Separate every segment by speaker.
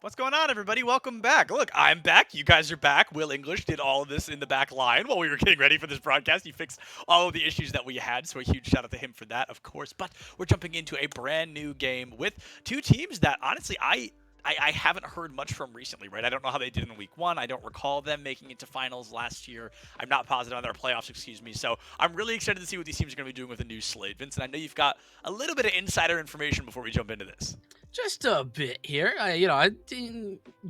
Speaker 1: What's going on, everybody? Welcome back. Look, I'm back. You guys are back. Will English did all of this in the back line while we were getting ready for this broadcast. He fixed all of the issues that we had, so a huge shout out to him for that, of course. But we're jumping into a brand new game with two teams that, honestly, I haven't heard much from recently, right? I don't know how they did in week one. I don't recall them making it to finals last year. I'm not positive on their playoffs, excuse me. So I'm really excited to see what these teams are going to be doing with the new slate. Vincent, I know you've got a little bit of insider information before we jump into this.
Speaker 2: Just a bit here.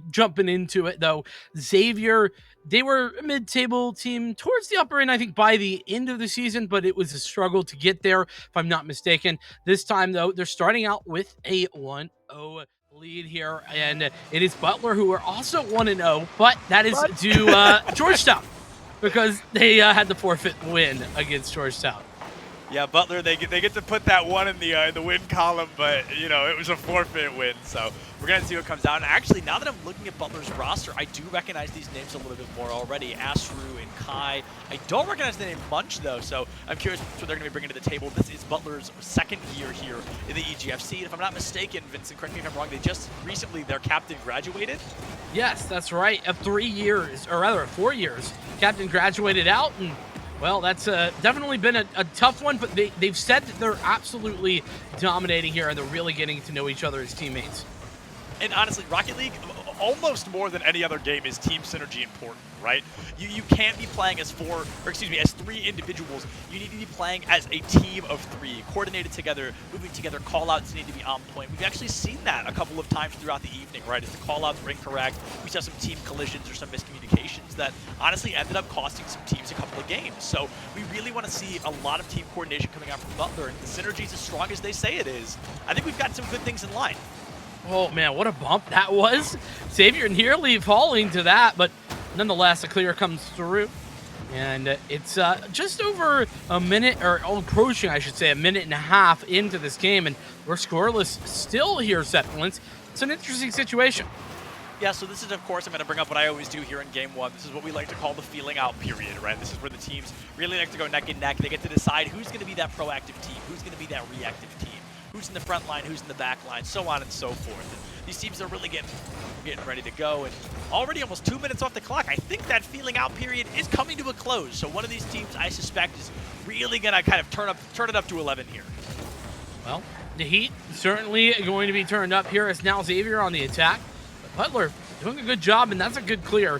Speaker 2: Jumping into it, though. Xavier, they were a mid-table team towards the upper end, I think, by the end of the season, but it was a struggle to get there, if I'm not mistaken. This time, though, they're starting out with a 1-0 lead here, and it is Butler, who are also 1-0, but that is due Georgetown, because they had the forfeit win against Georgetown.
Speaker 1: Yeah, Butler, they get to put that one in the win column, but, you know, it was a forfeit win. So we're going to see what comes out. And actually, now that I'm looking at Butler's roster, I do recognize these names a little bit more already. Astru and Kai. I don't recognize the name Munch, though, so I'm curious what they're going to be bringing to the table. This is Butler's second year here in the EGFC. And if I'm not mistaken, Vincent, correct me if I'm wrong, they just recently, their captain graduated?
Speaker 2: Yes, that's right. 3 years, or rather 4 years. Captain graduated out, and well, that's definitely been a tough one, but they've said that they're absolutely dominating here, and they're really getting to know each other as teammates.
Speaker 1: And honestly, Rocket League, almost more than any other game, is team synergy important, right? You can't be playing as three individuals. You need to be playing as a team of three, coordinated together, moving together. Call-outs need to be on point. We've actually seen that a couple of times throughout the evening, right? As the call-outs were incorrect, we saw some team collisions or some miscommunications that honestly ended up costing some teams a couple of games. So we really want to see a lot of team coordination coming out from Butler, and the synergy is as strong as they say it is. I think we've got some good things in line.
Speaker 2: Oh, man, what a bump that was. Xavier nearly falling to that, but nonetheless, a clear comes through. And it's just over a minute, or approaching, I should say, a minute and a half into this game, and we're scoreless still here, Settlins. It's an interesting situation.
Speaker 1: Yeah, so this is, of course, I'm going to bring up what I always do here in Game 1. This is what we like to call the feeling out period, right? This is where the teams really like to go neck and neck. They get to decide who's going to be that proactive team, who's going to be that reactive team, who's in the front line, who's in the back line, so on and so forth. And these teams are really getting ready to go. And already almost 2 minutes off the clock. I think that feeling out period is coming to a close. So one of these teams, I suspect, is really going to kind of turn it up to 11 here.
Speaker 2: Well, the heat certainly going to be turned up here. It's now Xavier on the attack. But Butler doing a good job, and that's a good clear.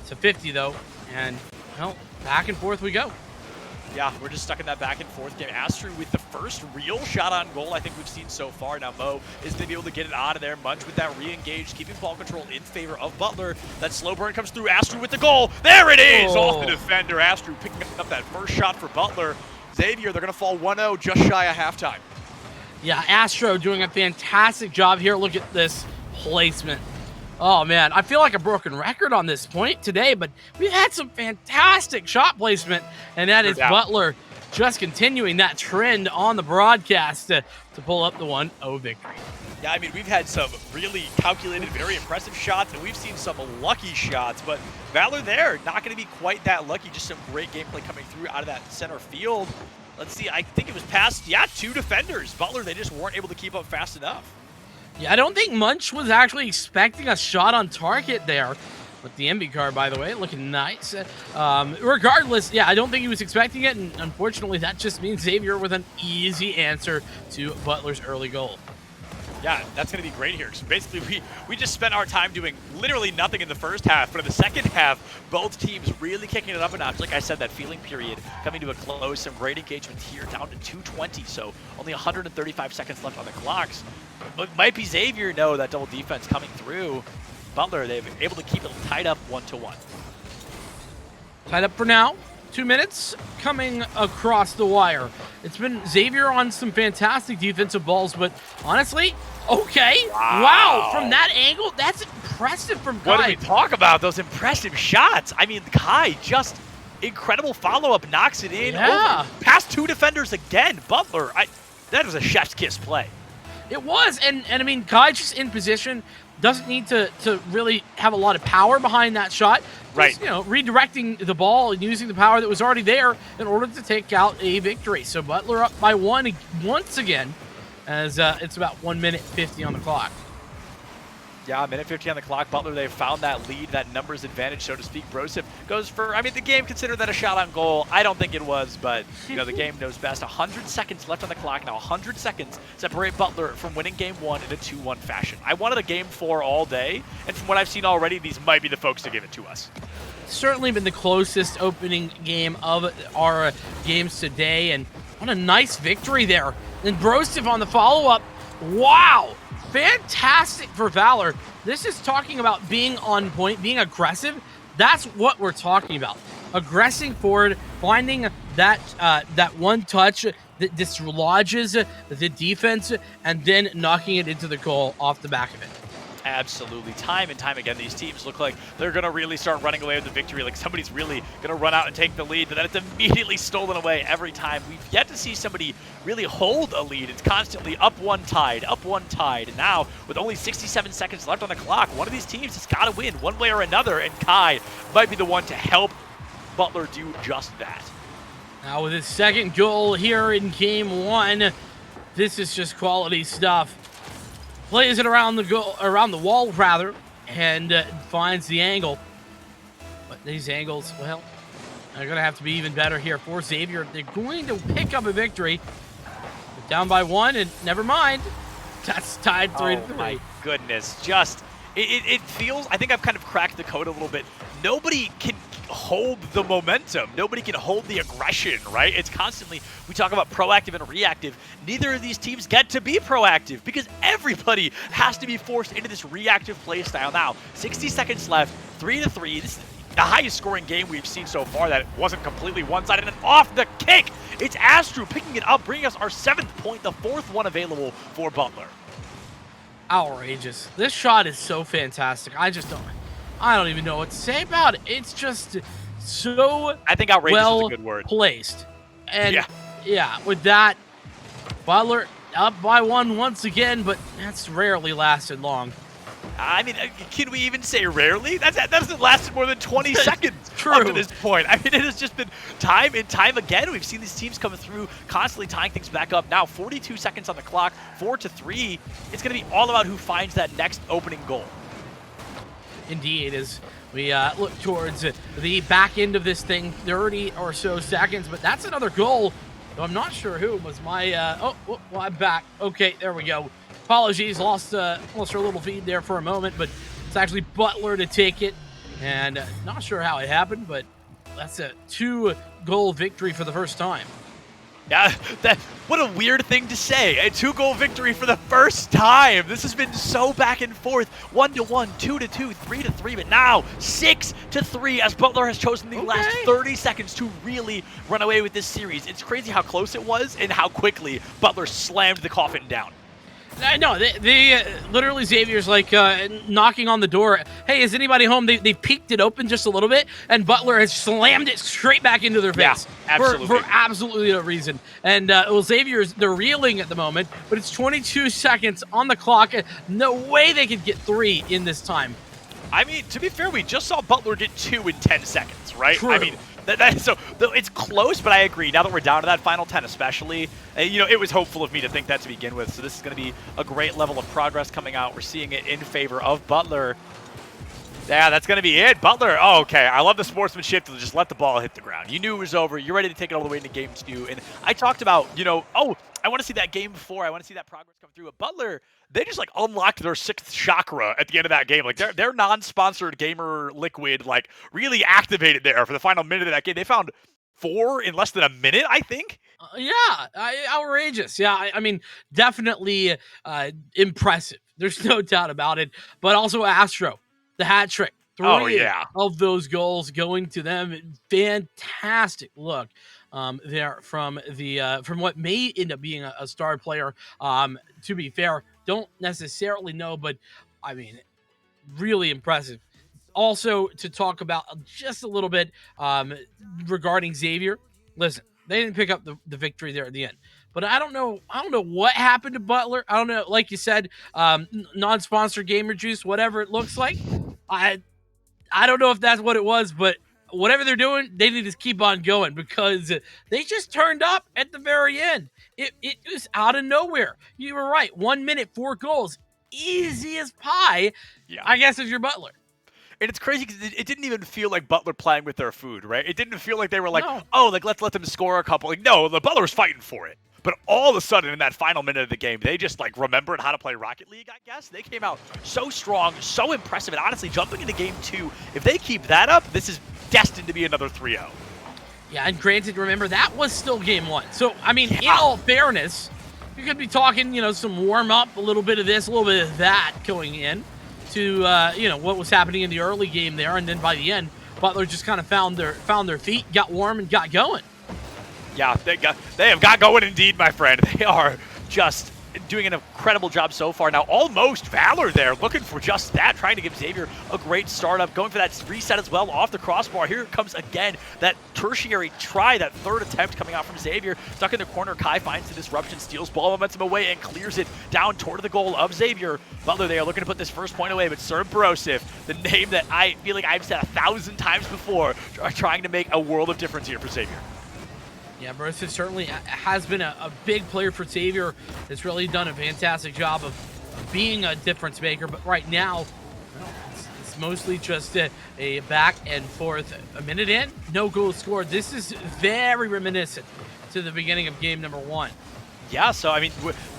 Speaker 2: It's a 50, though. And, well, back and forth we go.
Speaker 1: Yeah, we're just stuck in that back and forth game. Astru with the first real shot on goal I think we've seen so far. Now Mo is going to be able to get it out of there. Munch with that re-engage, keeping ball control in favor of Butler. That slow burn comes through. Astru with the goal. There it is! Off the defender. Astru picking up that first shot for Butler. Xavier, they're going to fall 1-0 just shy of halftime.
Speaker 2: Yeah, Astro doing a fantastic job here. Look at this placement. Oh, man, I feel like a broken record on this point today, but we've had some fantastic shot placement, and that is Butler just continuing that trend on the broadcast to pull up the 1-0 victory.
Speaker 1: Yeah, I mean, we've had some really calculated, very impressive shots, and we've seen some lucky shots, but Valor there, not going to be quite that lucky. Just some great gameplay coming through out of that center field. Let's see, I think it was past, two defenders. Butler, they just weren't able to keep up fast enough.
Speaker 2: Yeah, I don't think Munch was actually expecting a shot on target there. With the MB card, by the way, looking nice. Regardless, yeah, I don't think he was expecting it, and unfortunately, that just means Xavier with an easy answer to Butler's early goal.
Speaker 1: Yeah, that's going to be great here. So basically, we just spent our time doing literally nothing in the first half, but in the second half, both teams really kicking it up a notch. Like I said, that feeling period coming to a close. Some great engagement here, down to 2:20, so only 135 seconds left on the clocks. But might be Xavier, no, that double defense coming through. Butler, they've been able to keep it tied up 1-1.
Speaker 2: Tied up for now. 2 minutes coming across the wire. It's been Xavier on some fantastic defensive balls, but honestly, okay. Wow. From that angle, that's impressive from Kai.
Speaker 1: What do we talk about? Those impressive shots. I mean, Kai just incredible follow-up, knocks it in.
Speaker 2: Yeah.
Speaker 1: Over, past two defenders again. Butler, that was a chef's kiss play.
Speaker 2: It was, and I mean, Kai just in position, doesn't need to really have a lot of power behind that shot. Just,
Speaker 1: right.
Speaker 2: Redirecting the ball and using the power that was already there in order to take out a victory. So Butler up by one once again, as it's about 1 minute 50 on the clock.
Speaker 1: Yeah, minute 50 on the clock. Butler, they've found that lead, that numbers advantage, so to speak. Broseph goes for, I mean, the game considered that a shot on goal. I don't think it was, but, you know, the game knows best. 100 seconds left on the clock. Now 100 seconds separate Butler from winning game 1 in a 2-1 fashion. I wanted a game 4 all day, and from what I've seen already, these might be the folks to give it to us.
Speaker 2: Certainly been the closest opening game of our games today, and what a nice victory there. And Broseph on the follow-up. Wow! Fantastic for Valor. This is talking about being on point, being aggressive. That's what we're talking about. Aggressing forward, finding that that one touch that dislodges the defense, and then knocking it into the goal off the back of it.
Speaker 1: Absolutely. Time and time again, these teams look like they're going to really start running away with the victory. Like somebody's really going to run out and take the lead, but then it's immediately stolen away every time. We've yet to see somebody really hold a lead. It's constantly up one tied, up one tied. And now, with only 67 seconds left on the clock, one of these teams has got to win one way or another, and Kai might be the one to help Butler do just that.
Speaker 2: Now with his second goal here in game 1, this is just quality stuff. Plays it around the wall rather, and finds the angle. But these angles, well, are going to have to be even better here for Xavier. They're going to pick up a victory. They're down by 1, and never mind. That's tied 3-3.
Speaker 1: Oh my goodness, just it feels. I think I've kind of cracked the code a little bit. Nobody can hold the momentum. Nobody can hold the aggression, right? It's constantly, we talk about proactive and reactive. Neither of these teams get to be proactive because everybody has to be forced into this reactive play style. Now, 60 seconds left, 3-3. This is the highest scoring game we've seen so far that wasn't completely one-sided. And off the kick, it's Astru picking it up, bringing us our 7th point, the 4th one available for Butler.
Speaker 2: Outrageous. This shot is so fantastic. I don't even know what to say about it. It's just so
Speaker 1: I think outrageous
Speaker 2: well
Speaker 1: is a good word.
Speaker 2: Placed. And
Speaker 1: yeah,
Speaker 2: with that, Butler up by 1 once again, but that's rarely lasted long.
Speaker 1: I mean, can we even say rarely? That hasn't lasted more than 20 seconds
Speaker 2: True.
Speaker 1: up to this point. I mean, it has just been time and time again. We've seen these teams come through, constantly tying things back up. Now, 42 seconds on the clock, 4-3. It's going to be all about who finds that next opening goal.
Speaker 2: Indeed, as we look towards the back end of this thing, 30 or so seconds, but that's another goal. Though I'm not sure who was my, well, I'm back. Okay, there we go. Apologies, lost our little feed there for a moment, but it's actually Butler to take it, and not sure how it happened, but that's a 2-goal victory for the first time.
Speaker 1: Yeah, what a weird thing to say. A 2-goal victory for the first time. This has been so back and forth. 1-1, 2-2, 3-3, but now 6-3 as Butler has chosen the last 30 seconds to really run away with this series. It's crazy how close it was and how quickly Butler slammed the coffin down.
Speaker 2: I know, they literally, Xavier's like knocking on the door. Hey, is anybody home? They peeked it open just a little bit, and Butler has slammed it straight back into their face.
Speaker 1: Yeah, absolutely.
Speaker 2: For absolutely no reason. And, well, Xavier's, they're reeling at the moment, but it's 22 seconds on the clock. No way they could get 3 in this time.
Speaker 1: I mean, to be fair, we just saw Butler get 2 in 10 seconds, right?
Speaker 2: True.
Speaker 1: I mean, so it's close, but I agree. Now that we're down to that final 10 especially, you know, it was hopeful of me to think that to begin with. So this is going to be a great level of progress coming out. We're seeing it in favor of Butler. Yeah, that's going to be it. Butler, oh, okay. I love the sportsmanship to just let the ball hit the ground. You knew it was over. You're ready to take it all the way into game 2. And I talked about, you know, I want to see that game 4. I want to see that progress come through. But Butler, they just like unlocked their 6th chakra at the end of that game. Like their non-sponsored gamer liquid like really activated there for the final minute of that game. They found 4 in less than a minute, I think.
Speaker 2: Outrageous. Yeah, I mean, definitely impressive. There's no doubt about it. But also Astro, the hat trick. 3 of those goals going to them. Fantastic look there from what may end up being a star player. To be fair, don't necessarily know, but I mean, really impressive. Also, to talk about just a little bit regarding Xavier. Listen, they didn't pick up the victory there at the end, but I don't know what happened to Butler. I don't know, like you said, non-sponsored gamer juice, whatever it looks like. I don't know if that's what it was, but whatever they're doing, they need to keep on going because they just turned up at the very end. It was out of nowhere. You were right. 1 minute, 4 goals. easy as pie,
Speaker 1: Yeah.
Speaker 2: I guess, if you're Butler.
Speaker 1: And it's crazy because it didn't even feel like Butler playing with their food, right? It didn't feel like they were like,
Speaker 2: No.
Speaker 1: oh, like let's let them score a couple. Like, no, the Butler was fighting for it. But all of a sudden, in that final minute of the game, they just like remembered how to play Rocket League, I guess. They came out so strong, so impressive, and honestly, jumping into game 2, if they keep that up, this is destined to be another 3-0.
Speaker 2: Yeah, and granted, remember, that was still game 1. So, I mean, in
Speaker 1: Yeah.
Speaker 2: all fairness, you could be talking, some warm-up, a little bit of this, a little bit of that going in to, what was happening in the early game there, and then by the end, Butler just kind of found their feet, got warm, and got going.
Speaker 1: Yeah, they have got going indeed, my friend. They are just doing an incredible job so far. Now, almost Valor there, looking for just that, trying to give Xavier a great startup, going for that reset as well off the crossbar. Here it comes again, that tertiary try, that third attempt coming out from Xavier. Stuck in the corner, Kai finds the disruption, steals ball momentum away, and clears it down toward the goal of Xavier. Butler, they are looking to put this first point away, but Sir Brosif, the name that I feel like I've said 1,000 times before, are trying to make a world of difference here for Xavier.
Speaker 2: Yeah, Brosif certainly has been a big player for Xavier. Has really done a fantastic job of being a difference maker. But right now, well, it's mostly just a back and forth. A minute in, no goals scored. This is very reminiscent to the beginning of game number 1.
Speaker 1: Yeah, so I mean,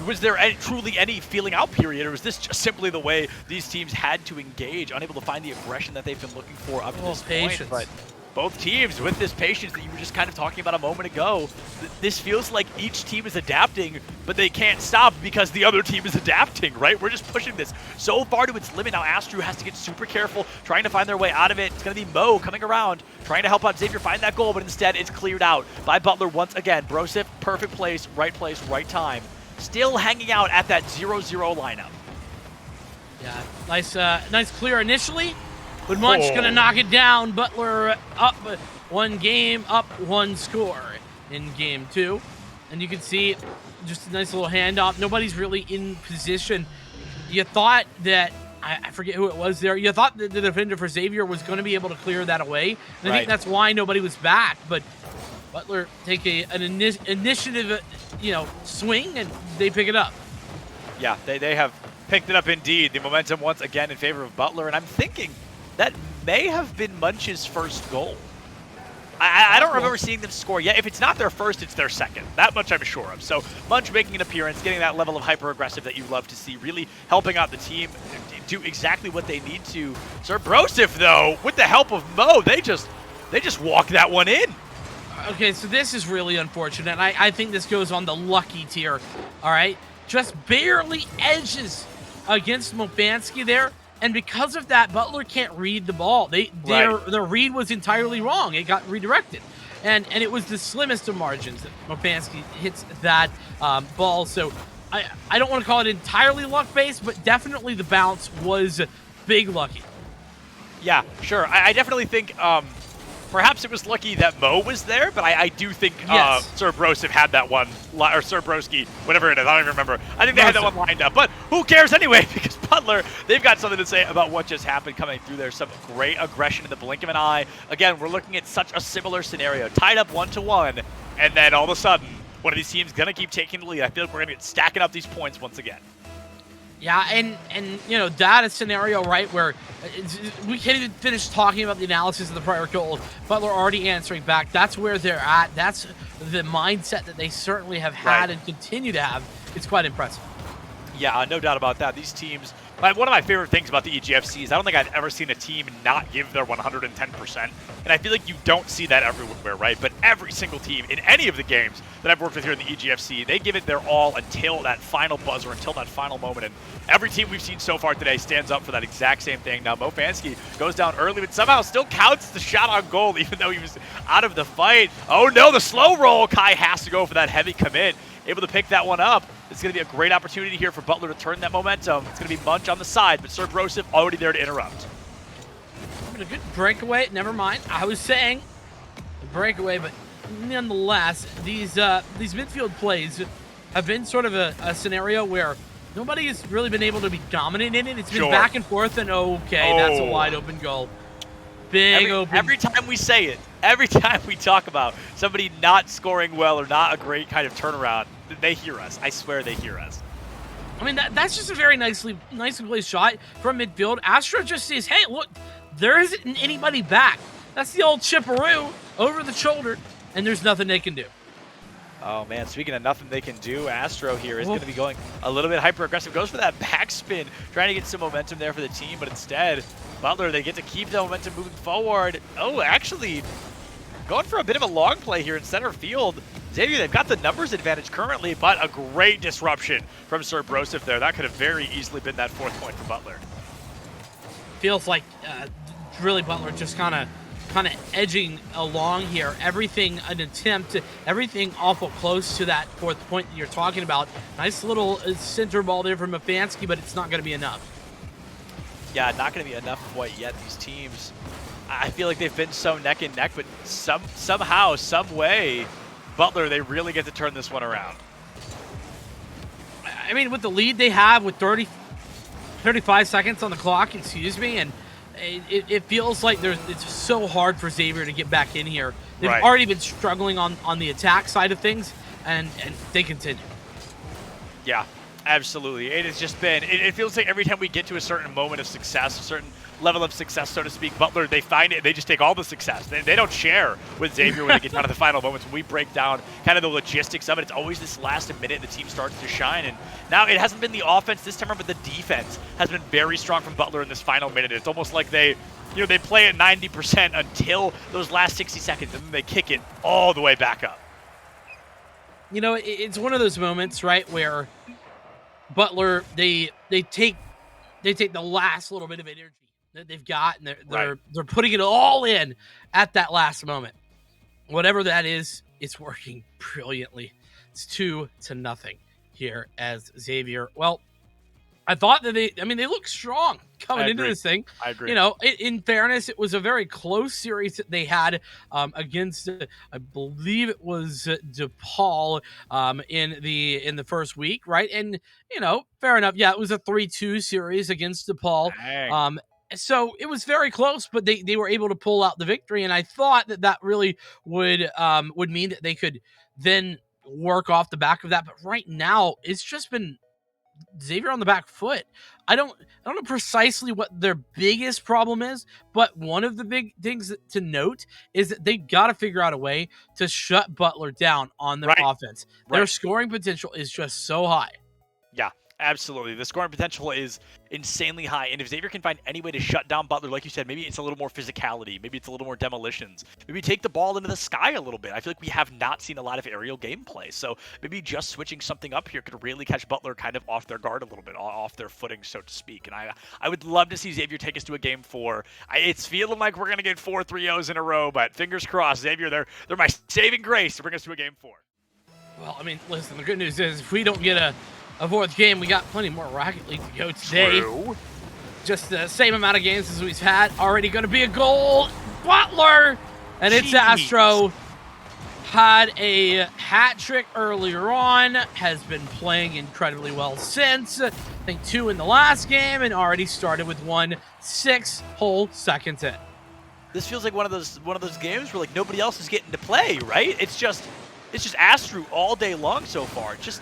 Speaker 1: was there truly any feeling out period, or was this just simply the way these teams had to engage, unable to find the aggression that they've been looking for up to this
Speaker 2: patience.
Speaker 1: point? But both teams, with this patience that you were just kind of talking about a moment ago, this feels like each team is adapting, but they can't stop because the other team is adapting, right? We're just pushing this so far to its limit. Now Astru has to get super careful, trying to find their way out of it. It's going to be Mo coming around, trying to help out Xavier find that goal, but instead it's cleared out by Butler once again. Brosif, perfect place, right time. Still hanging out at that 0-0 lineup.
Speaker 2: Yeah, nice clear initially. But Munch gonna knock it down. Butler up 1 game, up 1 score in game 2. And you can see just a nice little handoff. Nobody's really in position. You thought that, I forget who it was there, you thought that the defender for Xavier was going to be able to clear that away. And I think that's why nobody was back. But Butler take an initiative, swing, and they pick it up.
Speaker 1: Yeah, they have picked it up indeed. The momentum once again in favor of Butler. And I'm thinking that may have been Munch's first goal. I don't remember seeing them score yet. If it's not their first, it's their second. That much I'm sure of. So Munch making an appearance, getting that level of hyper-aggressive that you love to see, really helping out the team do exactly what they need to. Sir Brosif, though, with the help of Mo, they just walk that one in.
Speaker 2: Okay, so this is really unfortunate. I think this goes on the lucky tier, all right? Just barely edges against Mofansky there. And because of that, Butler can't read the ball. Their read was entirely wrong. It got redirected. And it was the slimmest of margins that Mofansky hits that ball. So I don't want to call it entirely luck-based, but definitely the bounce was big lucky.
Speaker 1: Yeah, sure. I definitely think perhaps it was lucky that Mo was there, but I do think Sir Brosif had that one, or Sir Broski, whatever it is, I don't even remember. I think they had that one lined up, but who cares anyway, because Butler, they've got something to say about what just happened coming through there. Some great aggression in the blink of an eye. Again, we're looking at such a similar scenario, tied up 1-1, and then all of a sudden, one of these teams going to keep taking the lead. I feel like we're going to get stacking up these points once again.
Speaker 2: Yeah, and that is a scenario, right, where we can't even finish talking about the analysis of the prior goal. Butler already answering back. That's where they're at. That's the mindset that they certainly have had and continue to have. It's quite impressive. Yeah,
Speaker 1: no doubt about that. These teams, one of my favorite things about the EGFC is I don't think I've ever seen a team not give their 110%. And I feel like you don't see that everywhere, right? But every single team in any of the games that I've worked with here in the EGFC, they give it their all until that final buzzer, until that final moment. And every team we've seen so far today stands up for that exact same thing. Now, Mofansky goes down early, but somehow still counts the shot on goal, even though he was out of the fight. Oh no, the slow roll. Kai has to go for that heavy commit. Able to pick that one up. It's going to be a great opportunity here for Butler to turn that momentum. It's going to be Munch on the side, but Sir Brosif already there to interrupt.
Speaker 2: A good breakaway. Never mind. I was saying a breakaway, but nonetheless, these midfield plays have been sort of a scenario where nobody has really been able to be dominant in it. It's been back and forth, and that's a wide open goal. Every
Speaker 1: time we say it, every time we talk about somebody not scoring well or not a great kind of turnaround, they hear us. I swear they hear us.
Speaker 2: I mean, that's just a very nicely placed shot from midfield. Astro just says, hey, look, there isn't anybody back. That's the old chipperoo over the shoulder, and there's nothing they can do.
Speaker 1: Oh man, speaking of nothing they can do, Astro here is going to be going a little bit hyper-aggressive. Goes for that backspin, trying to get some momentum there for the team, but instead, Butler, they get to keep the momentum moving forward. Oh, actually, going for a bit of a long play here in center field. Xavier, they've got the numbers advantage currently, but a great disruption from Sir Broseph there. That could have very easily been that 4th point for Butler.
Speaker 2: Feels like really Butler just kind of edging along here. Everything an attempt, everything awful close to that 4th point that you're talking about. Nice little center ball there from Mafansky, but it's not going to be enough.
Speaker 1: Yeah, not going to be enough quite yet. These teams, I feel like they've been so neck and neck, but somehow, some way, Butler, they really get to turn this one around.
Speaker 2: I mean, with the lead they have with 35 seconds on the clock, excuse me, and it feels like it's so hard for Xavier to get back in here. They've already been struggling on the attack side of things, and they continue. Yeah,
Speaker 1: absolutely. It has just been, it feels like every time we get to a certain moment of success, a certain level of success, so to speak, Butler, they find it, they just take all the success. They don't share with Xavier when they get down to the final moments. When we break down kind of the logistics of it, it's always this last minute the team starts to shine. And now it hasn't been the offense this time, but the defense has been very strong from Butler in this final minute. It's almost like they play at 90% until those last 60 seconds, and then they kick it all the way back up.
Speaker 2: You know, it's one of those moments, right, where Butler, they take the last little bit of energy that they've got, and they're putting it all in at that last moment. Whatever that is, it's working brilliantly. It's 2-0 here as Xavier. Well, I thought that they look strong coming into this thing.
Speaker 1: I agree.
Speaker 2: You know, in fairness, it was a very close series that they had against, I believe it was DePaul in the first week, right? And, you know, fair enough. Yeah, it was a 3-2 series against DePaul.
Speaker 1: Dang.
Speaker 2: So it was very close, but they were able to pull out the victory. And I thought that really would mean that they could then work off the back of that. But right now, it's just been Xavier on the back foot. I don't know precisely what their biggest problem is, but one of the big things to note is that they've got to figure out a way to shut Butler down on their offense. Their scoring potential is just so high.
Speaker 1: Yeah, absolutely. The scoring potential is insanely high, and if Xavier can find any way to shut down Butler, like you said, maybe it's a little more physicality, maybe it's a little more demolitions, maybe take the ball into the sky a little bit. I feel like we have not seen a lot of aerial gameplay, so maybe just switching something up here could really catch Butler kind of off their guard a little bit, off their footing, so to speak. And I would love to see Xavier take us to a game 4. It's feeling like we're going to get 4 3-0s in a row, but fingers crossed, Xavier, they're my saving grace to bring us to a game 4.
Speaker 2: Well, I mean, listen, the good news is if we don't get a 4th game, we got plenty more Rocket League to go today.
Speaker 1: True.
Speaker 2: Just the same amount of games as we've had. Already going to be a goal. Butler! And it's Astro. Had a hat trick earlier on. Has been playing incredibly well since. I think 2 in the last game, and already started with 1 6 whole seconds in.
Speaker 1: This feels like one of those games where like nobody else is getting to play, right? It's just Astro all day long so far. It's just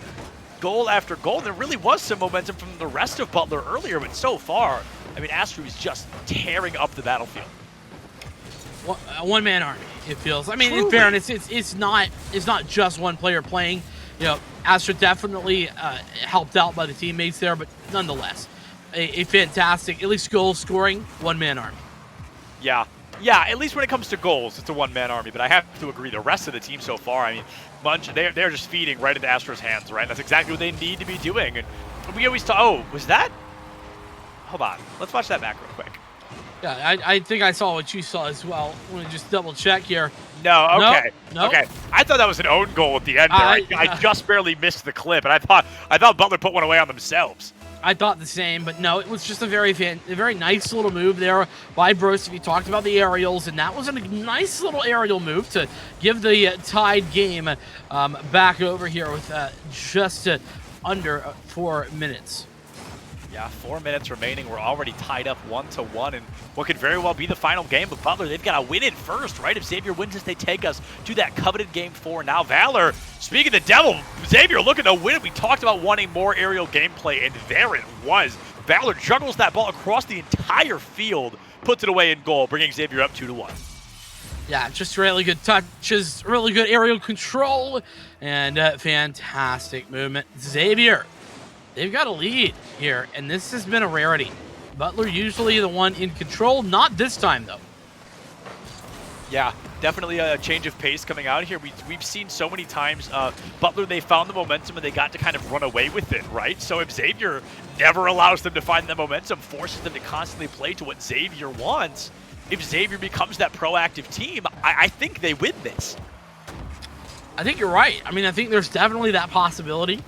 Speaker 1: goal after goal. There really was some momentum from the rest of Butler earlier, but so far, I mean, Astro is just tearing up the battlefield.
Speaker 2: A one-man army, it feels. I mean,
Speaker 1: Truly.
Speaker 2: In fairness, it's not just one player playing. You know, Astro definitely helped out by the teammates there, but nonetheless, a fantastic, at least goal-scoring one-man army.
Speaker 1: Yeah, at least when it comes to goals, it's a one-man army, but I have to agree, the rest of the team so far, I mean, they're just feeding right into Astro's hands, right? That's exactly what they need to be doing. And we always talk, oh, was that? Hold on. Let's watch that back real quick.
Speaker 2: Yeah, I think I saw what you saw as well. Let me just double check here.
Speaker 1: No, okay.
Speaker 2: Nope.
Speaker 1: Okay. I thought that was an own goal at the end there. I just barely missed the clip, and I thought Butler put one away on themselves.
Speaker 2: I thought the same, but no, it was just a very nice little move there by Broseph. He talked about the aerials, and that was a nice little aerial move to give the tied game back over here with just under 4 minutes.
Speaker 1: Yeah, 4 minutes remaining. We're already tied up 1-1 and what could very well be the final game. But Butler, they've got to win it first, right? If Xavier wins this, they take us to that coveted Game 4. Now Valor, speaking of the devil, Xavier looking to win it. We talked about wanting more aerial gameplay, and there it was. Valor juggles that ball across the entire field, puts it away in goal, bringing Xavier up 2-1.
Speaker 2: Yeah, just really good touches, really good aerial control, and fantastic movement. Xavier, they've got a lead here, and this has been a rarity. Butler usually the one in control, not this time though.
Speaker 1: Yeah, definitely a change of pace coming out here. We've seen so many times Butler, they found the momentum and they got to kind of run away with it, right? So if Xavier never allows them to find the momentum, forces them to constantly play to what Xavier wants, if Xavier becomes that proactive team, I think they win this.
Speaker 2: I think you're right. I mean, I think there's definitely that possibility.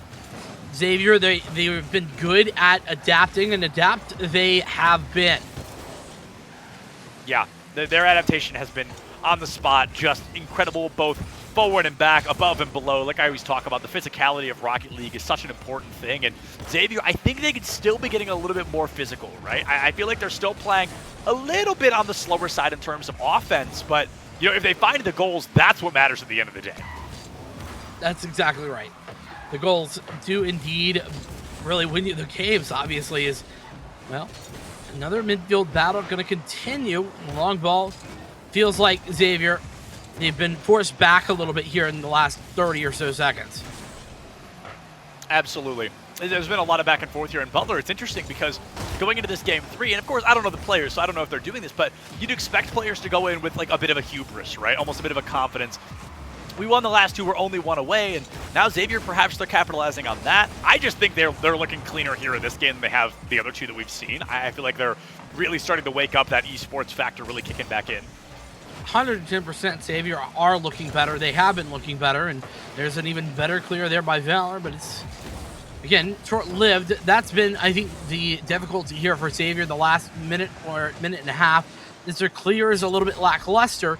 Speaker 2: Xavier, they've been good at adapting, and adapt they have been.
Speaker 1: Yeah, their adaptation has been on the spot, just incredible, both forward and back, above and below. Like I always talk about, the physicality of Rocket League is such an important thing. And Xavier, I think they could still be getting a little bit more physical, right? I feel like they're still playing a little bit on the slower side in terms of offense, but you know, if they find the goals, that's what matters at the end of the day.
Speaker 2: That's exactly right. The goals do indeed really win you the games, obviously, is, well, another midfield battle going to continue. The long ball feels like Xavier, they've been forced back a little bit here in the last 30 or so seconds.
Speaker 1: Absolutely. There's been a lot of back and forth here in Butler. It's interesting because going into this Game 3, and of course, I don't know the players, so I don't know if they're doing this, but you'd expect players to go in with like a bit of a hubris, right? Almost a bit of a confidence. We won the last two, we're only one away, and now Xavier, perhaps they're capitalizing on that. I just think they're looking cleaner here in this game than they have the other two that we've seen. I feel like they're really starting to wake up, that esports factor really kicking back in.
Speaker 2: 110% Xavier are looking better. They have been looking better, and there's an even better clear there by Valor, but it's, again, short-lived. That's been, I think, the difficulty here for Xavier the last minute or minute and a half. Is their clear is a little bit lackluster,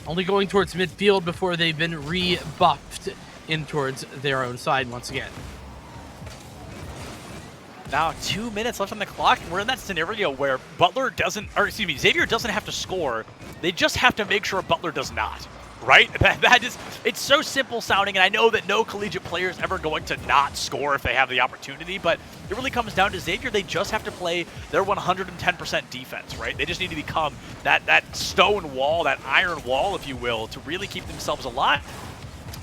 Speaker 2: only going towards midfield before they've been rebuffed in towards their own side once again.
Speaker 1: Now 2 minutes left on the clock, and we're in that scenario where Xavier doesn't have to score. They just have to make sure Butler does not, right? That is, it's so simple sounding, and I know that no collegiate player is ever going to not score if they have the opportunity, but it really comes down to Xavier. They just have to play their 110% defense, right? They just need to become that stone wall, that iron wall, if you will, to really keep themselves alive.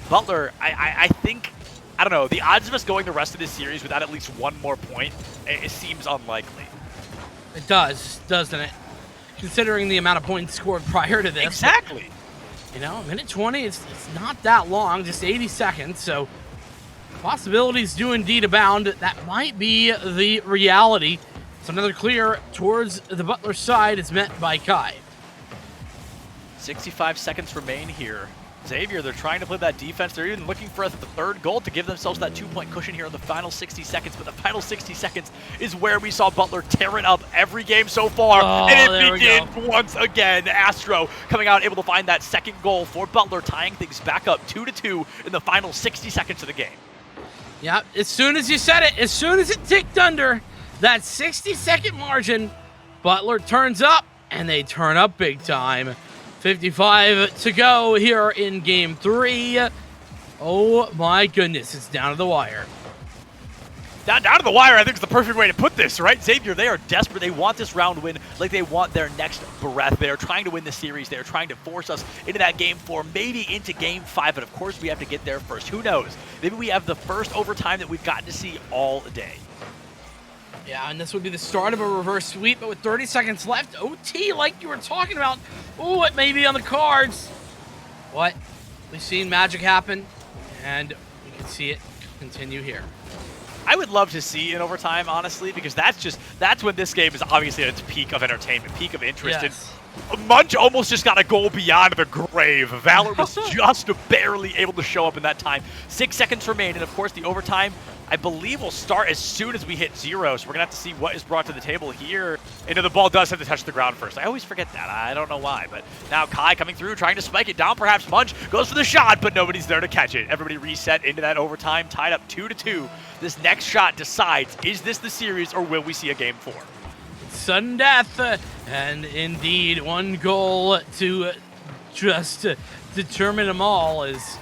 Speaker 1: Butler, I think, I don't know, the odds of us going the rest of this series without at least one more point, it seems unlikely.
Speaker 2: It does, doesn't it? Considering the amount of points scored prior to this.
Speaker 1: Exactly.
Speaker 2: You know, minute 20, it's not that long, just 80 seconds, so possibilities do indeed abound. That might be the reality. It's another clear towards the Butler side. It's met by Kai.
Speaker 1: 65 seconds remain here. Xavier, they're trying to play that defense. They're even looking for the third goal to give themselves that 2-point cushion here in the final 60 seconds. But the final 60 seconds is where we saw Butler tear it up every game so far. And it begins once again. Astro coming out, able to find that second goal for Butler, tying things back up 2-2 in the final 60 seconds of the game.
Speaker 2: Yeah, as soon as you said it, as soon as it ticked under that 60-second margin, Butler turns up, and they turn up big time. 55 to go here in Game 3. Oh my goodness, it's down to the wire.
Speaker 1: Down to the wire, I think is the perfect way to put this, right? Xavier, they are desperate. They want this round win like they want their next breath. They are trying to win the series. They are trying to force us into that Game 4, maybe into Game 5, but of course we have to get there first. Who knows? Maybe we have the first overtime that we've gotten to see all day.
Speaker 2: Yeah, and this would be the start of a reverse sweep, but with 30 seconds left, OT, like you were talking about. Ooh, it may be on the cards. What? We've seen magic happen, and we can see it continue here.
Speaker 1: I would love to see in overtime, honestly, because that's when this game is obviously at its peak of entertainment, peak of interest.
Speaker 2: Yes.
Speaker 1: And Munch almost just got a goal beyond the grave. Valor was just barely able to show up in that time. 6 seconds remain, and of course the overtime, I believe, will start as soon as we hit 0. So we're going to have to see what is brought to the table here. And the ball does have to touch the ground first. I always forget that. I don't know why. But now Kai coming through, trying to spike it down. Perhaps Munch goes for the shot, but nobody's there to catch it. Everybody reset into that overtime, tied up 2-2. This next shot decides, is this the series or will we see a game 4?
Speaker 2: Sudden death, and indeed 1 goal to just determine them all is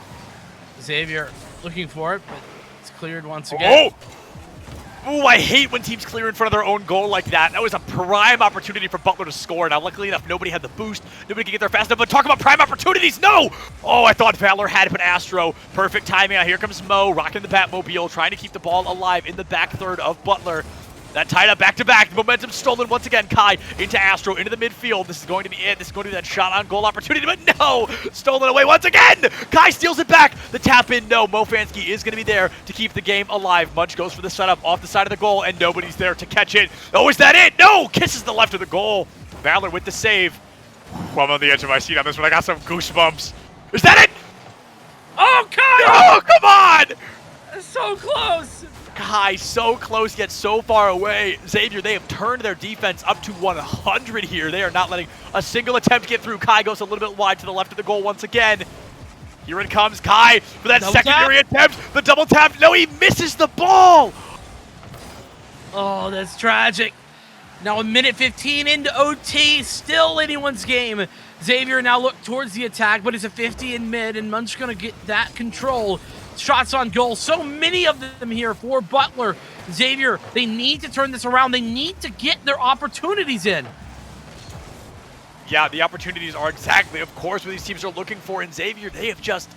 Speaker 2: Xavier looking for it, but it's cleared once again.
Speaker 1: Oh, I hate when teams clear in front of their own goal like that. That was a prime opportunity for Butler to score. Now, luckily enough, nobody had the boost. Nobody could get there fast enough, but talk about prime opportunities, no! Oh, I thought Valor had it, but Astro, perfect timing. Now here comes Mo, rocking the Batmobile, trying to keep the ball alive in the back third of Butler. That tied up back-to-back. The momentum stolen once again. Kai into Astro, into the midfield. This is going to be it. This is going to be that shot on goal opportunity, but no! Stolen away once again! Kai steals it back. The tap in, no. Mofansky is going to be there to keep the game alive. Munch goes for the setup off the side of the goal, and nobody's there to catch it. Oh, is that it? No! Kisses the left of the goal. Valor with the save. I'm on the edge of my seat on this one. I got some goosebumps. Is that it?
Speaker 2: Oh, Kai!
Speaker 1: Oh, come on!
Speaker 2: So close!
Speaker 1: Kai so close yet so far away. Xavier, they have turned their defense up to 100 here. They are not letting a single attempt get through. Kai goes a little bit wide to the left of the goal once again. Here it comes, Kai for that secondary attempt. The double tap. No, he misses the ball.
Speaker 2: Oh, that's tragic. Now a minute 15 into OT, still anyone's game. Xavier now look towards the attack, but it's a 50 in mid, and Munch gonna get that control. Shots on goal, so many of them here for Butler. Xavier, they need to turn this around. They need to get their opportunities in.
Speaker 1: Yeah, the opportunities are exactly, of course, what these teams are looking for. And Xavier, they have just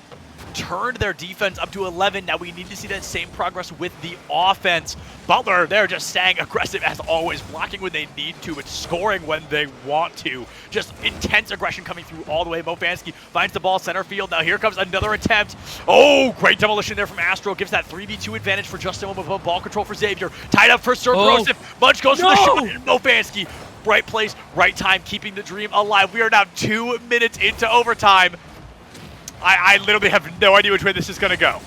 Speaker 1: turned their defense up to 11. Now we need to see that same progress with the offense. Butler, they're just staying aggressive as always, blocking when they need to, but scoring when they want to. Just intense aggression coming through all the way. Mofansky finds the ball center field. Now here comes another attempt. Oh, great demolition there from Astro. Gives that 3v2 advantage for just a moment of ball control for Xavier. Tied up for Sir Broseph. Munch goes for the shot. Mofansky, right place, right time, keeping the dream alive. We are now 2 minutes into overtime. I literally have no idea which way this is going to go.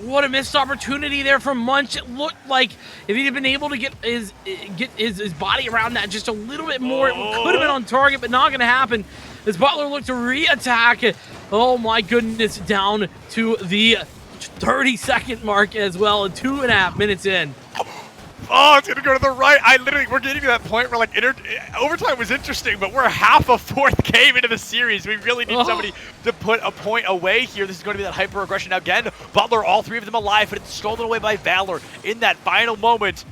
Speaker 2: What a missed opportunity there from Munch. It looked like if he'd have been able to get his body around that just a little bit more, it could have been on target, but not going to happen. As Butler looked to re-attack. Oh my goodness, down to the 30-second mark as well, and 2.5 minutes in.
Speaker 1: Oh, it's going to go to the right. We're getting to that point where, like, overtime was interesting, but we're half a fourth game into the series. We really need somebody to put a point away here. This is going to be that hyper-aggression. Now, again, Butler, all 3 of them alive, but it's stolen away by Valor in that final moment.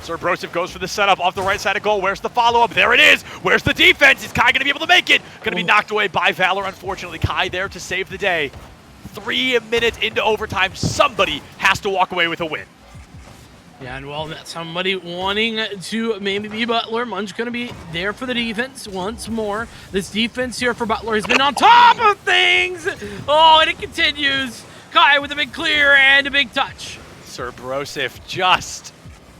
Speaker 1: Sir Broseph goes for the setup off the right side of goal. Where's the follow-up? There it is. Where's the defense? Is Kai going to be able to make it? Going to be knocked away by Valor, unfortunately. Kai there to save the day. 3 minutes into overtime. Somebody has to walk away with a win.
Speaker 2: Yeah, and well, somebody wanting to maybe be Butler. Munch going to be there for the defense once more. This defense here for Butler has been on top of things. Oh, and it continues. Kai with a big clear and a big touch.
Speaker 1: Sir Broseph just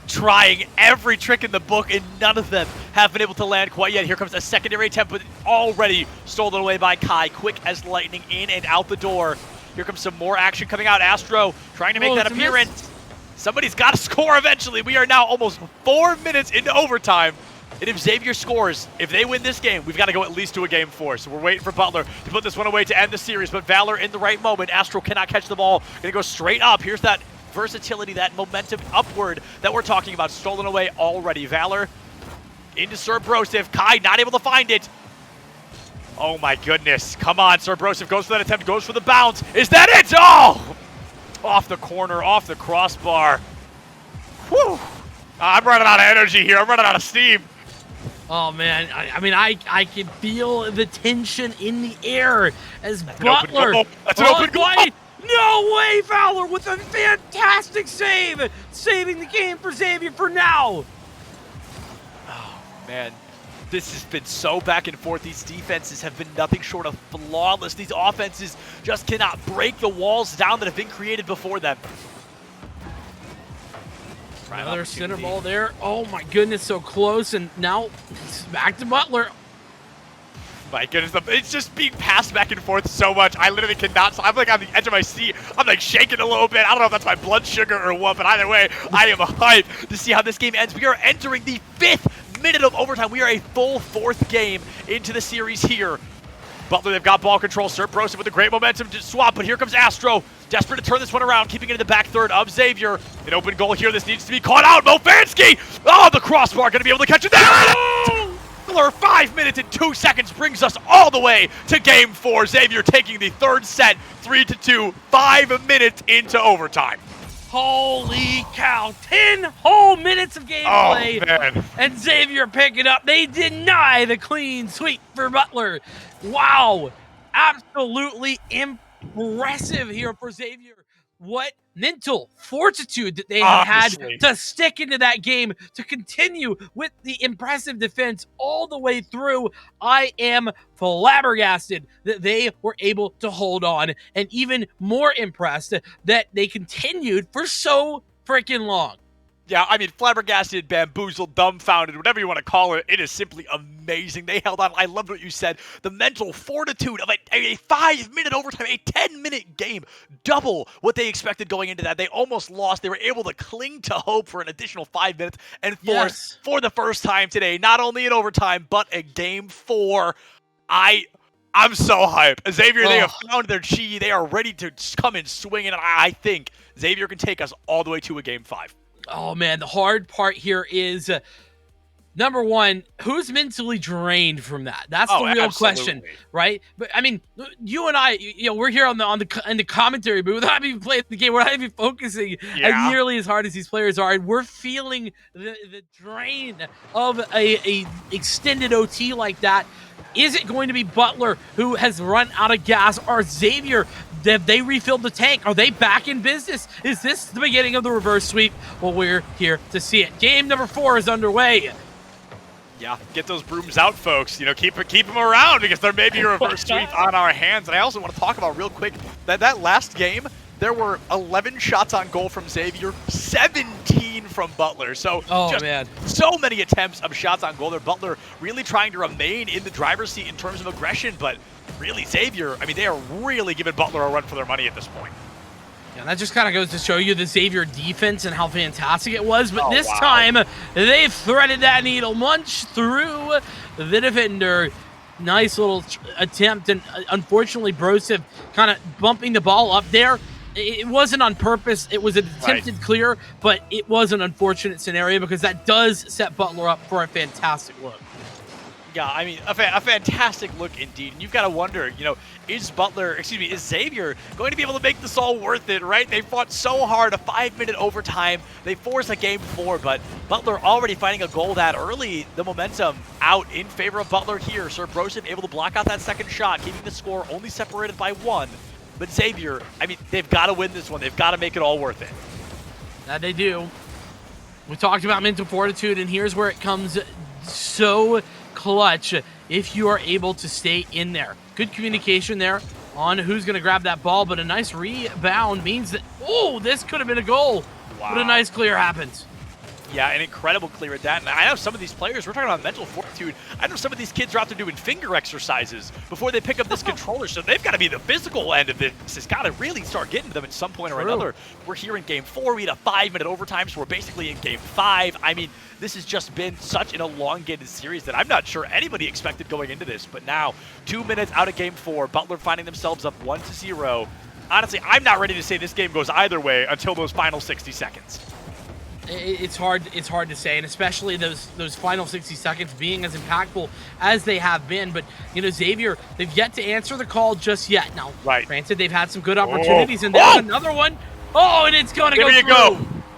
Speaker 1: trying every trick in the book, and none of them have been able to land quite yet. Here comes a secondary attempt, but already stolen away by Kai. Quick as lightning in and out the door. Here comes some more action coming out. Astro trying to make that appearance. Somebody's got to score eventually. We are now almost 4 minutes into overtime. And if Xavier scores, if they win this game, we've got to go at least to a game 4. So we're waiting for Butler to put this one away to end the series. But Valor in the right moment. Astro cannot catch the ball. Going to go straight up. Here's that versatility, that momentum upward that we're talking about. Stolen away already. Valor into Sir Broseph. Kai not able to find it. Oh my goodness. Come on, Sir Broseph goes for that attempt. Goes for the bounce. Is that it? Oh! Off the corner, off the crossbar. Whew. I'm running out of energy here. I'm running out of steam.
Speaker 2: Oh, man. I mean, I can feel the tension in the air as Butler.
Speaker 1: That's an open goal.
Speaker 2: No way, Fowler with a fantastic save. Saving the game for Xavier for now.
Speaker 1: Oh, man. This has been so back and forth. These defenses have been nothing short of flawless. These offenses just cannot break the walls down that have been created before them.
Speaker 2: Another center ball there. Oh my goodness, so close. And now it's back to Butler.
Speaker 1: My goodness, it's just being passed back and forth so much. I literally cannot. I'm like on the edge of my seat. I'm like shaking a little bit. I don't know if that's my blood sugar or what, but either way, I am hyped to see how this game ends. We are entering the 5th minute of overtime. We are a full 4th game into the series here. Butler, they've got ball control. Serbrosian with a great momentum to swap, but here comes Astro. Desperate to turn this one around, keeping it in the back third of Xavier. An open goal here. This needs to be caught out. Mofansky! Oh, the crossbar going to be able to catch it. There it is! 5 minutes and 2 seconds brings us all the way to game 4. Xavier taking the 3rd set, 3-2, 5 minutes into overtime.
Speaker 2: Holy cow, 10 whole minutes of gameplay.
Speaker 1: Oh, man.
Speaker 2: And Xavier picking up. They deny the clean sweep for Butler. Wow, absolutely impressive here for Xavier. What mental fortitude that they have had to stick into that game, to continue with the impressive defense all the way through. I am flabbergasted that they were able to hold on, and even more impressed that they continued for so freaking long.
Speaker 1: Yeah, I mean, flabbergasted, bamboozled, dumbfounded, whatever you want to call it. It is simply amazing. They held on. I loved what you said. The mental fortitude of a 5-minute overtime, a 10-minute game. Double what they expected going into that. They almost lost. They were able to cling to hope for an additional 5 minutes and force, for the first time today, not only in overtime, but a game 4. I'm so hyped. Xavier, they have found their chi. They are ready to come in swinging, and I think Xavier can take us all the way to a game 5.
Speaker 2: Oh, man, the hard part here is, number one, who's mentally drained from that? That's the real question, right? But, I mean, you and I, we're here in the commentary booth. We're not even playing the game. We're not even focusing as nearly as hard as these players are. And we're feeling the drain of a extended OT like that. Is it going to be Butler who has run out of gas, or Xavier? Have they refilled the tank? Are they back in business? Is this the beginning of the reverse sweep? Well, we're here to see it. Game number 4 is underway.
Speaker 1: Yeah, get those brooms out, folks. Keep them around, because there may be a reverse sweep on our hands. And I also want to talk about real quick that last game, there were 11 shots on goal from Xavier, 17 from Butler. So so many attempts of shots on goal there. Butler really trying to remain in the driver's seat in terms of aggression, but really Xavier, I mean, they are really giving Butler a run for their money at this point.
Speaker 2: Yeah, that just kind of goes to show you the Xavier defense and how fantastic it was. But this time, they threaded that needle much through the defender. Nice little attempt, and unfortunately, Broseph kind of bumping the ball up there. It wasn't on purpose. It was an attempted clear, but it was an unfortunate scenario because that does set Butler up for a fantastic look.
Speaker 1: Yeah, I mean, a fantastic look indeed. And you've got to wonder, is Xavier going to be able to make this all worth it, right? They fought so hard, a 5-minute overtime. They forced a game 4, but Butler already finding a goal that early. The momentum out in favor of Butler here. Serbrosian able to block out that second shot, keeping the score only separated by 1. But Xavier, I mean, they've got to win this one. They've got to make it all worth it.
Speaker 2: That they do. We talked about mental fortitude, and here's where it comes so clutch if you are able to stay in there. Good communication there on who's going to grab that ball, but a nice rebound means that, this could have been a goal. Wow. But a nice clear happens.
Speaker 1: Yeah, an incredible clear at that. And I know some of these players, we're talking about mental fortitude, I know some of these kids are out there doing finger exercises before they pick up this controller, so they've got to be the physical end of this. It's got to really start getting to them at some point or another. We're here in game 4. We had a 5-minute overtime, so we're basically in game 5. I mean, this has just been such an elongated series that I'm not sure anybody expected going into this. But now, 2 minutes out of game 4, Butler finding themselves up 1-0. Honestly, I'm not ready to say this game goes either way until those final 60 seconds.
Speaker 2: It's hard to say, and especially those final 60 seconds being as impactful as they have been. But Xavier, they've yet to answer the call just yet. Now, granted, they've had some good opportunities, and there's another one. And it's going to go through.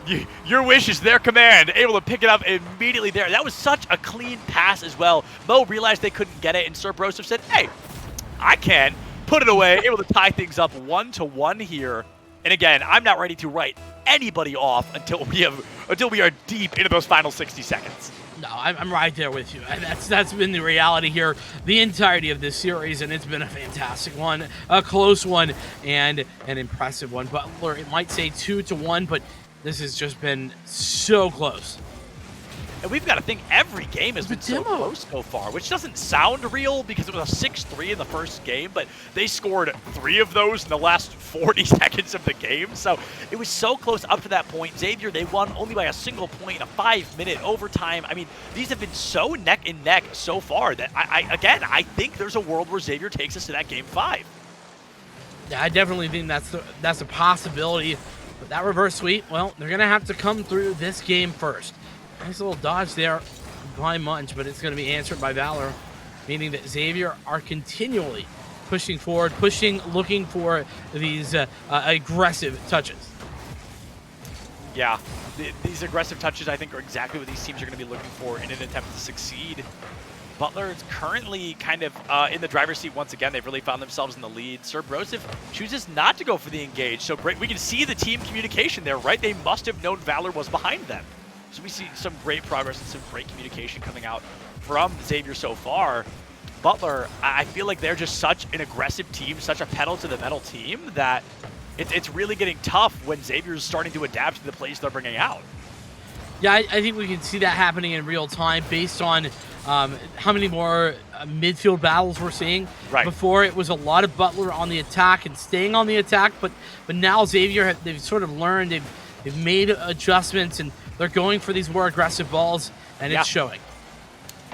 Speaker 1: There you go. Your wish is their command. Able to pick it up immediately there. That was such a clean pass as well. Mo realized they couldn't get it, and Serbrosian said, "Hey, I can." Put it away. Able to tie things up 1-1 here. And again, I'm not ready to write anybody off until we are deep into those final 60 seconds.
Speaker 2: No, I'm right there with you. That's been the reality here the entirety of this series, and it's been a fantastic one, a close one, and an impressive one. Butler, it might say 2-1, but this has just been so close.
Speaker 1: And we've got to think every game has been so close so far, which doesn't sound real because it was a 6-3 in the first game, but they scored 3 of those in the last 40 seconds of the game. So it was so close up to that point. Xavier, they won only by a single point in a 5-minute overtime. I mean, these have been so neck and neck so far that I think there's a world where Xavier takes us to that game 5.
Speaker 2: Yeah, I definitely think that's a possibility. But that reverse sweep, well, they're going to have to come through this game first. Nice little dodge there by Munch, but it's going to be answered by Valor, meaning that Xavier are continually pushing forward, looking for these aggressive touches.
Speaker 1: Yeah, these aggressive touches, I think, are exactly what these teams are going to be looking for in an attempt to succeed. Butler is currently kind of in the driver's seat once again. They've really found themselves in the lead. Broseph chooses not to go for the engage. So great, we can see the team communication there, right? They must have known Valor was behind them. So we see some great progress and some great communication coming out from Xavier so far. Butler, I feel like they're just such an aggressive team, such a pedal to the metal team that it's really getting tough when Xavier's starting to adapt to the plays they're bringing out.
Speaker 2: Yeah, I think we can see that happening in real time based on how many more midfield battles we're seeing.
Speaker 1: Right.
Speaker 2: Before, it was a lot of Butler on the attack and staying on the attack, but now Xavier, they've sort of learned, they've made adjustments, and they're going for these more aggressive balls, and it's showing.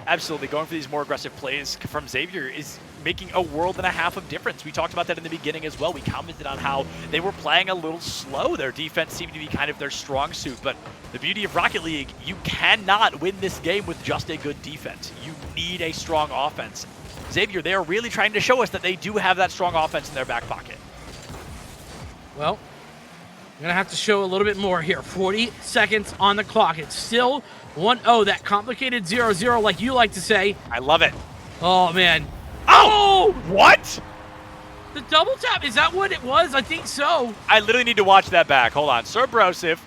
Speaker 1: Absolutely. Going for these more aggressive plays from Xavier is making a world and a half of difference. We talked about that in the beginning as well. We commented on how they were playing a little slow. Their defense seemed to be kind of their strong suit, but the beauty of Rocket League, you cannot win this game with just a good defense. You need a strong offense. Xavier, they are really trying to show us that they do have that strong offense in their back pocket.
Speaker 2: Well, I'm going to have to show a little bit more here. 40 seconds on the clock. It's still 1-0, that complicated 0-0 like you like to say.
Speaker 1: I love it.
Speaker 2: Oh, man.
Speaker 1: Oh! What?
Speaker 2: The double tap, is that what it was? I think so.
Speaker 1: I literally need to watch that back. Hold on. Broseph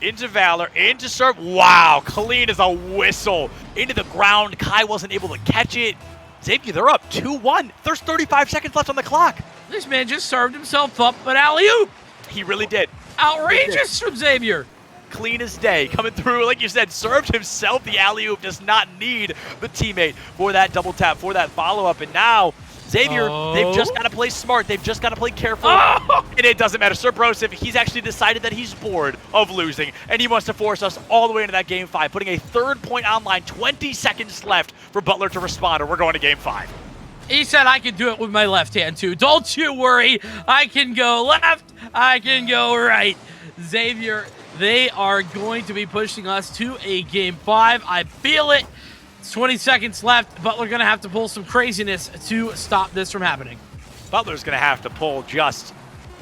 Speaker 1: into Valor, into Serb. Wow, clean as a whistle. Into the ground. Kai wasn't able to catch it. Xavier, they're up 2-1. There's 35 seconds left on the clock.
Speaker 2: This man just served himself up, but alley-oop.
Speaker 1: He really did.
Speaker 2: Outrageous from Xavier.
Speaker 1: Clean as day, coming through, like you said, served himself the alley-oop, does not need the teammate for that double tap, for that follow-up, and now Xavier, they've just got to play smart, they've just got to play careful, and it doesn't matter. Broseph, he's actually decided that he's bored of losing, and he wants to force us all the way into that game 5, putting a 3rd point online, 20 seconds left for Butler to respond, or we're going to game 5.
Speaker 2: He said I can do it with my left hand too. Don't you worry, I can go left, I can go right. Xavier, they are going to be pushing us to a game 5. I feel it. It's 20 seconds left. Butler going to have to pull some craziness to stop this from happening.
Speaker 1: Butler's going to have to pull just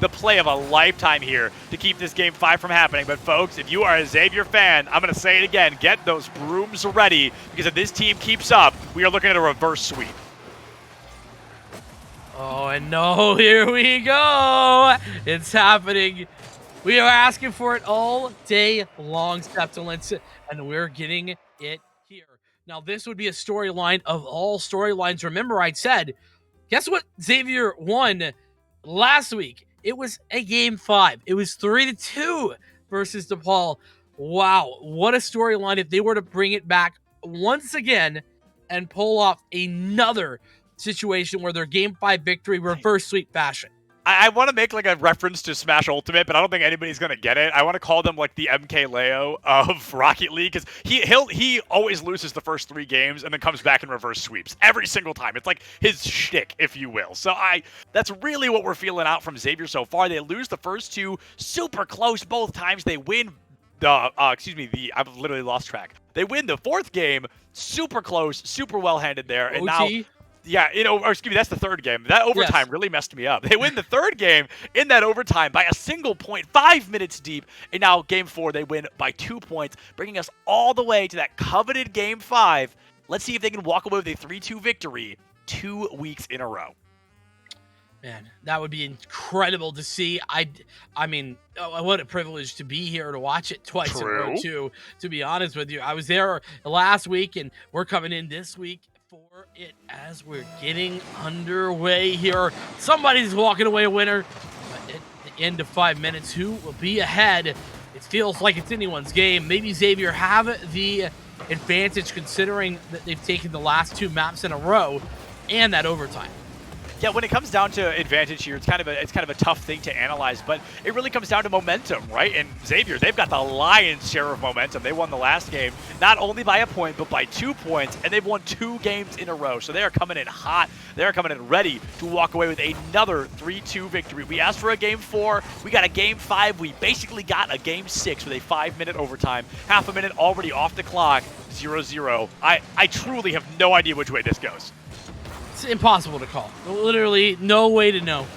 Speaker 1: the play of a lifetime here to keep this game 5 from happening. But folks, if you are a Xavier fan, I'm going to say it again, get those brooms ready, because if this team keeps up, we are looking at a reverse sweep.
Speaker 2: Oh, and no, here we go. It's happening. We are asking for it all day long, Septilence, and we're getting it here. Now, this would be a storyline of all storylines. Remember, I said, guess what Xavier won last week? It was a game 5. It was 3-2 versus DePaul. Wow, what a storyline if they were to bring it back once again and pull off another situation where their game 5 victory reverse sweep fashion.
Speaker 1: I want to make like a reference to Smash Ultimate, but I don't think anybody's going to get it. I want to call them like the MK Leo of Rocket League, because he always loses the first 3 games and then comes back and reverse sweeps every single time. It's like his shtick, if you will. So that's really what we're feeling out from Xavier so far. They lose the first 2, super close both times. They win I've literally lost track. They win the 4th game, super close, super well-handed there. And
Speaker 2: OT?
Speaker 1: Now... Yeah, that's the 3rd game. That overtime really messed me up. They win the 3rd game in that overtime by a single point, 5 minutes deep. And now game 4, they win by 2 points, bringing us all the way to that coveted game 5. Let's see if they can walk away with a 3-2 victory 2 weeks in a row.
Speaker 2: Man, that would be incredible to see. I mean, what a privilege to be here to watch it twice in a row, too, to be honest with you. I was there last week, and we're coming in this week for it as we're getting underway here. Somebody's walking away a winner. But at the end of 5 minutes, who will be ahead? It feels like it's anyone's game. Maybe Xavier have the advantage considering that they've taken the last 2 maps in a row and that overtime.
Speaker 1: Yeah, when it comes down to advantage here, it's kind of a tough thing to analyze, but it really comes down to momentum, right? And Xavier, they've got the lion's share of momentum. They won the last game, not only by a point, but by 2 points, and they've won 2 games in a row. So they are coming in hot. They are coming in ready to walk away with another 3-2 victory. We asked for a game 4. We got a game 5. We basically got a game 6 with a 5-minute overtime. Half a minute already off the clock, 0-0. I truly have no idea which way this goes.
Speaker 2: It's impossible to call. Literally no way to know.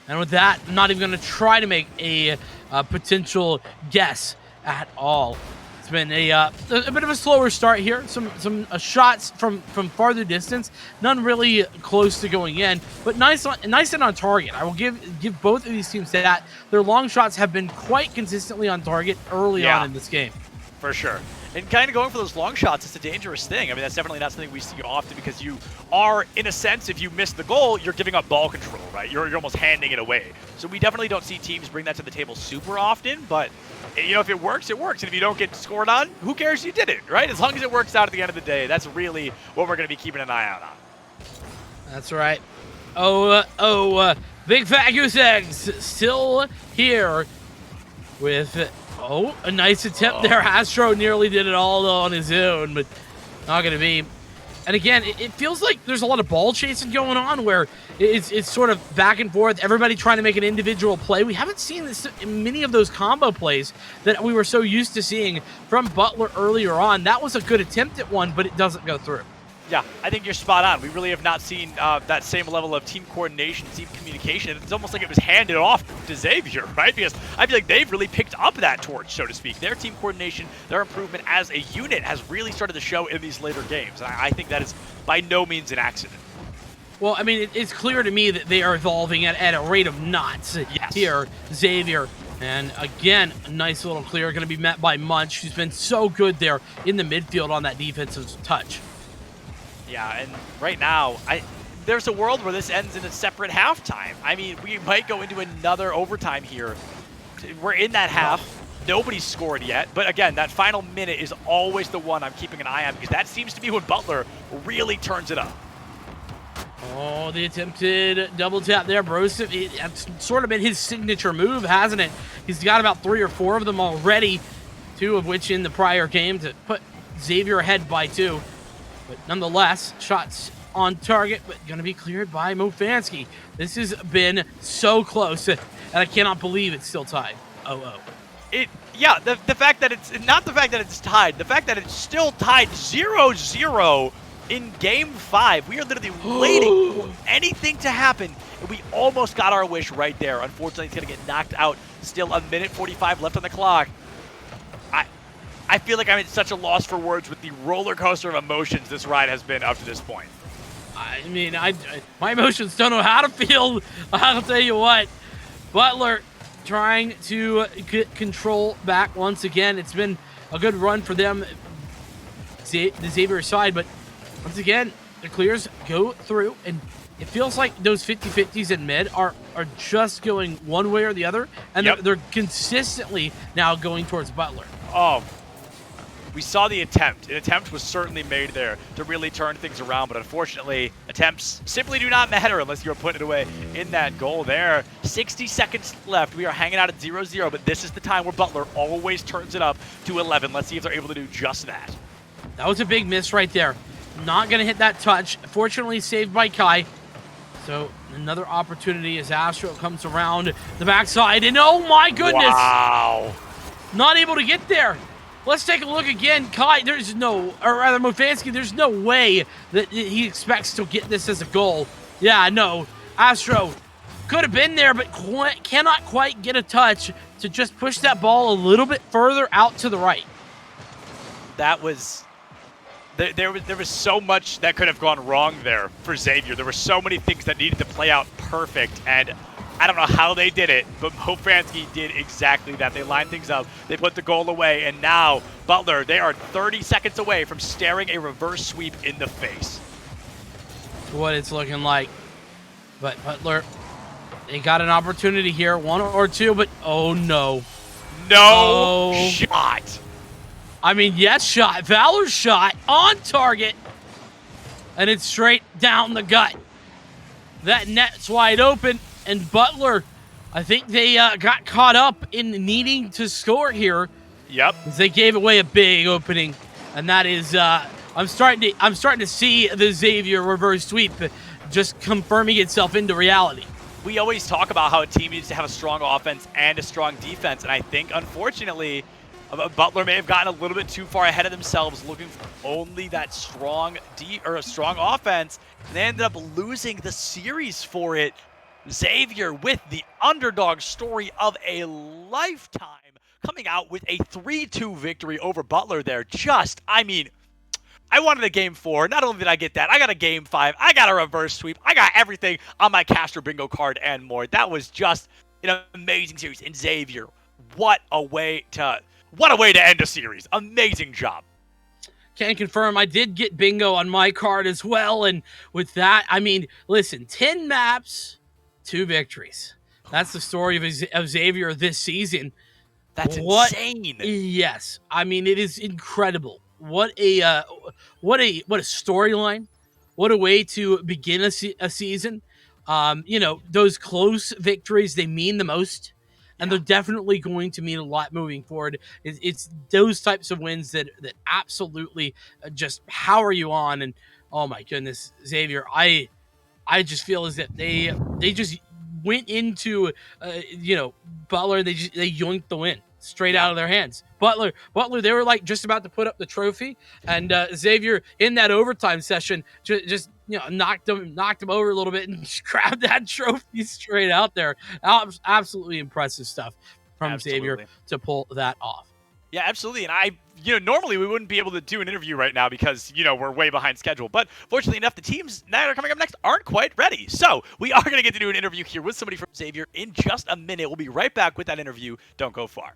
Speaker 2: And with that, I'm not even going to try to make a potential guess at all. It's been a bit of a slower start here. Some shots from farther distance, none really close to going in, but nice and on target. I will give both of these teams that. Their long shots have been quite consistently on target early on in this game.
Speaker 1: For sure. And kind of going for those long shots is a dangerous thing. I mean, that's definitely not something we see often because you are, in a sense, if you miss the goal, you're giving up ball control, right? You're almost handing it away. So we definitely don't see teams bring that to the table super often, but, you know, if it works, it works. And if you don't get scored on, who cares you did it, right? As long as it works out at the end of the day, that's really what we're going to be keeping an eye out on.
Speaker 2: That's right. Big Fat Goose Eggs still here with... Oh, a nice attempt there. Astro nearly did it all on his own, but not going to be. And again, it feels like there's a lot of ball chasing going on where it's sort of back and forth, everybody trying to make an individual play. We haven't seen this in many of those combo plays that we were so used to seeing from Butler earlier on. That was a good attempt at one, but it doesn't go through.
Speaker 1: Yeah, I think you're spot on. We really have not seen that same level of team coordination, team communication. It's almost like it was handed off to Xavier, right? Because I feel like they've really picked up that torch, so to speak. Their team coordination, their improvement as a unit has really started to show in these later games. And I think that is by no means an accident.
Speaker 2: Well, I mean, it's clear to me that they are evolving at a rate of knots here, Xavier. And again, a nice little clear, going to be met by Munch, who's been so good there in the midfield on that defensive touch.
Speaker 1: Yeah, and right now, there's a world where this ends in a separate halftime. I mean, we might go into another overtime here. We're in that half. Nobody's scored yet. But again, that final minute is always the one I'm keeping an eye on because that seems to be when Butler really turns it up.
Speaker 2: Oh, the attempted double tap there, Broseph. It's sort of been his signature move, hasn't it? He's got about 3 or 4 of them already, 2 of which in the prior game to put Xavier ahead by 2. But nonetheless, shots on target, but going to be cleared by Mofansky. This has been so close, and I cannot believe it's still tied. 0-0.
Speaker 1: Yeah, the fact that it's not the fact that it's tied, the fact that it's still tied 0-0 in Game 5. We are literally waiting for anything to happen, and we almost got our wish right there. Unfortunately, it's going to get knocked out. Still a minute 45 left on the clock. I feel like I'm at such a loss for words with the roller coaster of emotions this ride has been up to this point.
Speaker 2: I mean, my emotions don't know how to feel. I'll tell you what. Butler trying to get control back once again. It's been a good run for them, the Xavier side, but once again, the clears go through, and it feels like those 50-50s in mid are just going one way or the other, and they're consistently now going towards Butler.
Speaker 1: Oh, we saw the attempt. An attempt was certainly made there to really turn things around, but unfortunately, attempts simply do not matter unless you're putting it away in that goal there. 60 seconds left. We are hanging out at 0-0, but this is the time where Butler always turns it up to 11. Let's see if they're able to do just that.
Speaker 2: That was a big miss right there. Not going to hit that touch. Fortunately, saved by Kai. So another opportunity as Astro comes around the backside, and oh my goodness!
Speaker 1: Wow!
Speaker 2: Not able to get there. Let's take a look again. Kai, Mofansky, there's no way that he expects to get this as a goal. Yeah, no. Astro could have been there, but cannot quite get a touch to just push that ball a little bit further out to the right.
Speaker 1: That was... There was so much that could have gone wrong there for Xavier. There were so many things that needed to play out perfect, and I don't know how they did it, but Mofansky did exactly that. They lined things up, they put the goal away, and now Butler, they are 30 seconds away from staring a reverse sweep in the face.
Speaker 2: What it's looking like. But Butler, they got an opportunity here, 1 or 2, but oh no.
Speaker 1: No shot.
Speaker 2: I mean, yes shot, Valor shot on target, and it's straight down the gut. That net's wide open, and Butler, I think they got caught up in needing to score here.
Speaker 1: Yep.
Speaker 2: They gave away a big opening, and that is I'm starting to see the Xavier reverse sweep just confirming itself into reality.
Speaker 1: We always talk about how a team needs to have a strong offense and a strong defense, and I think, unfortunately, Butler may have gotten a little bit too far ahead of themselves, looking for only that strong strong offense, and they ended up losing the series for it. Xavier with the underdog story of a lifetime, coming out with a 3-2 victory over Butler there. I mean, I wanted a game 4. Not only did I get that, I got a game 5. I got a reverse sweep. I got everything on my caster bingo card and more. That was just an amazing series. And Xavier, what a way to end a series. Amazing job.
Speaker 2: Can confirm I did get bingo on my card as well. And with that, I mean, listen, 10 maps, 2 victories. That's the story of Xavier this season.
Speaker 1: That's insane.
Speaker 2: Yes. I mean, it is incredible. What a storyline. What a way to begin a season. Those close victories, they mean the most. And they're definitely going to mean a lot moving forward. It's those types of wins that absolutely just power you on. And oh my goodness, Xavier, I just feel as if they just went into Butler. They yoinked the win straight out of their hands. Butler, they were like just about to put up the trophy, and Xavier in that overtime session just knocked him over a little bit and just grabbed that trophy straight out there. Absolutely impressive stuff from Xavier to pull that off.
Speaker 1: Yeah, absolutely. And normally we wouldn't be able to do an interview right now because, we're way behind schedule. But fortunately enough, the teams that are coming up next aren't quite ready. So we are going to get to do an interview here with somebody from Xavier in just a minute. We'll be right back with that interview. Don't go far.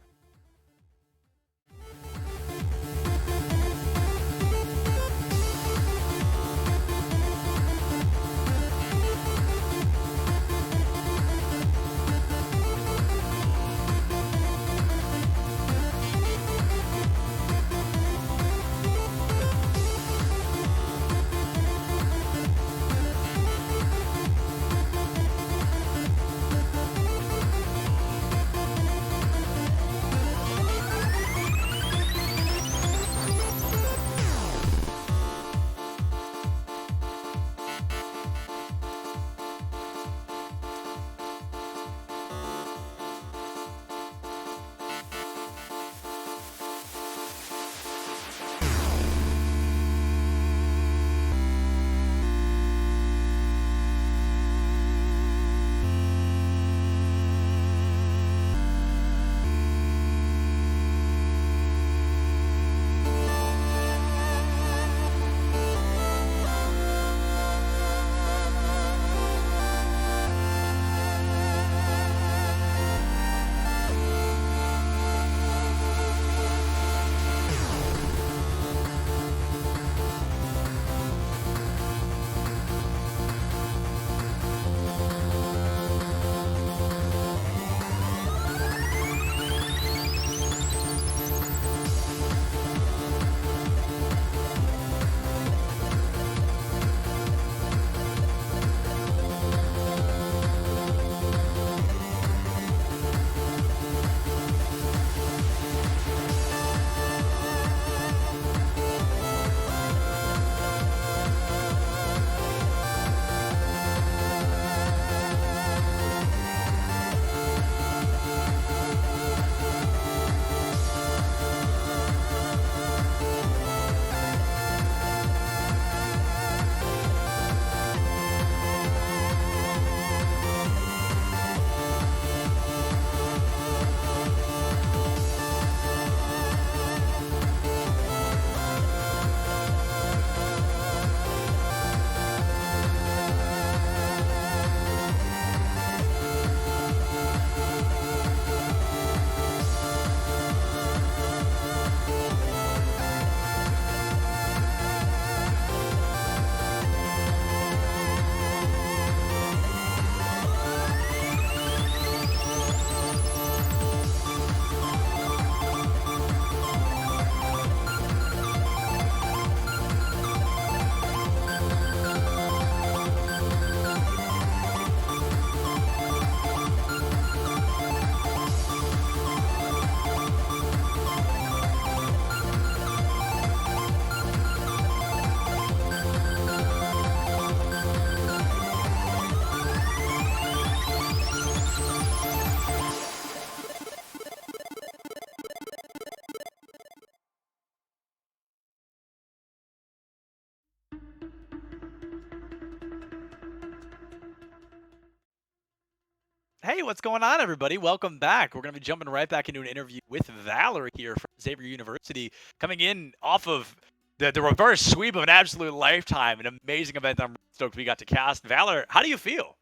Speaker 1: Hey, what's going on, everybody? Welcome back. We're going to be jumping right back into an interview with Valor here from Xavier University, coming in off of the reverse sweep of an absolute lifetime, an amazing event that I'm stoked we got to cast. Valor, how do you feel?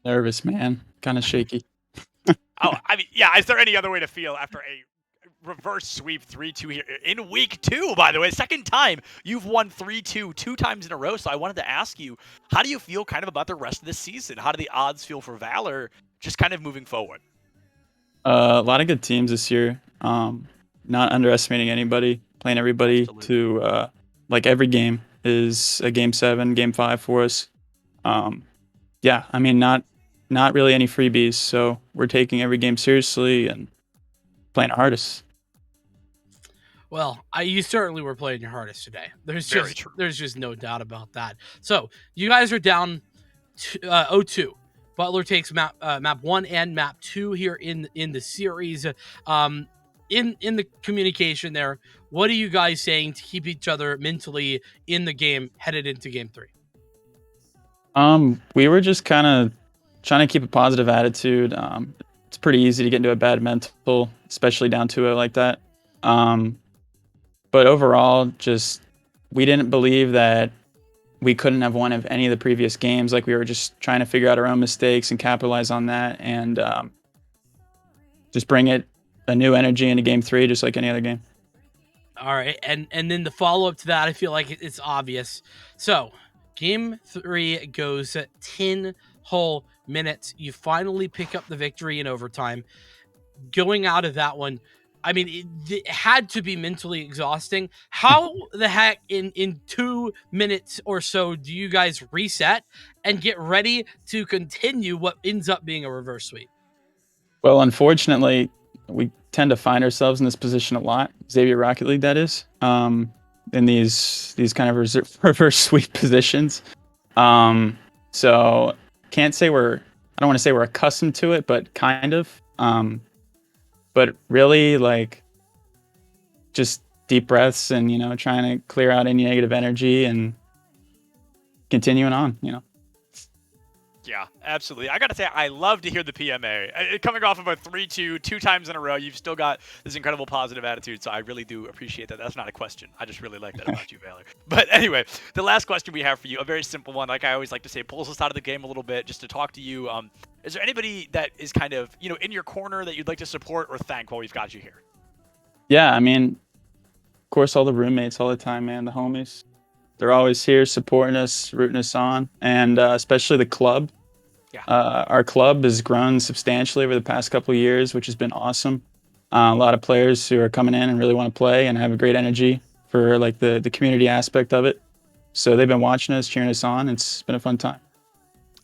Speaker 3: Nervous, man. Kind of shaky.
Speaker 1: Oh, I mean, yeah, is there any other way to feel after a reverse sweep 3-2 here in week 2, by the way? Second time you've won 3-2 two times in a row. So I wanted to ask you, how do you feel kind of about the rest of this season? How do the odds feel for Valor just kind of moving forward?
Speaker 3: A lot of good teams this year. Not underestimating anybody. Playing everybody
Speaker 1: Absolutely.
Speaker 3: to like every game is a game 7, game 5 for us. Yeah, I mean not really any freebies. So we're taking every game seriously and playing our hardest.
Speaker 2: Well, you certainly were playing your hardest today.
Speaker 1: Very true.
Speaker 2: There's just no doubt about that. So you guys are down 0-2. Butler takes map 1 and map 2 here in the series. In the communication there, what are you guys saying to keep each other mentally in the game headed into game 3?
Speaker 3: We were just kind of trying to keep a positive attitude. It's pretty easy to get into a bad mental, especially down to it like that. But overall, just we didn't believe that we couldn't have won of any of the previous games. Like we were just trying to figure out our own mistakes and capitalize on that, and just bring it a new energy into game 3, just like any other game.
Speaker 2: All right, and then the follow up to that, I feel like it's obvious. So game 3 goes 10 whole minutes. You finally pick up the victory in overtime. Going out of that one, I mean, it had to be mentally exhausting. How the heck in 2 minutes or so do you guys reset and get ready to continue what ends up being a reverse sweep?
Speaker 3: Well, unfortunately, we tend to find ourselves in this position a lot. Xavier Rocket League, that is, in these kind of reverse sweep positions. So can't say we're. I don't want to say we're accustomed to it, but kind of. But really, like, just deep breaths and trying to clear out any negative energy and continuing on.
Speaker 1: Yeah, absolutely. I got to say, I love to hear the PMA. Coming off of a 3-2 two times in a row, you've still got this incredible positive attitude, so I really do appreciate that. That's not a question. I just really like that about you, Valor. But anyway, the last question we have for you, a very simple one, like I always like to say, pulls us out of the game a little bit just to talk to you. Is there anybody that is kind of, in your corner that you'd like to support or thank while we've got you here?
Speaker 3: Yeah, I mean, of course, all the roommates all the time, man. The homies, they're always here supporting us, rooting us on, and especially the club.
Speaker 1: Yeah.
Speaker 3: Our club has grown substantially over the past couple of years, which has been awesome. A lot of players who are coming in and really want to play and have a great energy for like the community aspect of it. So they've been watching us, cheering us on. It's been a fun time.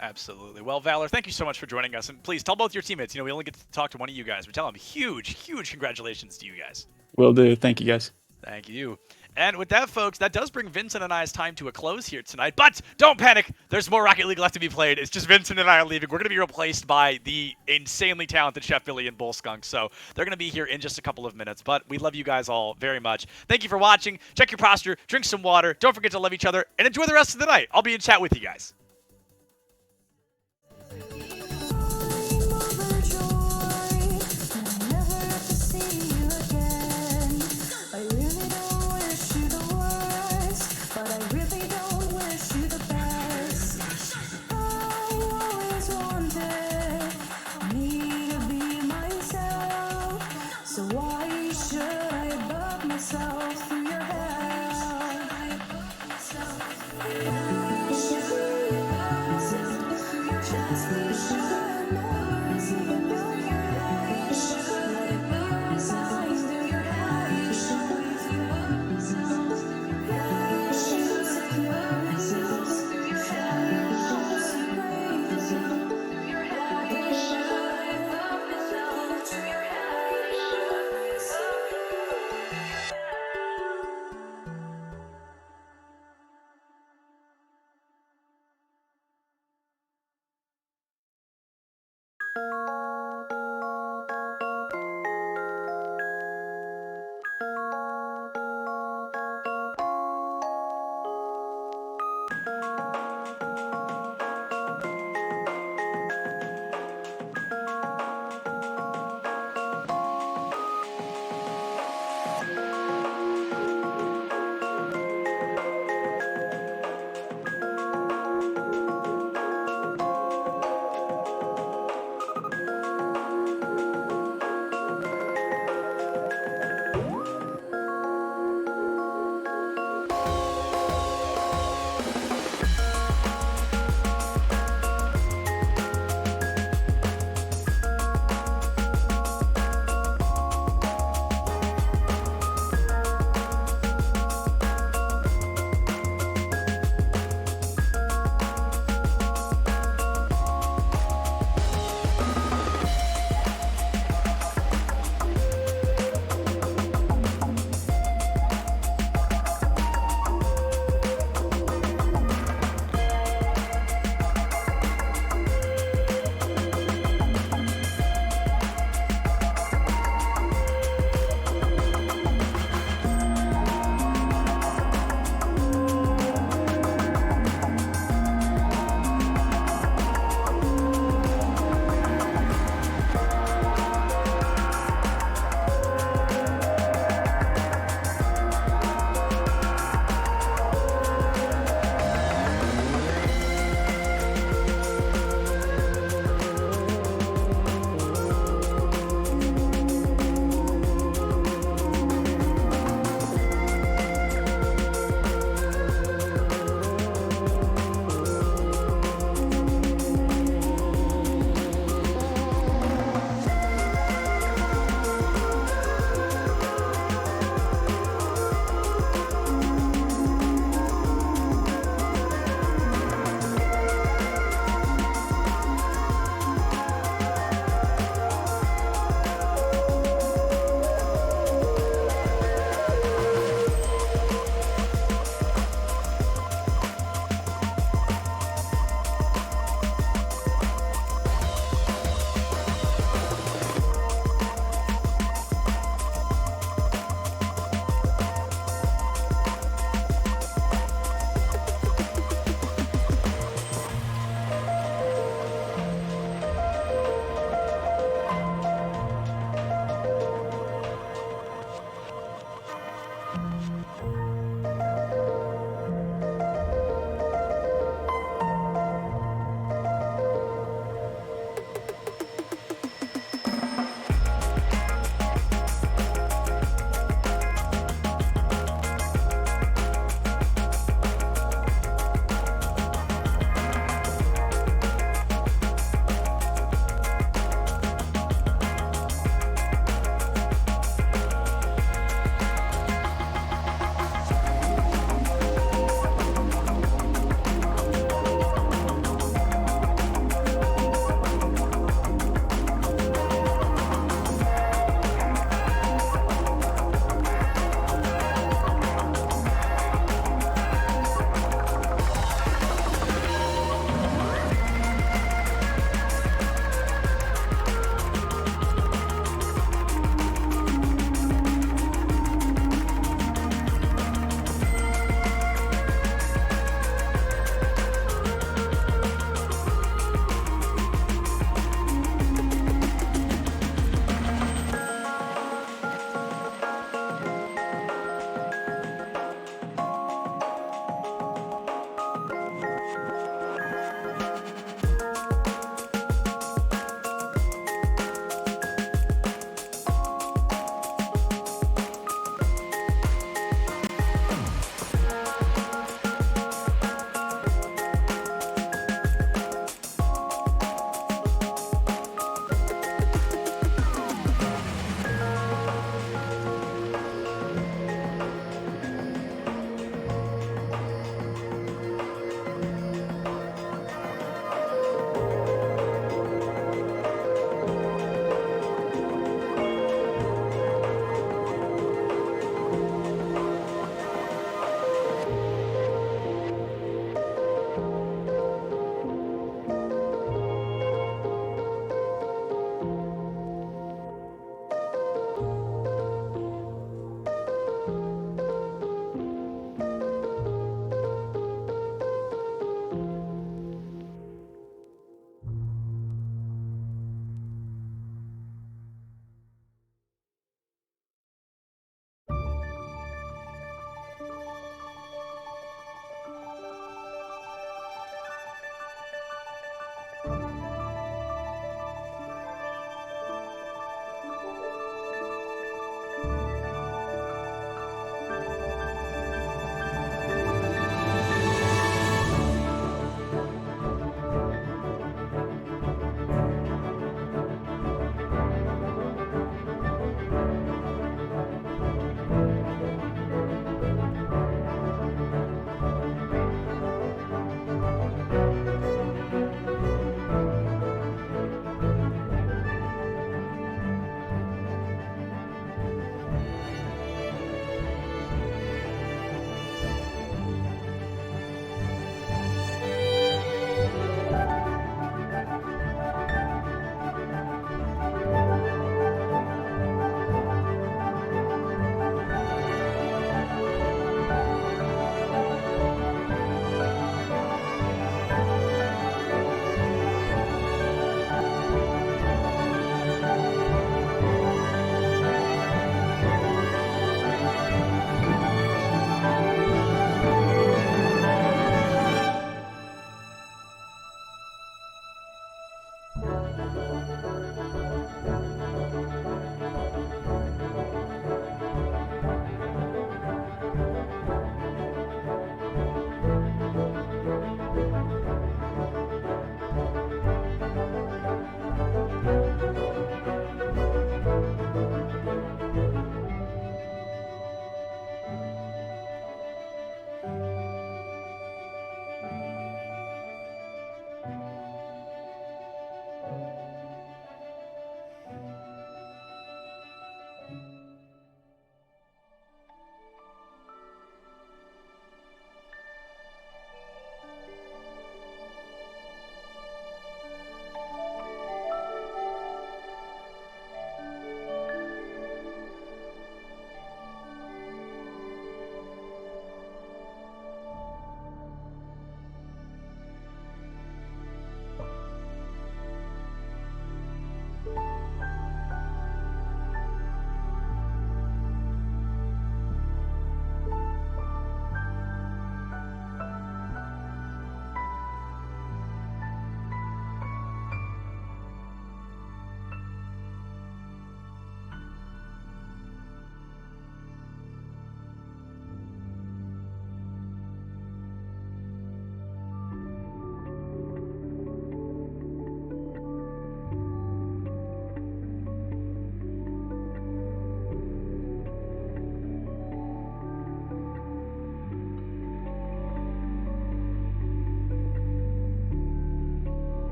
Speaker 1: Absolutely. Well, Valor, thank you so much for joining us. And please tell both your teammates, we only get to talk to one of you guys, but tell them huge congratulations to you guys.
Speaker 3: Will do. Thank you, guys.
Speaker 1: Thank you. And with that, folks, that does bring Vincent and I's time to a close here tonight. But don't panic. There's more Rocket League left to be played. It's just Vincent and I are leaving. We're going to be replaced by the insanely talented Chef Billy and Bull Skunk. So they're going to be here in just a couple of minutes. But we love you guys all very much. Thank you for watching. Check your posture. Drink some water. Don't forget to love each other. And enjoy the rest of the night. I'll be in chat with you guys.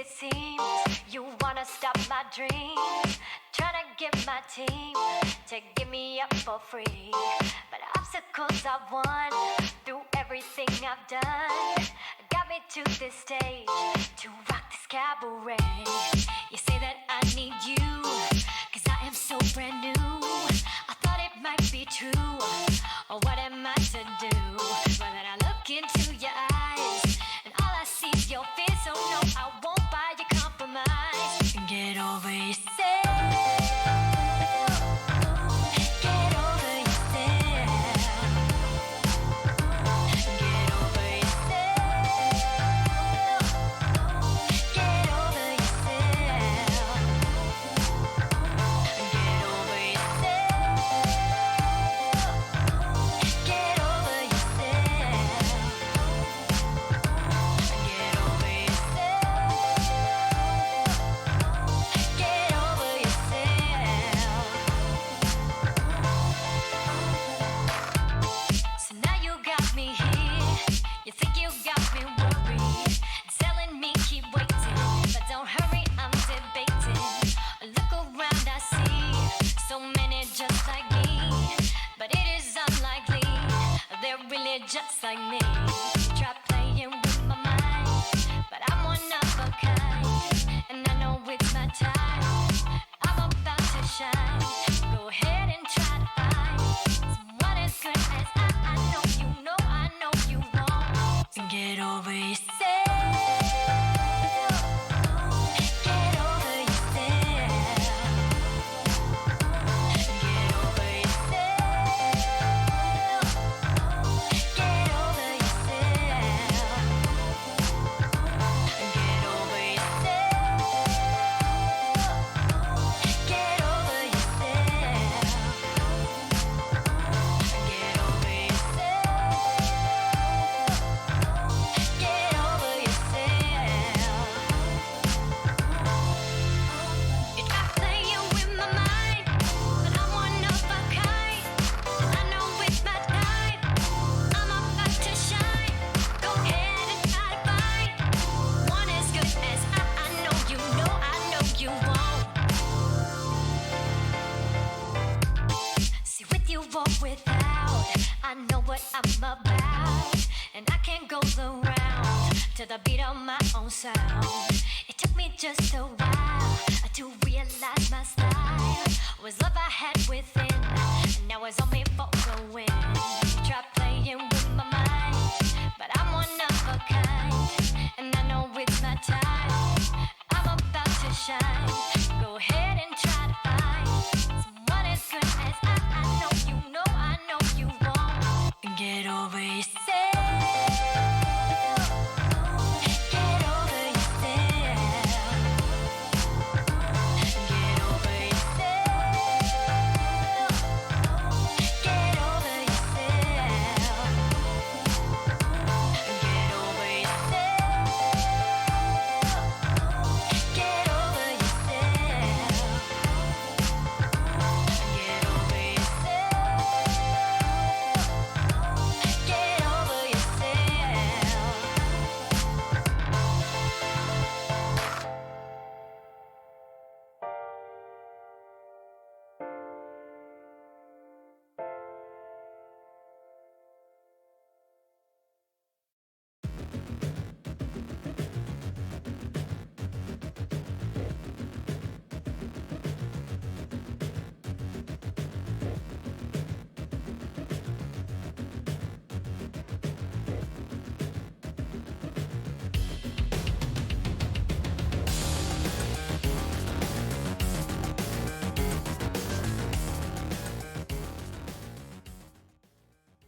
Speaker 4: it seems you wanna stop my dreams. Trying to get my team to give me up for free. But obstacles I've won through everything I've done got me to this stage to rock this cabaret. You say that I need you, cause I am so brand new. I thought it might be true, or what am I to do? But then I look into your eyes, and all I see is your fear. So no, I won't buy your compromise. Get over yourself. Get over yourself. Get over yourself. Get over yourself. Get over yourself. Get over So now you got me here. You think you got me worried, telling me keep waiting, but don't hurry, I'm debating. Look around, I see so many just like me, but it is unlikely they're really just like me. Try playing with my mind, but I'm one of a kind, and I know it's my time. I'm about to shine. Go ahead and try to find someone as good as I know you won't. Get over yourself. Get over yourself. Get over yourself. Get over yourself. Get over yourself. Get over yourself. Get over yourself. Get over yourself. You try playing with my mind, but I'm one of a kind, and I know it's my time. I'm about to shine. Go ahead and try to find one as good as I know you won't. See, with you or without, I know what I'm about, and I can't go the round to the beat of my own sound. It took me just a while to realize my style was love I had within, and now it's on me for the win. Try playing with my mind, but I'm one of a kind, and I know it's my time. I'm about to shine. Go ahead and try to find someone as good as I know you won't. Get over yourself. Get over yourself. Get over yourself. Get over yourself. Get over yourself. Get over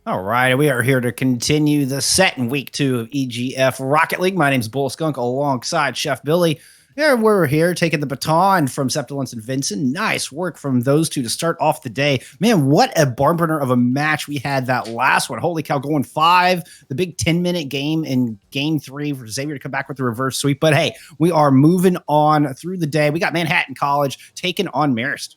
Speaker 5: All right, we are here to continue the set in week 2 of EGF Rocket League. My name is Bull Skunk alongside Chef Billy. Yeah, we're here taking the baton from Septilence and Vincent. Nice work from those two to start off the day. Man, what a barn burner of a match we had that last one. Holy cow, going 5, the big 10-minute game in game 3 for Xavier to come back with the reverse sweep. But hey, we are moving on through the day. We got Manhattan College taking on Marist.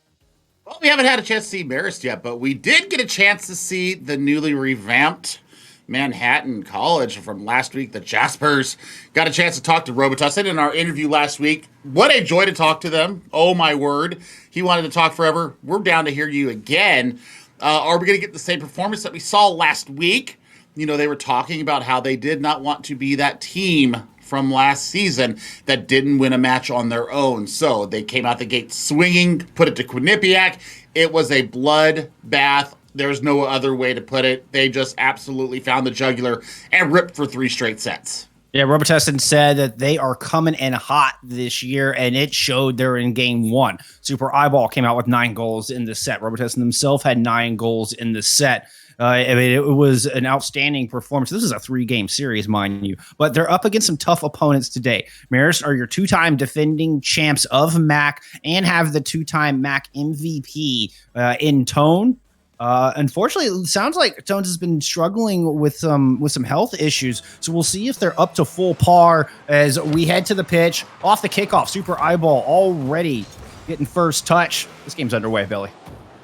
Speaker 6: Well, we haven't had a chance to see Marist yet, but we did get a chance to see the newly revamped Manhattan College from last week, the Jaspers. Got a chance to talk to Robitussin in our interview last week. What a joy to talk to them. Oh, my word. He wanted to talk forever. We're down to hear you again. Are we going to get the same performance that we saw last week? You know, they were talking about how they did not want to be that team from last season that didn't win a match on their own. So they came out the gate swinging, put it to Quinnipiac. It was a bloodbath. There's no other way to put it. They just absolutely found the jugular and ripped for 3 straight sets.
Speaker 5: Yeah, Robitussin said that they are coming in hot this year, and it showed. They're in game 1. Super Eyeball came out with 9 goals in the set. Robitussin himself had 9 goals in the set. I mean, it was an outstanding performance. This is a 3-game series, mind you, but they're up against some tough opponents today. Maris are your 2-time defending champs of MAC and have the 2-time MAC MVP in Tone. Unfortunately, it sounds like Tones has been struggling with some health issues. So we'll see if they're up to full par as we head to the pitch. Off the kickoff, Super Eyeball already getting first touch. This game's underway, Billy.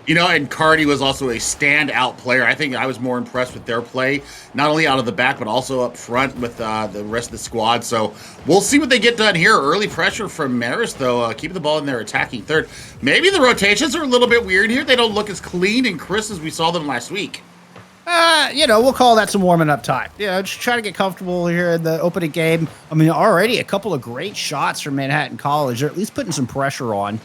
Speaker 6: You know, and Cardi was also a standout player. I think I was more impressed with their play, not only out of the back, but also up front with the rest of the squad. So we'll see what they get done here. Early pressure from Maris, though, keeping the ball in their attacking third. Maybe the rotations are a little bit weird here. They don't look as clean and crisp as we saw them last week.
Speaker 5: We'll call that some warming up time. Just try to get comfortable here in the opening game. I mean, already a couple of great shots from Manhattan College. They're at least putting some pressure on.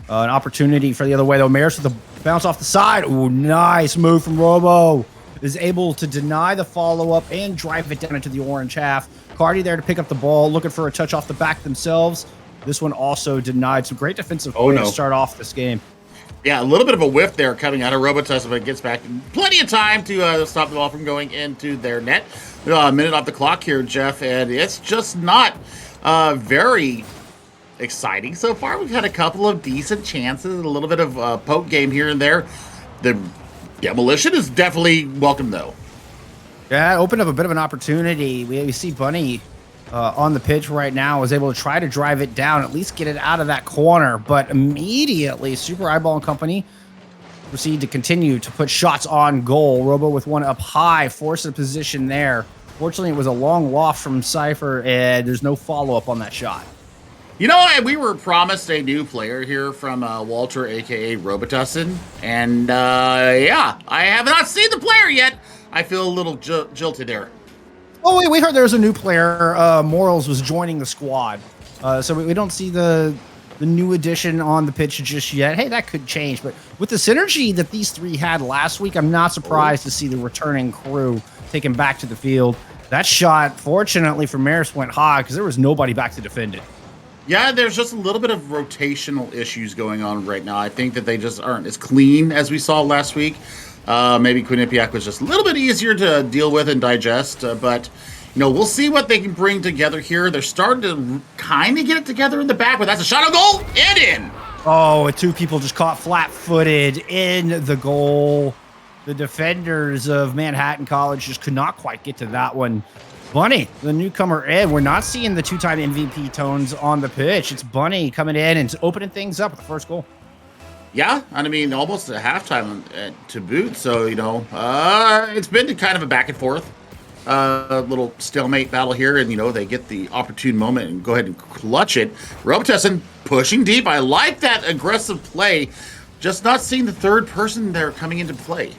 Speaker 5: An opportunity for the other way, though. Maris with the bounce off the side. Ooh, nice move from Robo. Is able to deny the follow-up and drive it down into the orange half. Cardi there to pick up the ball, looking for a touch off the back themselves. This one also denied. Some great defensive play to start off this game.
Speaker 6: Yeah, a little bit of a whiff there coming out of Robitussin, but it gets back. Plenty of time to stop the ball from going into their net. A minute off the clock here, Jeff, and it's just not very exciting so far. We've had a couple of decent chances, a little bit of poke game here and there. The demolition is definitely welcome, though.
Speaker 5: Yeah, it opened up a bit of an opportunity. We see Bunny on the pitch right now, was able to try to drive it down, at least get it out of that corner, but immediately Super Eyeball and company proceed to continue to put shots on goal. Robo with one up high, forced a position there. Fortunately, it was a long loft from Cypher, and there's no follow-up on that shot.
Speaker 6: You know, we were promised a new player here from Walter, a.k.a. Robitussin, and yeah, I have not seen the player yet. I feel a little jilted there.
Speaker 5: Oh, wait, we heard there was a new player. Morals was joining the squad, so we don't see the new addition on the pitch just yet. Hey, that could change, but with the synergy that these three had last week, I'm not surprised to see the returning crew taken back to the field. That shot, fortunately for Maris, went high because there was nobody back to defend it.
Speaker 6: Yeah, there's just a little bit of rotational issues going on right now. I think that they just aren't as clean as we saw last week. Maybe Quinnipiac was just a little bit easier to deal with and digest, but you know, we'll see what they can bring together here. They're starting to kind of get it together in the back, but that's a shot on goal and in.
Speaker 5: Oh, 2 people just caught flat-footed in the goal. The defenders of Manhattan College just could not quite get to that one. Bunny, the newcomer in. We're not seeing the 2-time MVP Tones on the pitch. It's Bunny coming in and opening things up with the first goal.
Speaker 6: Yeah, and I mean, almost at halftime to boot. So, you know, it's been kind of a back and forth, little stalemate battle here. And, you know, they get the opportune moment and go ahead and clutch it. Robitussin pushing deep. I like that aggressive play. Just not seeing the third person there coming into play.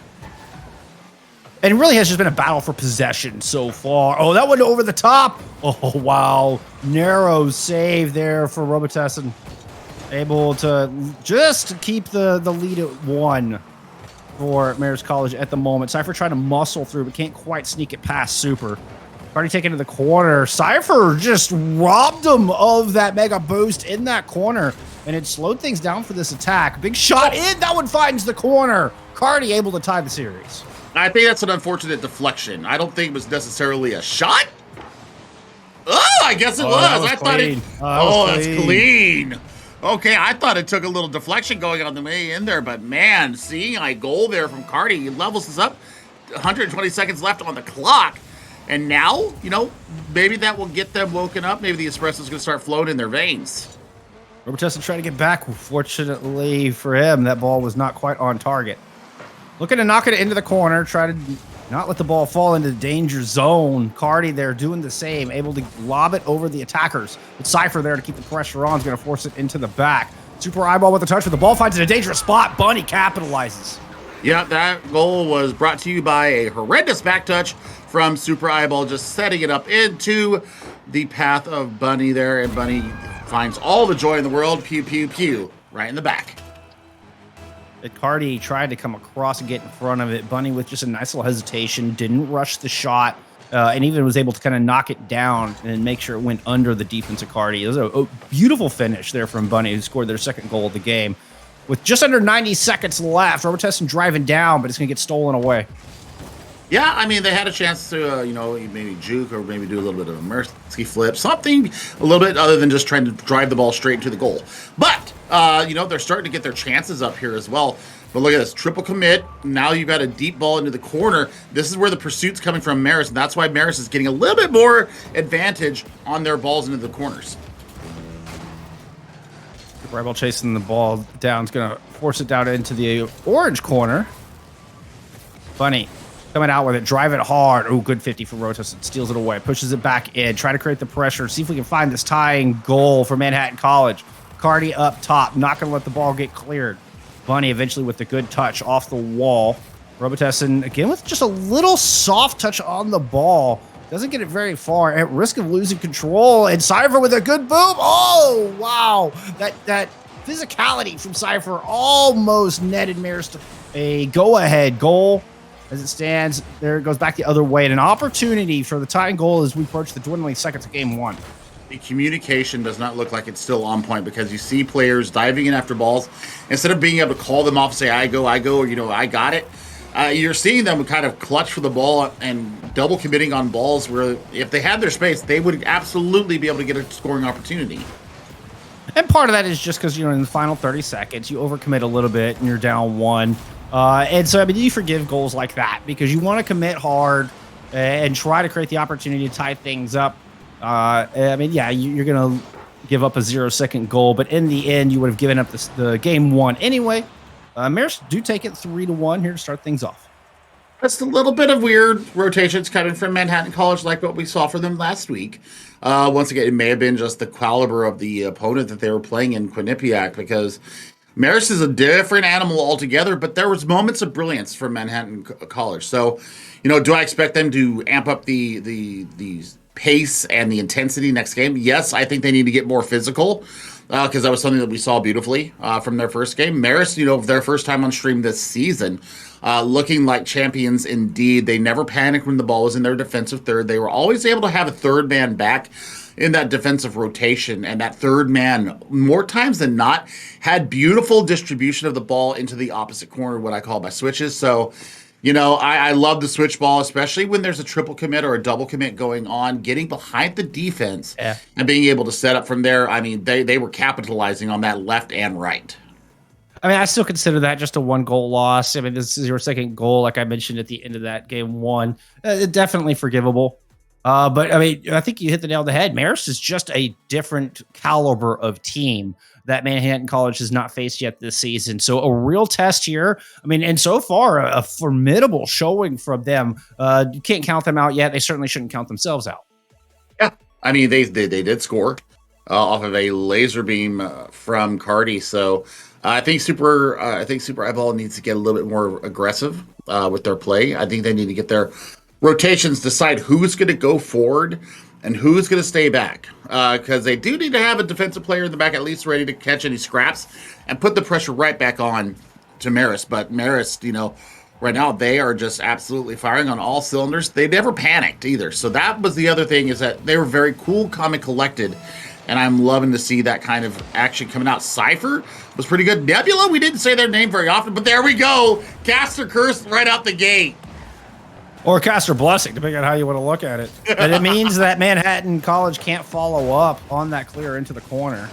Speaker 5: And it really has just been a battle for possession so far. Oh, that one over the top. Oh, wow. Narrow save there for Robitussin. Able to just keep the lead at 1 for Maris College at the moment. Cypher trying to muscle through, but can't quite sneak it past Super. Already taken to the corner. Cypher just robbed him of that mega boost in that corner, and it slowed things down for this attack. Big shot in. That one finds the corner. Cardi able to tie the series.
Speaker 6: I think that's an unfortunate deflection. I don't think it was necessarily a shot. Oh, I guess it was. I thought it. Oh, that's clean. Okay, I thought it took a little deflection going on the way in there, but man, seeing a goal there from Cardi, he levels us up. 120 seconds left on the clock. And now, you know, maybe that will get them woken up. Maybe the espresso's going to start flowing in their veins.
Speaker 5: Robitussin trying to get back. Fortunately for him, that ball was not quite on target. Looking to knock it into the corner, try to not let the ball fall into the danger zone. Cardi there doing the same, able to lob it over the attackers. But Cypher there to keep the pressure on is going to force it into the back. Super Eyeball with the touch, but the ball finds in a dangerous spot. Bunny capitalizes.
Speaker 6: Yeah, that goal was brought to you by a horrendous back touch from Super Eyeball, just setting it up into the path of Bunny there, and Bunny finds all the joy in the world. Pew, pew, pew, right in the back.
Speaker 5: Cardi tried to come across and get in front of it. Bunny with just a nice little hesitation, didn't rush the shot, and even was able to kind of knock it down and make sure it went under the defense of Cardi. It was a beautiful finish there from Bunny, who scored their second goal of the game. With just under 90 seconds left, Robitussin driving down, but it's going to get stolen away.
Speaker 6: Yeah, I mean, they had a chance to, maybe juke or maybe do a little bit of a mercy flip, something a little bit other than just trying to drive the ball straight to the goal. But, they're starting to get their chances up here as well. But look at this, triple commit. Now you've got a deep ball into the corner. This is where the pursuit's coming from Maris, and that's why Maris is getting a little bit more advantage on their balls into the corners.
Speaker 5: Rebel chasing the ball down is going to force it down into the orange corner. Bunny coming out with it, drive it hard. Oh, good 50 for Rotus. It steals it away, pushes it back in, try to create the pressure, see if we can find this tying goal for Manhattan College. Cardi up top, not going to let the ball get cleared. Bunny eventually with the good touch off the wall. Robitussin again with just a little soft touch on the ball. Doesn't get it very far, at risk of losing control. And Cypher with a good boom. Oh, wow. That physicality from Cypher almost netted Maris a go-ahead goal. As it stands, there it goes back the other way. And an opportunity for the tying goal as we approach the dwindling seconds of game one.
Speaker 6: The communication does not look like it's still on point, because you see players diving in after balls. Instead of being able to call them off and say, I go, or, I got it. You're seeing them kind of clutch for the ball and double committing on balls where if they had their space, they would absolutely be able to get a scoring opportunity.
Speaker 5: And part of that is just because, in the final 30 seconds, you overcommit a little bit and you're down one. And so, you forgive goals like that because you want to commit hard and try to create the opportunity to tie things up. You're going to give up a 0-second goal, but in the end, you would have given up the game one anyway. Maris do take it 3-1 here to start things off.
Speaker 6: That's a little bit of weird rotations coming from Manhattan College, like what we saw for them last week. Once again, it may have been just the caliber of the opponent that they were playing in Quinnipiac, because Maris is a different animal altogether, but there was moments of brilliance from Manhattan College. So, do I expect them to amp up the pace and the intensity next game? Yes, I think they need to get more physical, because that was something that we saw beautifully from their first game. Maris, their first time on stream this season, looking like champions indeed. They never panicked when the ball was in their defensive third. They were always able to have a third man back in that defensive rotation, and that third man, more times than not, had beautiful distribution of the ball into the opposite corner, what I call by switches. So, I love the switch ball, especially when there's a triple commit or a double commit going on, getting behind the defense and being able to set up from there. They were capitalizing on that left and right.
Speaker 5: I still consider that just a 1-goal loss. This is your second goal, like I mentioned at the end of that game one. Definitely forgivable. But I think you hit the nail on the head. Maris is just a different caliber of team that Manhattan College has not faced yet this season. So a real test here. And so far, a formidable showing from them. You can't count them out yet. They certainly shouldn't count themselves out.
Speaker 6: Yeah, they did score off of a laser beam from Cardi. So I think Super Eyeball needs to get a little bit more aggressive with their play. I think they need to get their rotations, decide who's going to go forward and who's going to stay back, because they do need to have a defensive player in the back at least ready to catch any scraps and put the pressure right back on to Maris. But Maris, right now they are just absolutely firing on all cylinders. They never panicked either. So that was the other thing, is that they were very cool, calm, and collected. And I'm loving to see that kind of action coming out. Cypher was pretty good. Nebula, we didn't say their name very often, but there we go. Caster Curse right out the gate.
Speaker 5: Or Caster Blessing, depending on how you want to look at it. But it means that Manhattan College can't follow up on that clear into the corner.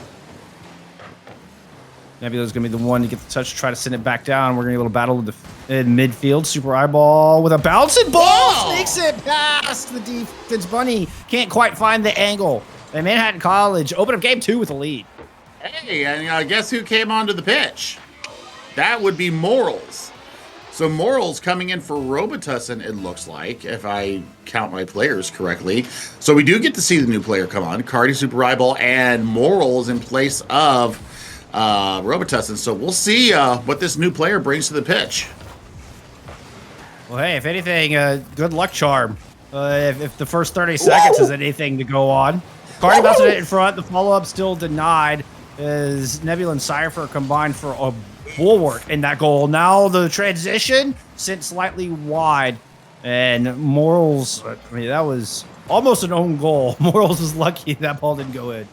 Speaker 5: Nebula's going to be the one to get the touch, try to send it back down. We're going to get a little battle in midfield. Super Eyeball with a bouncing ball.
Speaker 6: Whoa!
Speaker 5: Sneaks it past the defense. Bunny can't quite find the angle. And Manhattan College open up game two with a lead.
Speaker 6: Hey, and guess who came onto the pitch? That would be Morals. So Morals coming in for Robitussin, it looks like, if I count my players correctly. So we do get to see the new player come on. Cardi, Super Eyeball, and Morals in place of Robitussin. So we'll see what this new player brings to the pitch.
Speaker 5: Well, hey, if anything, good luck charm. If the first 30 seconds is anything to go on. Cardi bounced it in front. The follow-up still denied as Nebula and Cypher combined for a bulwark in that goal. Now the transition sent slightly wide. And Morals, I mean, that was almost an own goal. Morals was lucky that ball didn't go in.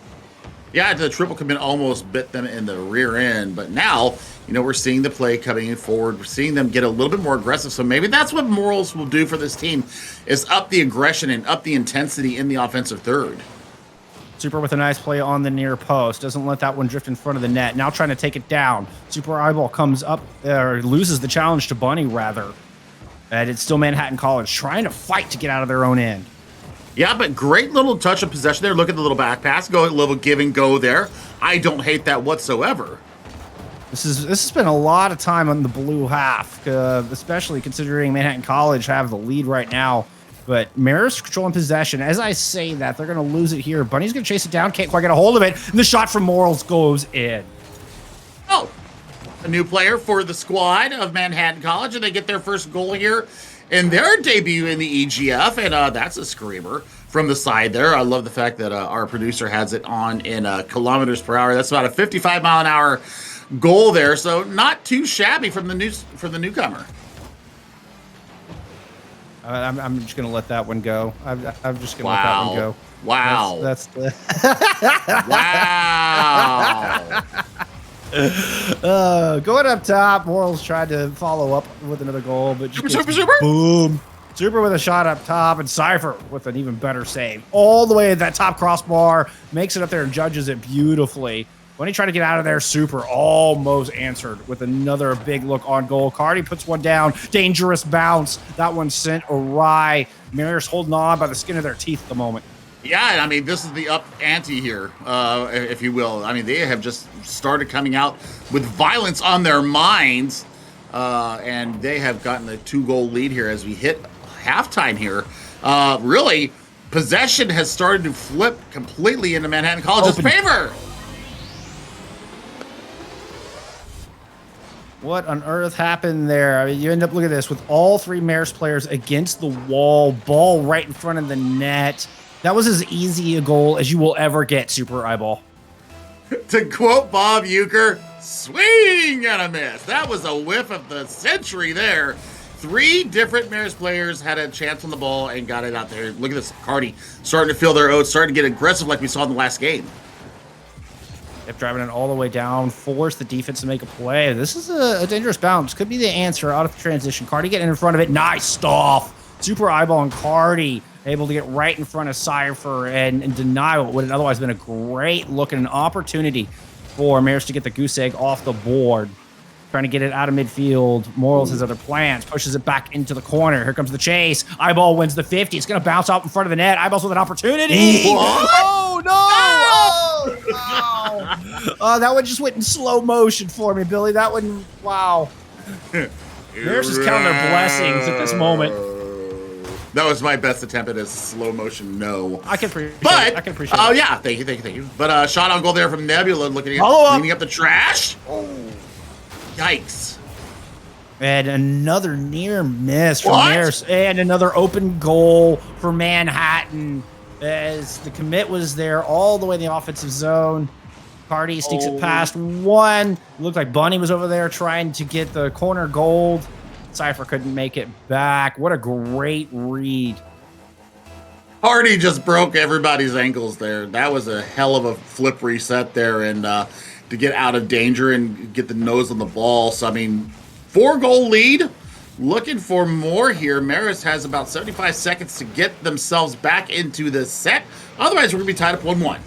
Speaker 6: Yeah, the triple commit almost bit them in the rear end. But now, we're seeing the play coming forward. We're seeing them get a little bit more aggressive. So maybe that's what Morals will do for this team, is up the aggression and up the intensity in the offensive third.
Speaker 5: Super with a nice play on the near post. Doesn't let that one drift in front of the net. Now trying to take it down. Super Eyeball comes up, or loses the challenge to Bunny, rather. And it's still Manhattan College trying to fight to get out of their own end.
Speaker 6: Yeah, but great little touch of possession there. Look at the little back pass. Go a little give and go there. I don't hate that whatsoever.
Speaker 5: This has been a lot of time on the blue half, especially considering Manhattan College have the lead right now. But Maris controlling possession. As I say that, they're going to lose it here. Bunny's going to chase it down. Can't quite get a hold of it. And the shot from Morals goes in.
Speaker 6: Oh, a new player for the squad of Manhattan College. And they get their first goal here in their debut in the EGF. And that's a screamer from the side there. I love the fact that our producer has it on in kilometers per hour. That's about a 55-mile-an-hour goal there. So not too shabby from the newcomer.
Speaker 5: I'm just going to let that one go. I'm just going to let that one go.
Speaker 6: Wow.
Speaker 5: That's the...
Speaker 6: Wow.
Speaker 5: Going up top, Morals tried to follow up with another goal, but just
Speaker 6: Super.
Speaker 5: Boom. Super with a shot up top, and Cypher with an even better save. All the way at that top crossbar, makes it up there and judges it beautifully. When he tried to get out of there, Super almost answered with another big look on goal. Cardi puts one down. Dangerous bounce. That one sent awry. Mariners holding on by the skin of their teeth at the moment.
Speaker 6: Yeah, I mean, this is the up ante here, if you will. I mean, they have just started coming out with violence on their minds, and they have gotten a 2-goal lead here as we hit halftime here. Really, possession has started to flip completely into Manhattan College's favor.
Speaker 5: What on earth happened there? I mean, you end up, look at this, with all three Maris players against the wall, ball right in front of the net. That was as easy a goal as you will ever get, Super Eyeball.
Speaker 6: To quote Bob Euchre, swing and a miss. That was a whiff of the century there. 3 different Maris players had a chance on the ball and got it out there. Look at this, Cardi starting to feel their oats, starting to get aggressive like we saw in the last game.
Speaker 5: Yep, driving it all the way down, force the defense to make a play. This is a dangerous bounce. Could be the answer out of the transition. Cardi getting in front of it. Nice stuff. Super Eyeball and Cardi able to get right in front of Cypher and deny what would have otherwise been a great look and an opportunity for Maris to get the goose egg off the board. Trying to get it out of midfield. Morals has other plans. Pushes it back into the corner. Here comes the chase. Eyeball wins the 50. It's going to bounce out in front of the net. Eyeball's with an opportunity.
Speaker 6: What?
Speaker 5: Oh, no. Oh, oh, that one just went in slow motion for me, Billy. That one, wow. Maris is counting their blessings at this moment.
Speaker 6: That was my best attempt at a slow motion no.
Speaker 5: I can appreciate
Speaker 6: but,
Speaker 5: it. I can appreciate
Speaker 6: it. Oh,
Speaker 5: it.
Speaker 6: yeah. Thank you. But shot on goal there from Nebula looking at cleaning up the trash. Oh. Yikes.
Speaker 5: And another near miss from Maris. And another open goal for Manhattan as the commit was there all the way in the offensive zone. Cardi sneaks it past one. Looked like Bunny was over there trying to get the corner gold. Cypher couldn't make it back. What a great read.
Speaker 6: Cardi just broke everybody's ankles there. That was a hell of a flip reset there, and to get out of danger and get the nose on the ball. So, I mean, 4-goal lead. Looking for more here. Maris has about 75 seconds to get themselves back into the set. Otherwise, we're going to be tied up 1-1.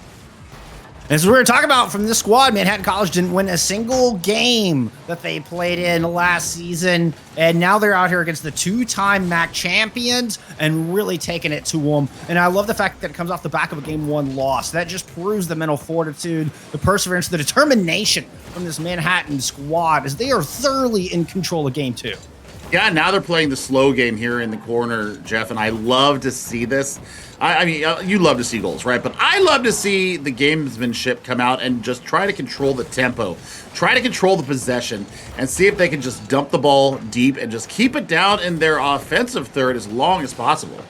Speaker 5: As we were talking about from this squad, Manhattan College didn't win a single game that they played in last season, and now they're out here against the 2-time MAC champions and really taking it to them. And I love the fact that it comes off the back of a Game 1 loss. That just proves the mental fortitude, the perseverance, the determination from this Manhattan squad as they are thoroughly in control of Game 2.
Speaker 6: Yeah, now they're playing the slow game here in the corner, Jeff, and I love to see this. I mean, you love to see goals, right? But I love to see the gamesmanship come out and just try to control the tempo, try to control the possession, and see if they can just dump the ball deep and just keep it down in their offensive third as long as possible.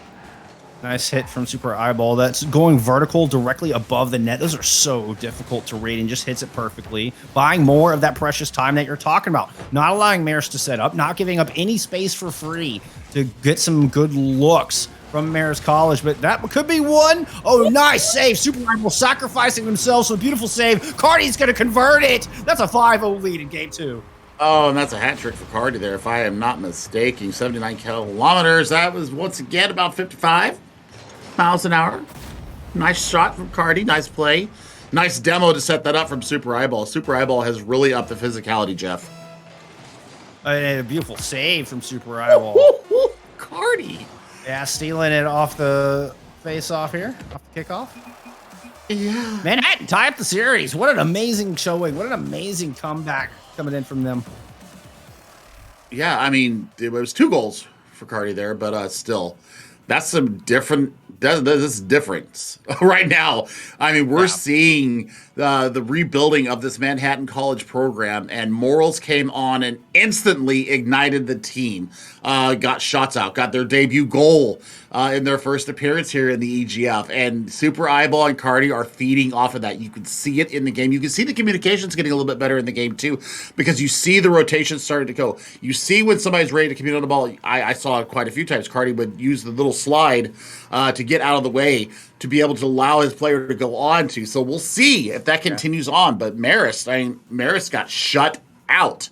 Speaker 5: Nice hit from Super Eyeball. That's going vertical directly above the net. Those are so difficult to read and just hits it perfectly. Buying more of that precious time that you're talking about. Not allowing Maris to set up, not giving up any space for free to get some good looks from Maris College, but that could be one. Oh, nice save. Super Eyeball sacrificing themselves. So a beautiful save. Cardi's going to convert it. That's a 5-0 lead in game 2.
Speaker 6: Oh, and that's a hat trick for Cardi there, if I am not mistaken. 79 kilometers. That was, once again, about 55 miles an hour. Nice shot from Cardi. Nice play. Nice demo to set that up from Super Eyeball. Super Eyeball has really upped the physicality, Jeff.
Speaker 5: A beautiful save from Super Eyeball.
Speaker 6: Cardi.
Speaker 5: Yeah, stealing it off the face-off here, off the kickoff.
Speaker 6: Yeah.
Speaker 5: Manhattan tie up the series. What an amazing showing. What an amazing comeback coming in from them.
Speaker 6: Yeah, I mean, it was 2 goals for Cardi there, but still, that's some different. This is difference right now. I mean, we're seeing the rebuilding of this Manhattan College program, and Morals came on and instantly ignited the team. Got shots out, got their debut goal in their first appearance here in the EGF, and Super Eyeball and Cardi are feeding off of that. You can see it in the game. You can see the communications getting a little bit better in the game too, because you see the rotations starting to go. You see when somebody's ready to commute on the ball. I saw it quite a few times. Cardi would use the little slide to get out of the way to be able to allow his player to go on to. So we'll see if that continues on. But Maris got shut out.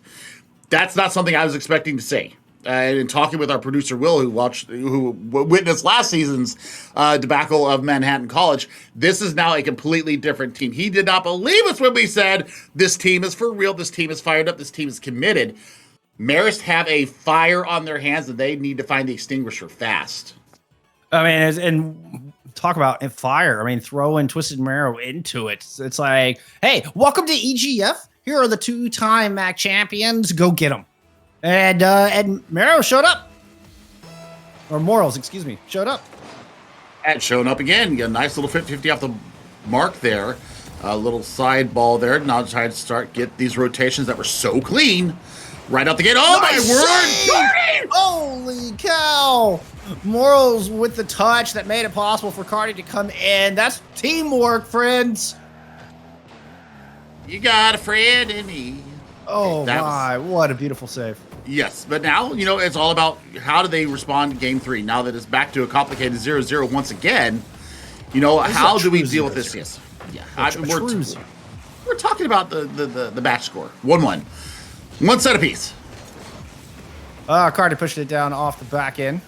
Speaker 6: That's not something I was expecting to see. And in talking with our producer Will, who witnessed last season's debacle of Manhattan College, this is now a completely different team. He did not believe us when we said this team is for real, this team is fired up, this team is committed. Marist have a fire on their hands that they need to find the extinguisher fast.
Speaker 5: I mean, and talk about fire. I mean, throw in Twisted Marrow into it. It's like, hey, welcome to EGF. Here are the 2-time MAC champions. Go get them. And Marrow showed up. Or Morals, excuse me, showed up.
Speaker 6: And showing up again. You got a nice little 50-50 off the mark there. A little side ball there. Now trying to get these rotations that were so clean right out the gate. Oh, nice my word!
Speaker 5: Holy cow! Morals with the touch that made it possible for Cardi to come in. That's teamwork, friends.
Speaker 6: You got a friend in me.
Speaker 5: Oh, my. What a beautiful save.
Speaker 6: Yes, but now, it's all about how do they respond to game 3. Now that it's back to a complicated 0-0 once again, how do we deal with this? Yes. Yeah. We're talking about the match score. 1-1. One set apiece.
Speaker 5: Cardi pushed it down off the back end.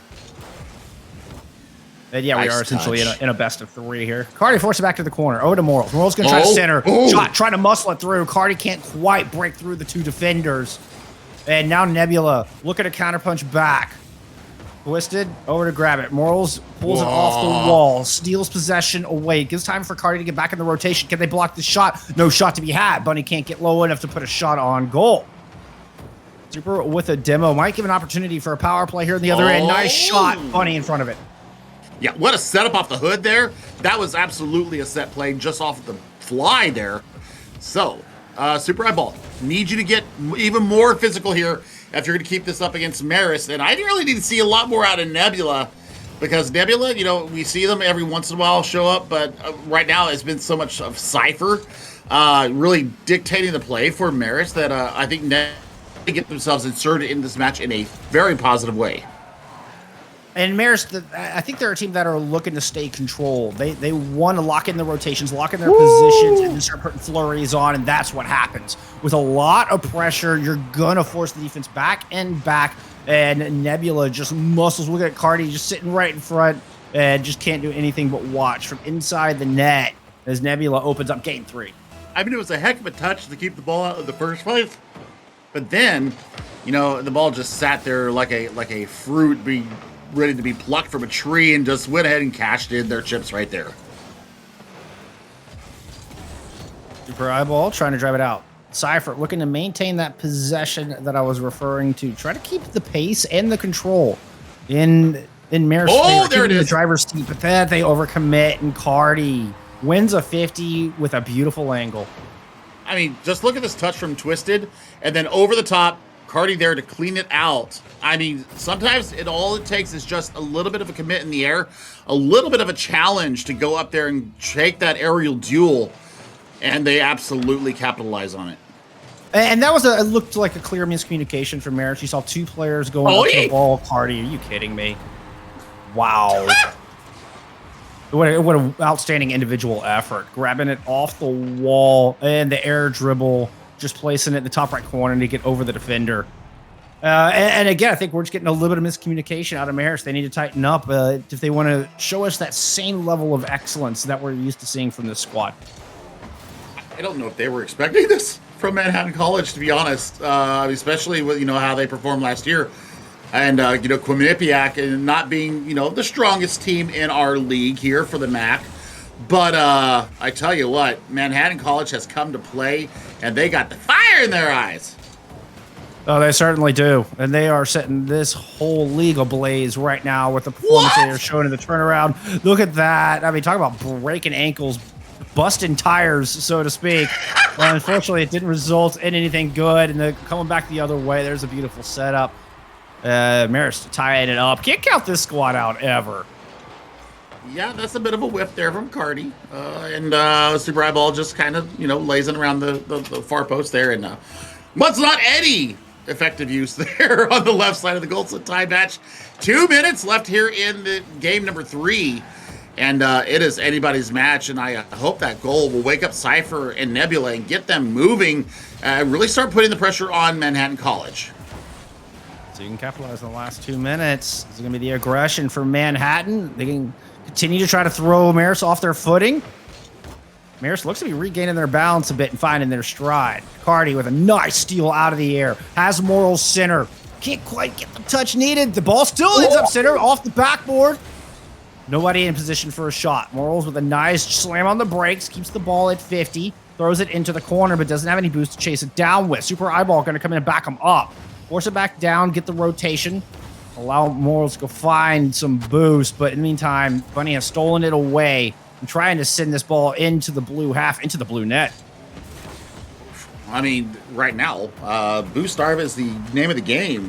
Speaker 5: And yeah, we are essentially in a best of 3 here. Cardi forced it back to the corner. Over to Morals. Morals going to try to center. Shot, trying to muscle it through. Cardi can't quite break through the 2 defenders. And now Nebula looking to counterpunch back. Twisted, over to grab it. Morals pulls it off the wall. Steals possession away. Gives time for Cardi to get back in the rotation. Can they block the shot? No shot to be had. Bunny can't get low enough to put a shot on goal. Super with a demo. Might give an opportunity for a power play here on the other end. Nice shot. Bunny in front of it.
Speaker 6: Yeah, what a setup off the hood there. That was absolutely a set play just off the fly there. So, Super Eyeball, need you to get even more physical here if you're going to keep this up against Maris. And I really need to see a lot more out of Nebula, because Nebula, we see them every once in a while show up, but right now it's been so much of Cypher really dictating the play for Maris that I think Nebula get themselves inserted in this match in a very positive way.
Speaker 5: And Marist, I think they're a team that are looking to stay controlled. They want to lock in the rotations, lock in their positions, and then start putting flurries on, and that's what happens. With a lot of pressure, you're going to force the defense back, and Nebula just muscles. Look at Cardi just sitting right in front and just can't do anything but watch from inside the net as Nebula opens up game 3.
Speaker 6: I mean, it was a heck of a touch to keep the ball out of the first place, but then, the ball just sat there like a fruit being ready to be plucked from a tree, and just went ahead and cashed in their chips right there.
Speaker 5: Super Eyeball trying to drive it out. Cypher looking to maintain that possession that I was referring to. Try to keep the pace and the control in Mare's favor,
Speaker 6: there it
Speaker 5: keeping
Speaker 6: is.
Speaker 5: the driver's seat, but then they overcommit, and Cardi wins a 50 with a beautiful angle.
Speaker 6: I mean, just look at this touch from Twisted, and then over the top, Cardi there to clean it out. I mean, sometimes all it takes is just a little bit of a commit in the air, a little bit of a challenge to go up there and take that aerial duel, and they absolutely capitalize on it.
Speaker 5: And that was it looked like a clear miscommunication from Maris. You saw two players going up to the ball. Cardi, are you kidding me? Wow. What an outstanding individual effort. Grabbing it off the wall and the air dribble, just placing it in the top right corner to get over the defender. And again, I think we're just getting a little bit of miscommunication out of Maris. They need to tighten up if they want to show us that same level of excellence that we're used to seeing from this squad.
Speaker 6: I don't know if they were expecting this from Manhattan College, to be honest, especially with how they performed last year. And, Quinnipiac and not being, the strongest team in our league here for the MAC. But I tell you what, Manhattan College has come to play, and they got the fire in their eyes.
Speaker 5: Oh, they certainly do. And they are setting this whole league ablaze right now with the performance they are showing in the turnaround. Look at that. I mean, talk about breaking ankles, busting tires, so to speak. Well, unfortunately, it didn't result in anything good. And then coming back the other way, there's a beautiful setup. Maris tying it up. Can't count this squad out ever.
Speaker 6: Yeah, that's a bit of a whiff there from Cardi. And Super Eyeball just kind of, lazing around the far post there. And what's not any effective use there on the left side of the goal. It's a tie match. 2 minutes left here in the game number 3. And it is anybody's match. And I hope that goal will wake up Cypher and Nebula and get them moving. Really start putting the pressure on Manhattan College.
Speaker 5: So you can capitalize on the last 2 minutes. This is going to be the aggression for Manhattan. They can continue to try to throw Maris off their footing. Maris looks to be regaining their balance a bit and finding their stride. Cardi with a nice steal out of the air. Has Morals center. Can't quite get the touch needed. The ball still ends up center off the backboard. Nobody in position for a shot. Morals with a nice slam on the brakes. Keeps the ball at 50. Throws it into the corner, but doesn't have any boost to chase it down with. Super Eyeball going to come in and back him up. Force it back down, get the rotation. Allow Morals to go find some boost. But in the meantime, Bunny has stolen it away and trying to send this ball into the blue half, into the blue net.
Speaker 6: I mean, right now, Boost Starve is the name of the game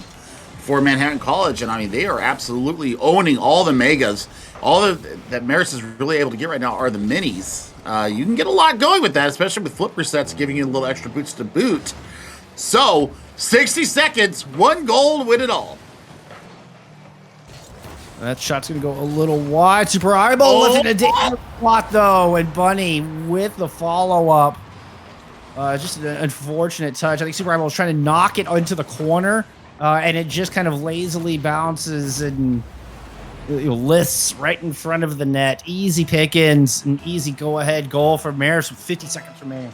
Speaker 6: for Manhattan College. And I mean, they are absolutely owning all the megas. All that Maris is really able to get right now are the minis. You can get a lot going with that, especially with flip resets giving you a little extra boots to boot. So, 60 seconds, 1 goal to win it all.
Speaker 5: That shot's going to go a little wide. Super Eyeball left in a dangerous spot, though. And Bunny with the follow-up. Just an unfortunate touch. I think Super Eyeball was trying to knock it into the corner. And it just kind of lazily bounces and lifts right in front of the net. Easy pickings, an easy go-ahead goal for Maris with 50 seconds remaining.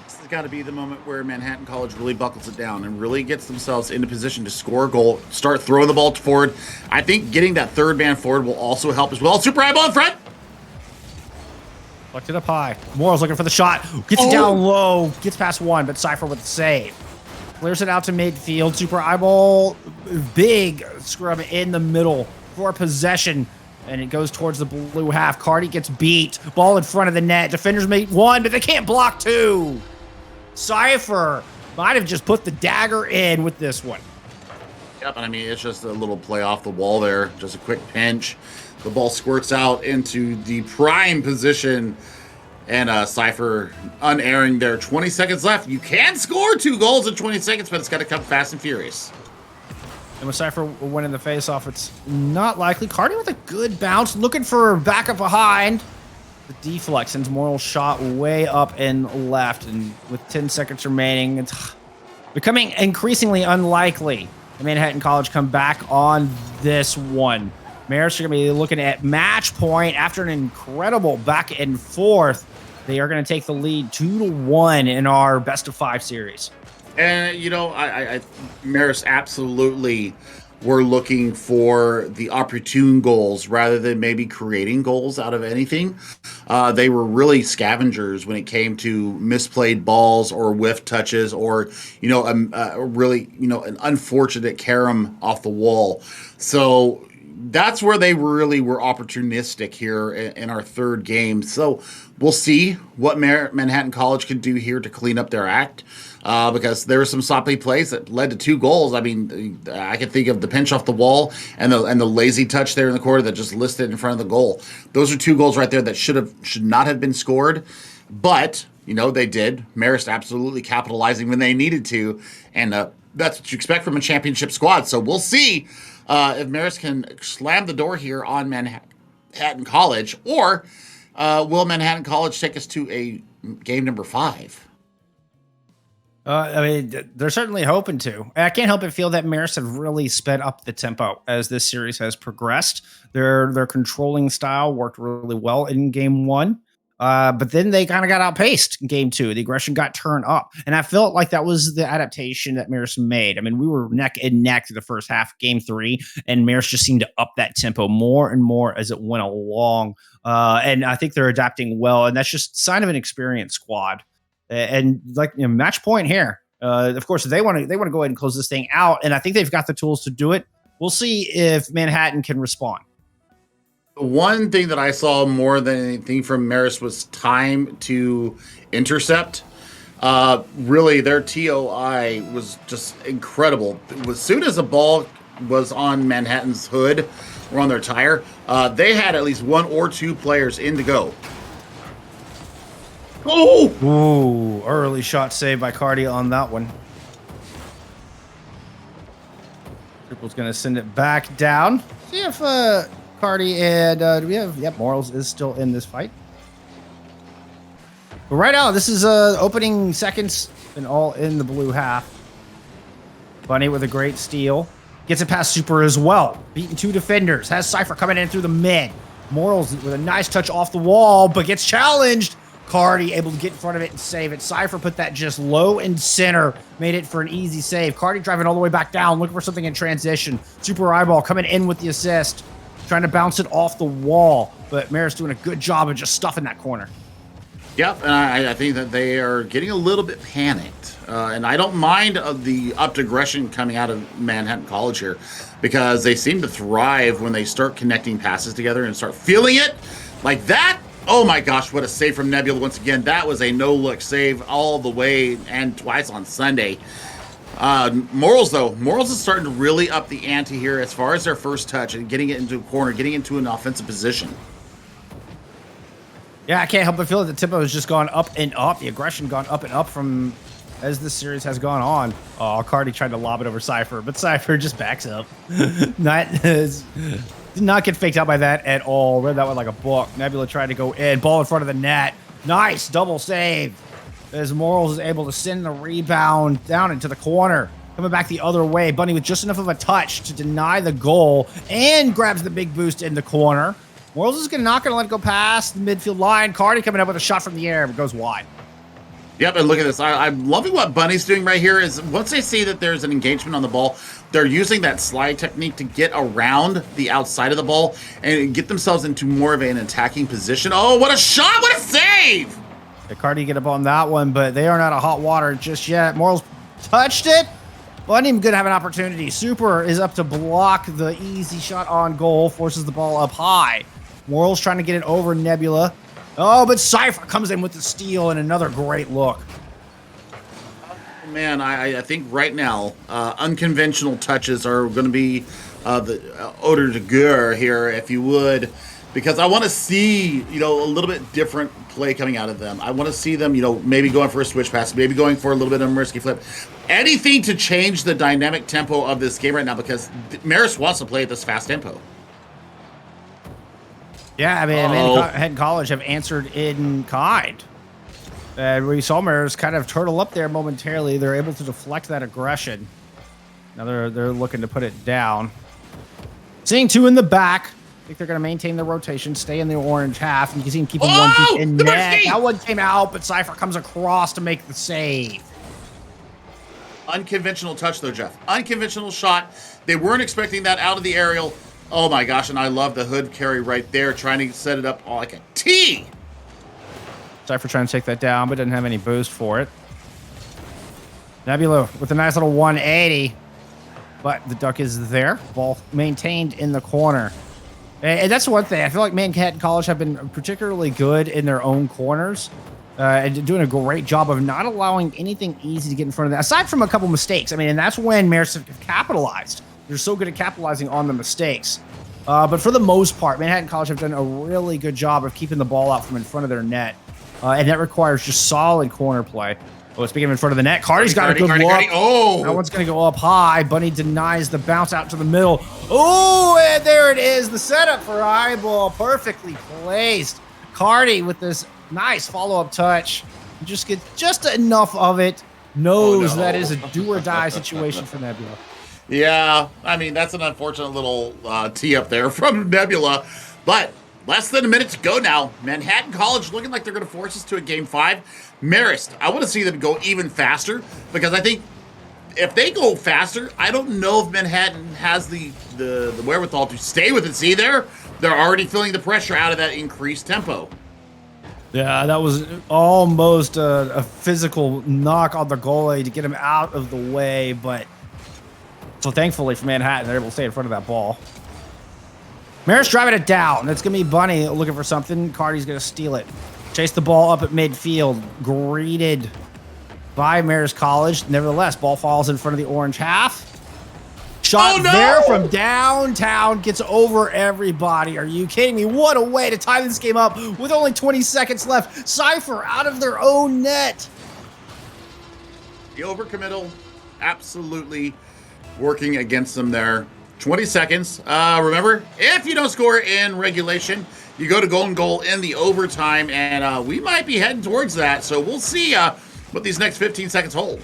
Speaker 6: This has got to be the moment where Manhattan College really buckles it down and really gets themselves into position to score a goal, start throwing the ball forward. I think getting that third man forward will also help as well. Super Eyeball in front.
Speaker 5: Looked it up high. Morals looking for the shot. Gets it down low. Gets past one, but Cypher with the save. Clears it out to midfield. Super Eyeball, big scrub in the middle for possession. And it goes towards the blue half. Cardi gets beat. Ball in front of the net. Defenders make 1, but they can't block 2. Cypher might have just put the dagger in with this one.
Speaker 6: Yep, and I mean, it's just a little play off the wall there. Just a quick pinch. The ball squirts out into the prime position. And Cypher unerring there. 20 seconds left. You can score 2 goals in 20 seconds, but it's got to come fast and furious.
Speaker 5: And with Cypher winning the faceoff, it's not likely. Cardi with a good bounce, looking for backup behind. The deflect sends Moral shot way up and left. And with 10 seconds remaining, it's becoming increasingly unlikely that Manhattan College come back on this one. Maris are going to be looking at match point after an incredible back and forth. They are going to take the lead 2-1 in our best of 5 series.
Speaker 6: And, I Maris absolutely were looking for the opportune goals rather than maybe creating goals out of anything. They were really scavengers when it came to misplayed balls or whiff touches or, really, an unfortunate carom off the wall. So that's where they really were opportunistic here in our third game. So we'll see what Manhattan College can do here to clean up their act. Because there were some sloppy plays that led to 2 goals. I mean, I can think of the pinch off the wall and the lazy touch there in the corner that just listed in front of the goal. Those are 2 goals right there that should not have been scored, but they did. Marist absolutely capitalizing when they needed to, and that's what you expect from a championship squad. So we'll see if Marist can slam the door here on Manhattan College, or will Manhattan College take us to a game number 5?
Speaker 5: I mean, they're certainly hoping to. And I can't help but feel that Marist have really sped up the tempo as this series has progressed. Their controlling style worked really well in game 1. But then they kind of got outpaced in game 2. The aggression got turned up. And I felt like that was the adaptation that Marist made. I mean, we were neck and neck through the first half, game 3, and Marist just seemed to up that tempo more and more as it went along. And I think they're adapting well. And that's just a sign of an experienced squad. And match point here. Of course, they want to go ahead and close this thing out, and I think they've got the tools to do it. We'll see if Manhattan can respond.
Speaker 6: The one thing that I saw more than anything from Marist was time to intercept. Really, their TOI was just incredible. As soon as the ball was on Manhattan's hood or on their tire, they had at least 1 or 2 players in to go. Oh!
Speaker 5: Ooh, early shot saved by Cardi on that one. Triple's going to send it back down. See if Cardi and do we have? Yep, Morals is still in this fight. But right now, this is opening seconds and all in the blue half. Bunny with a great steal. Gets it past Super as well. Beating 2 defenders. Has Cypher coming in through the mid. Morals with a nice touch off the wall, but gets challenged. Cardi able to get in front of it and save it. Cypher put that just low and center. Made it for an easy save. Cardi driving all the way back down, looking for something in transition. Super Eyeball coming in with the assist. Trying to bounce it off the wall. But Marist doing a good job of just stuffing that corner.
Speaker 6: Yep, and I think that they are getting a little bit panicked. And I don't mind the upped aggression coming out of Manhattan College here, because they seem to thrive when they start connecting passes together and start feeling it like that. Oh my gosh, what a save from Nebula once again. That was a no-look save all the way and twice on Sunday. Morals, though. Morals is starting to really up the ante here as far as their first touch and getting it into a corner, getting into an offensive position.
Speaker 5: Yeah, I can't help but feel that the tempo has just gone up and up. The aggression gone up and up from as this series has gone on. Oh, Cardi tried to lob it over Cypher, but Cypher just backs up. Did not get faked out by that at all. Read that one like a book. Nebula tried to go in. Ball in front of the net. Nice double save. As Morals is able to send the rebound down into the corner. Coming back the other way. Bunny with just enough of a touch to deny the goal and grabs the big boost in the corner. Morals is not going to let it go past the midfield line. Cardi coming up with a shot from the air, but goes wide.
Speaker 6: Yep, and look at this. I'm loving what Bunny's doing right here. Is once they see that there's an engagement on the ball, they're using that slide technique to get around the outside of the ball and get themselves into more of an attacking position. Oh, what a shot! What a save!
Speaker 5: Cardi get up on that one, but they are not a hot water just yet. Morals touched it. Bunny going to have an opportunity. Super is up to block the easy shot on goal, forces the ball up high. Morals trying to get it over Nebula. Oh, but Cypher comes in with the steal and another great look.
Speaker 6: Man, I think right now, unconventional touches are going to be the odor de guerre here, if you would, because I want to see, a little bit different play coming out of them. I want to see them, maybe going for a switch pass, maybe going for a little bit of a risky flip. Anything to change the dynamic tempo of this game right now, because Marist wants to play at this fast tempo.
Speaker 5: Yeah, I mean, Manhattan College have answered in kind. And we saw Marist kind of turtle up there momentarily. They're able to deflect that aggression. Now they're looking to put it down. Seeing 2 in the back. I think they're going to maintain their rotation, stay in the orange half, and you can see him keeping one deep in net. That one came out, but Cypher comes across to make the save.
Speaker 6: Unconventional touch, though, Jeff. Unconventional shot. They weren't expecting that out of the aerial. Oh, my gosh, and I love the hood carry right there, trying to set it up like a T.
Speaker 5: Cypher trying to take that down, but didn't have any boost for it. Nebula with a nice little 180, but the duck is there. Ball maintained in the corner. And that's one thing. I feel like Manhattan College have been particularly good in their own corners and doing a great job of not allowing anything easy to get in front of that, aside from a couple mistakes. I mean, and that's when Marist have capitalized. They're so good at capitalizing on the mistakes. But for the most part, Manhattan College have done a really good job of keeping the ball out from in front of their net. And that requires just solid corner play. Oh, speaking of in front of the net, Cardi's got a good look.
Speaker 6: Oh!
Speaker 5: That one's going to go up high. Bunny denies the bounce out to the middle. Oh, and there it is. The setup for eyeball. Perfectly placed. Cardi with this nice follow-up touch. Just get just enough of it. Knows that is a do-or-die situation for Nebula.
Speaker 6: Yeah, I mean, that's an unfortunate little tee up there from Nebula. But less than a minute to go now. Manhattan College looking like they're going to force us to a game 5. Marist, I want to see them go even faster, because I think if they go faster, I don't know if Manhattan has the wherewithal to stay with it. See there? They're already feeling the pressure out of that increased tempo.
Speaker 5: Yeah, that was almost a physical knock on the goalie to get him out of the way, but so thankfully for Manhattan, they're able to stay in front of that ball. Marist driving it down. It's going to be Bunny looking for something. Cardi's going to steal it. Chase the ball up at midfield. Greeted by Marist College. Nevertheless, ball falls in front of the orange half. Shot there from downtown. Gets over everybody. Are you kidding me? What a way to tie this game up with only 20 seconds left. Cypher out of their own net.
Speaker 6: The overcommittal absolutely working against them there. 20 seconds. Remember, if you don't score in regulation, you go to golden goal in the overtime, and we might be heading towards that. So we'll see what these next 15 seconds hold.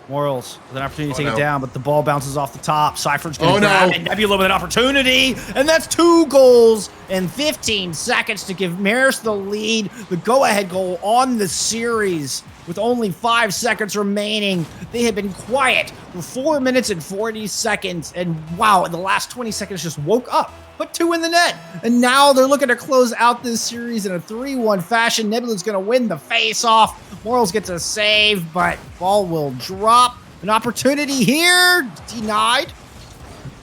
Speaker 5: Morals with an opportunity to take it down, but the ball bounces off the top. Cypher's going to grab it. Nebula with an opportunity, and that's 2 goals in 15 seconds to give Marist the lead, the go-ahead goal on the series. With only 5 seconds remaining, they had been quiet for 4 minutes and 40 seconds, and wow, in the last 20 seconds just woke up, put 2 in the net, and now they're looking to close out this series in a 3-1 fashion. Nebula's going to win the face-off. Morals gets a save, but ball will drop. An opportunity here, denied.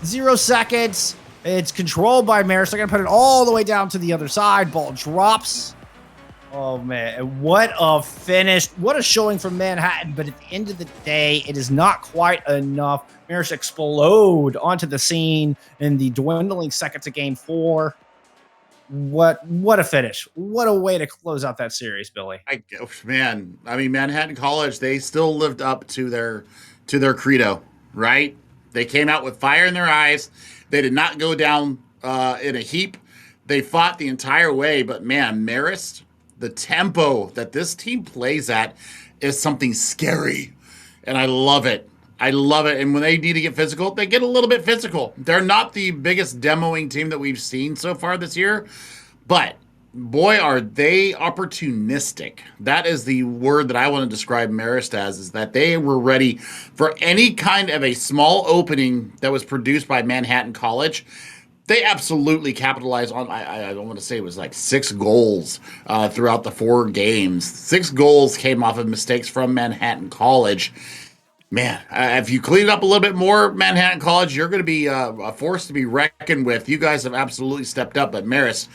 Speaker 5: 0 seconds. It's controlled by Marist. They're going to put it all the way down to the other side. Ball drops. Oh, man. What a finish. What a showing from Manhattan. But at the end of the day, it is not quite enough. Marist explode onto the scene in the dwindling seconds of game 4. What a finish. What a way to close out that series, Billy.
Speaker 6: I mean, Manhattan College, they still lived up to their credo, right? They came out with fire in their eyes. They did not go down in a heap. They fought the entire way. But, man, Marist, the tempo that this team plays at is something scary. And I love it. I love it. And when they need to get physical, they get a little bit physical. They're not the biggest demoing team that we've seen so far this year, but boy, are they opportunistic. That is the word that I want to describe Marist as, is that they were ready for any kind of a small opening that was produced by Manhattan College. They absolutely capitalized on, I don't want to say it was like 6 goals throughout the 4 games. 6 goals came off of mistakes from Manhattan College. Man, if you clean it up a little bit more, Manhattan College, you're going to be a force to be reckoned with. You guys have absolutely stepped up. But Marist,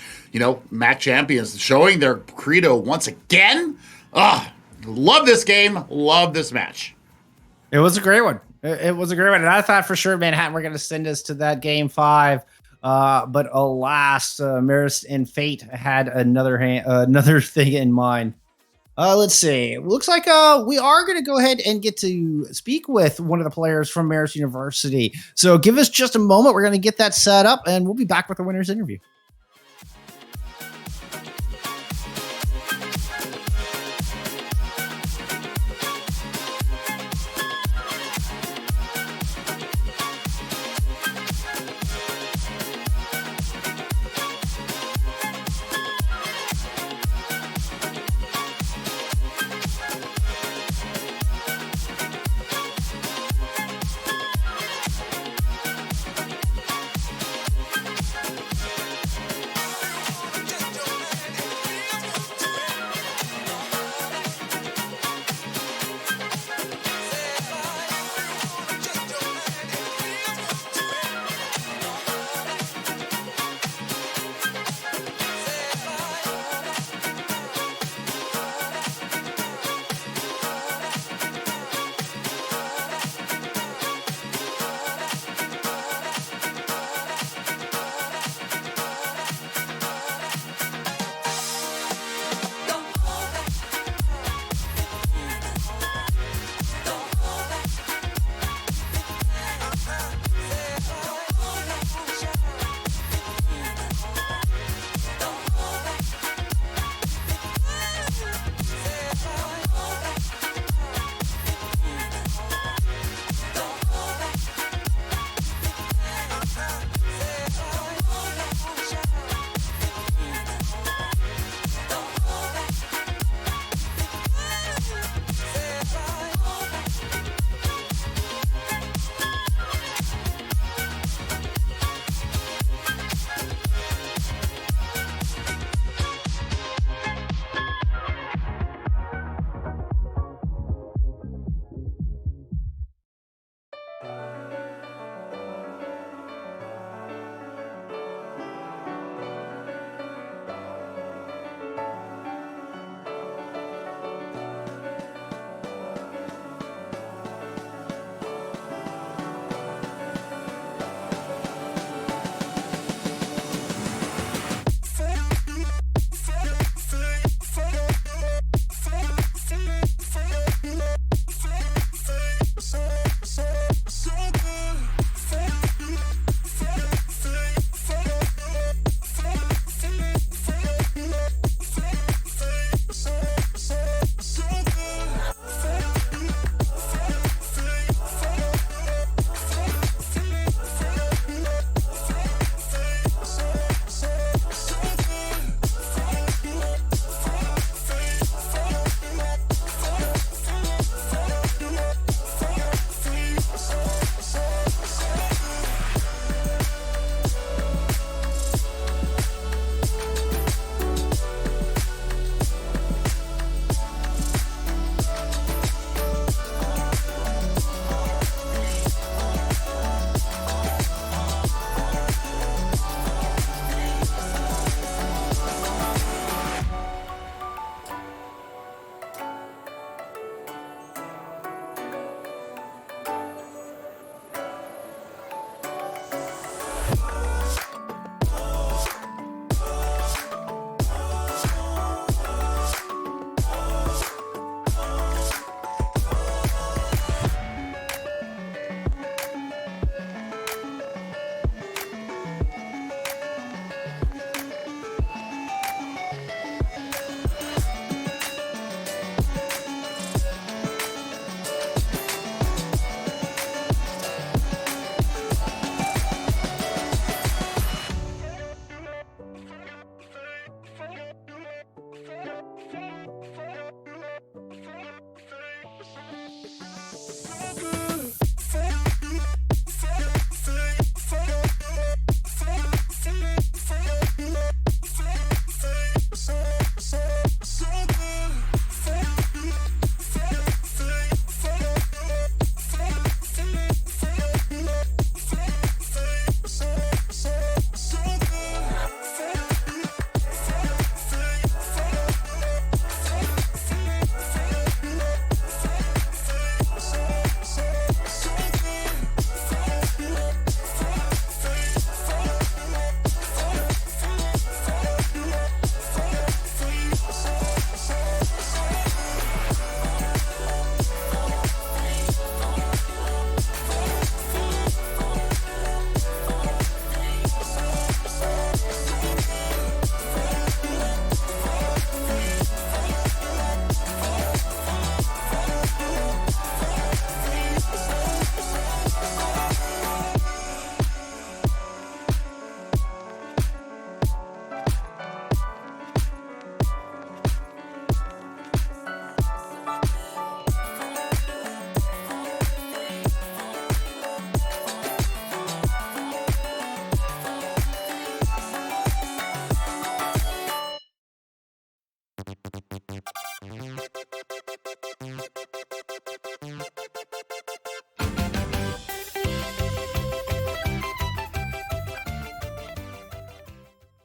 Speaker 6: MAC champions, showing their credo once again. Love this game. Love this match.
Speaker 5: It was a great one. It was a great one. And I thought for sure Manhattan were going to send us to that game 5. But alas, Marist and Fate had another thing in mind. Let's see. Looks like we are going to go ahead and get to speak with one of the players from Marist University. So give us just a moment. We're going to get that set up, and we'll be back with the winner's interview.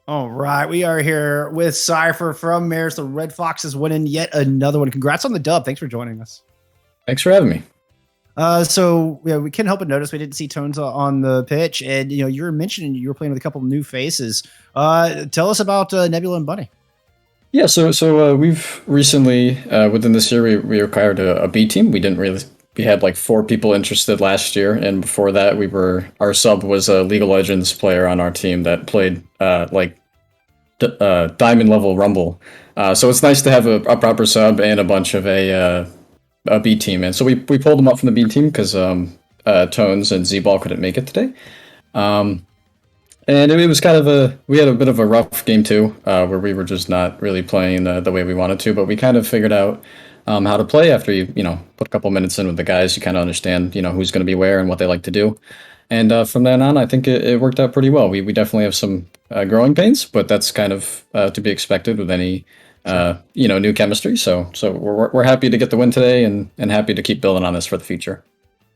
Speaker 5: All right, we are here with Cypher from Mares. The Red Foxes winning yet another one. Congrats on the dub. Thanks for joining us.
Speaker 7: Thanks for having me.
Speaker 5: So yeah, we couldn't help but notice we didn't see Tones on the pitch, and you were mentioning you were playing with a couple of new faces. Tell us about Nebula and Bunny.
Speaker 7: Yeah, so we've recently within this year we acquired a B team. We had like 4 people interested last year, and before that our sub was a League of Legends player on our team that played diamond level Rumble. So it's nice to have a proper sub and a bunch of a B team, and so we pulled them up from the B team because Tones and Z-Ball couldn't make it today. And it was kind of we had a bit of a rough game 2 where we were just not really playing the way we wanted to, but we kind of figured out how to play after you put a couple minutes in with the guys. You kind of understand who's going to be where and what they like to do, and from then on I think it worked out pretty well. We definitely have some growing pains, but that's kind of to be expected with any new chemistry. So we're happy to get the win today and happy to keep building on this for the future.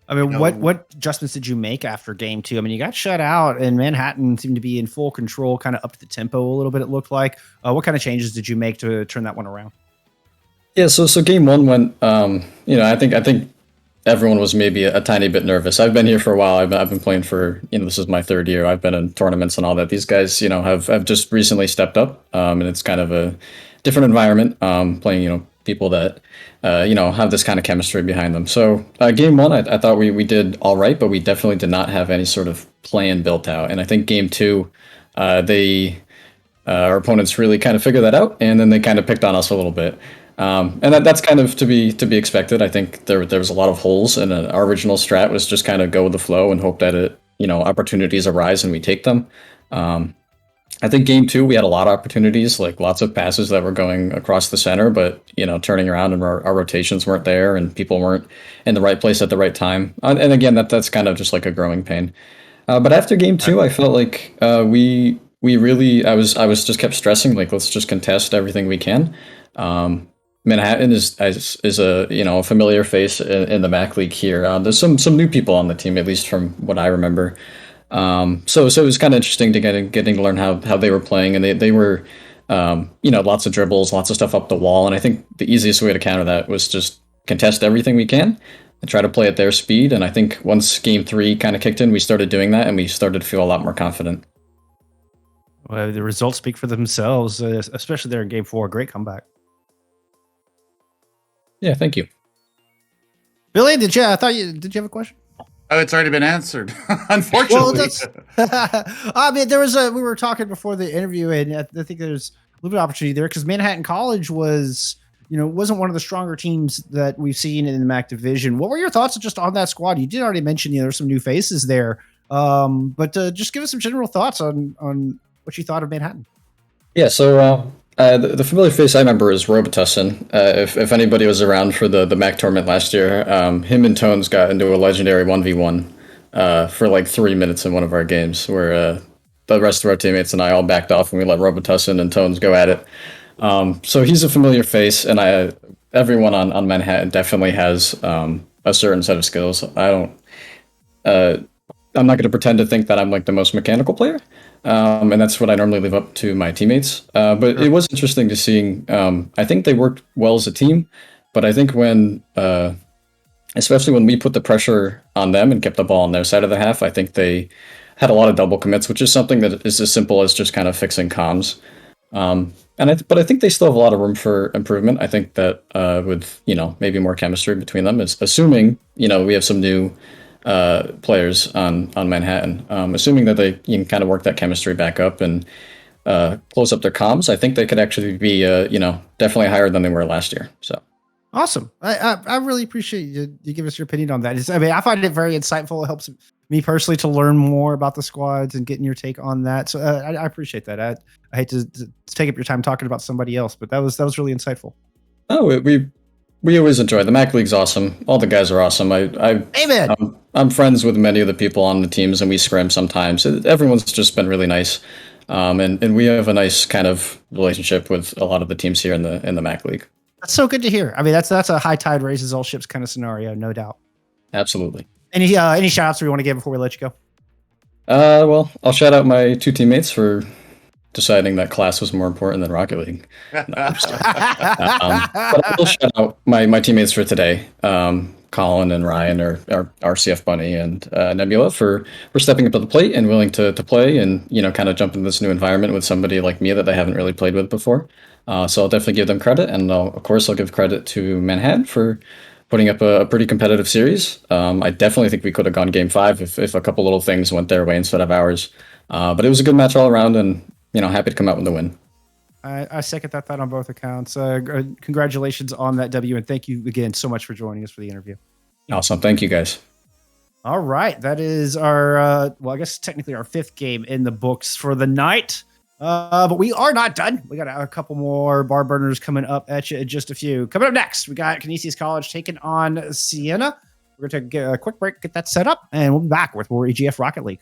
Speaker 5: I mean, what adjustments did you make after game 2? I mean, you got shut out, and Manhattan seemed to be in full control, kind of up the tempo a little bit. It looked like. What kind of changes did you make to turn that one around?
Speaker 7: Yeah, so game 1 went. I think everyone was maybe a tiny bit nervous. I've been here for a while. I've been playing for this is my 3rd year. I've been in tournaments and all that. These guys have just recently stepped up, and it's kind of a different environment. Playing people that have this kind of chemistry behind them. So game 1, I thought we did all right, but we definitely did not have any sort of plan built out. And I think game 2, our opponents really kind of figured that out, and then they kind of picked on us a little bit. And that's kind of to be expected. I think there was a lot of holes, and our original strat was just kind of go with the flow and hope that opportunities arise and we take them. I think game 2 we had a lot of opportunities, like lots of passes that were going across the center, but turning around and our rotations weren't there, and people weren't in the right place at the right time. And again, that's kind of just like a growing pain. But after game 2, I felt like we really I was just kept stressing, like, let's just contest everything we can. Manhattan is a familiar face in the MAC League here. There's some new people on the team, at least from what I remember. So it was kind of interesting to getting to learn how they were playing, and they were lots of dribbles, lots of stuff up the wall, and I think the easiest way to counter that was just contest everything we can and try to play at their speed. And I think once game 3 kind of kicked in, we started doing that, and we started to feel a lot more confident.
Speaker 5: Well, the results speak for themselves, especially there in game 4. Great comeback.
Speaker 7: Yeah, thank you.
Speaker 5: Billy, did you have a question?
Speaker 6: Oh, it's already been answered, unfortunately.
Speaker 5: I mean, we were talking before the interview, and I think there's a little bit of opportunity there because Manhattan College wasn't one of the stronger teams that we've seen in the MAC division. What were your thoughts just on that squad? You did already mention there's some new faces there, but just give us some general thoughts on what you thought of Manhattan.
Speaker 7: Yeah, so the familiar face I remember is Robitussin. If anybody was around for the MAC tournament last year, him and Tones got into a legendary 1v1 for like 3 minutes in one of our games, where the rest of our teammates and I all backed off and we let Robitussin and Tones go at it. So he's a familiar face, and everyone on Manhattan definitely has a certain set of skills. I'm not going to pretend to think that I'm like the most mechanical player. And that's what I normally leave up to my teammates. But it was interesting to seeing. I think they worked well as a team, but I think especially when we put the pressure on them and kept the ball on their side of the half, I think they had a lot of double commits, which is something that is as simple as just kind of fixing comms. But I think they still have a lot of room for improvement. I think that with maybe more chemistry between them, is assuming we have some new players on Manhattan. Assuming that they can kind of work that chemistry back up and close up their comms, I think they could actually be definitely higher than they were last year. So
Speaker 5: awesome. I really appreciate you give us your opinion on that. I find it very insightful. It helps me personally to learn more about the squads and getting your take on that. So I appreciate that. I hate to take up your time talking about somebody else, but that was really insightful.
Speaker 7: Oh, we always enjoy the MAC League's awesome. All the guys are awesome. I'm friends with many of the people on the teams, and we scrim sometimes. Everyone's just been really nice. And we have a nice kind of relationship with a lot of the teams here in the MAC League.
Speaker 5: That's so good to hear. I mean, that's a high tide raises all ships kind of scenario, no doubt.
Speaker 7: Absolutely.
Speaker 5: Any shout outs we want to give before we let you go?
Speaker 7: Well, I'll shout out my 2 teammates for deciding that class was more important than Rocket League. No, but I will shout out my teammates for today. Colin and Ryan, or RCF Bunny, and Nebula for stepping up to the plate and willing to play and kind of jump into this new environment with somebody like me that they haven't really played with before. So I'll definitely give them credit, and of course I'll give credit to Manhattan for putting up a pretty competitive series. I definitely think we could have gone Game 5 if a couple little things went their way instead of ours. But it was a good match all around, and happy to come out with the win.
Speaker 5: I second that on both accounts. Congratulations on that W, and thank you again so much for joining us for the interview.
Speaker 7: Awesome. Thank you, guys.
Speaker 5: All right. That is our, I guess technically our 5th game in the books for the night. But we are not done. We got a couple more bar burners coming up at you in just a few. Coming up next, we got Canisius College taking on Siena. We're going to take a quick break, get that set up, and we'll be back with more EGF Rocket League.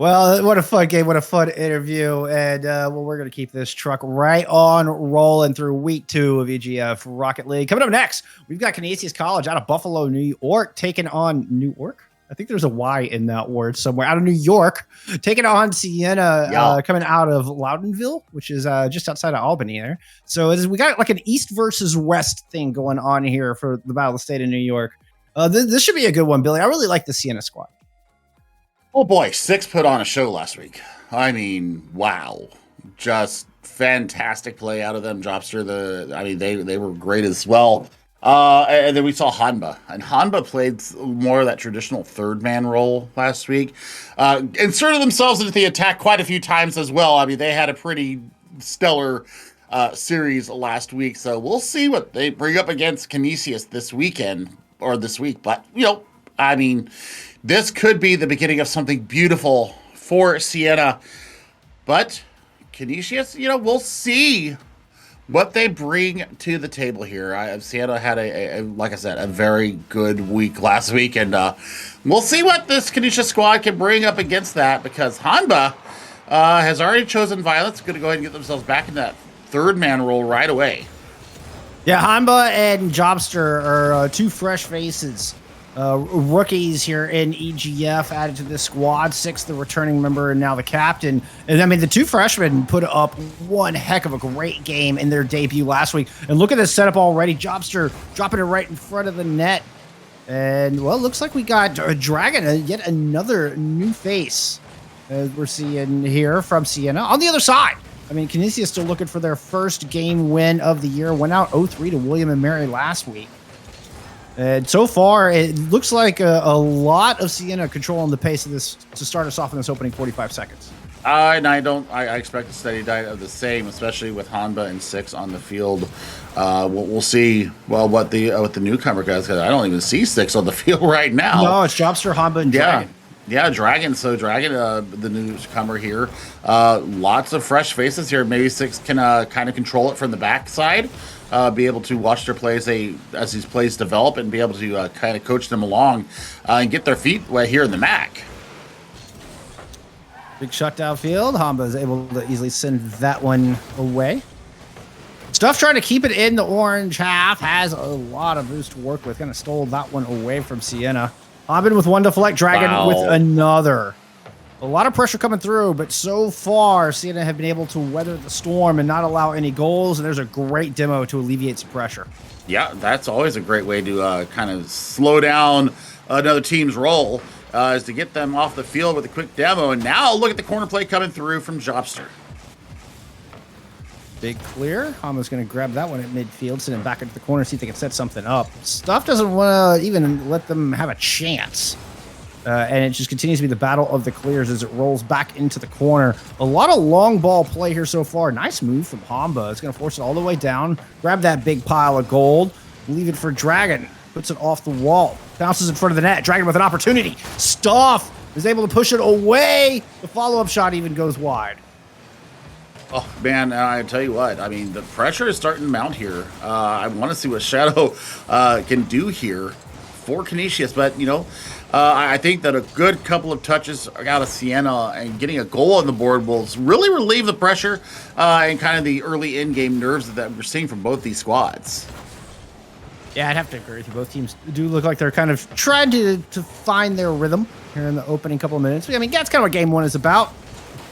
Speaker 5: Well, what a fun game. What a fun interview. And we're going to keep this truck right on rolling through week 2 of EGF Rocket League. Coming up next, we've got Canisius College out of Buffalo, New York, taking on New York. I think there's a Y in that word somewhere. Out of New York, taking on Siena, coming out of Loudonville, which is just outside of Albany there. So we got like an East versus West thing going on here for the Battle of the State of New York. This should be a good one, Billy. I really like the Siena squad.
Speaker 6: Oh boy, Six put on a show last week. I mean, wow. Just fantastic play out of them. Jobster, they were great as well. And then we saw Hanba. And Hanba played more of that traditional third man role last week. Inserted themselves into the attack quite a few times as well. I mean, they had a pretty stellar series last week. So we'll see what they bring up against Canisius this weekend or this week. But, I mean, this could be the beginning of something beautiful for Siena. But Canisius, we'll see what they bring to the table here. Siena had like I said, a very good week last week, and we'll see what this Canisius squad can bring up against that, because Hanba has already chosen violence. Going to go ahead and get themselves back in that third man role right away.
Speaker 5: Yeah, Hanba and Jobster are 2 fresh faces. Rookies here in EGF added to this squad. Six, the returning member, and now the captain. And I mean, the 2 freshmen put up one heck of a great game in their debut last week. And look at this setup already. Jobster dropping it right in front of the net. And, well, it looks like we got a Dragon, yet another new face, as we're seeing here from Siena. On the other side, I mean, Canisius still looking for their first game win of the year. Went out 0-3 to William and Mary last week. And so far, it looks like a lot of Siena controlling the pace of this to start us off in this opening 45 seconds.
Speaker 6: And I expect a steady diet of the same, especially with Hanba and Six on the field. We'll see, what the newcomer guys, because I don't even see Six on the field right now.
Speaker 5: No, it's Jobster, Hanba, and Dragon.
Speaker 6: Yeah, Dragon. So Dragon, the newcomer here. Lots of fresh faces here. Maybe Six can kind of control it from the backside. Be able to watch their plays as these plays develop, and be able to kind of coach them along and get their feet wet here in the MAC.
Speaker 5: Big shutdown field. Hanba is able to easily send that one away. Stuff trying to keep it in the orange half. Has a lot of boost to work with. Kind of stole that one away from Siena. Hanba with one deflect. Dragon with another. A lot of pressure coming through, but so far, Siena have been able to weather the storm and not allow any goals, and there's a great demo to alleviate some pressure.
Speaker 6: Yeah, that's always a great way to kind of slow down another team's roll, is to get them off the field with a quick demo. And now look at the corner play coming through from Jobster.
Speaker 5: Big clear. Hanba's going to grab that one at midfield, send him back into the corner, see if they can set something up. Stuff doesn't want to even let them have a chance. And it just continues to be the battle of the clears as it rolls back into the corner. A lot of long ball play here so far. Nice move from Hanba. It's going to force it all the way down. Grab that big pile of gold. Leave it for Dragon. Puts it off the wall. Bounces in front of the net. Dragon with an opportunity. Stuff is able to push it away. The follow-up shot even goes wide.
Speaker 6: Oh, man, I tell you what. I mean, the pressure is starting to mount here. I want to see what Shadow can do here for Canisius. But, I think that a good couple of touches out of Siena and getting a goal on the board will really relieve the pressure and kind of the early in-game nerves that we're seeing from both these squads.
Speaker 5: Yeah, I'd have to agree with you. Both teams do look like they're kind of trying to find their rhythm here in the opening couple of minutes. I mean, that's kind of what game one is about.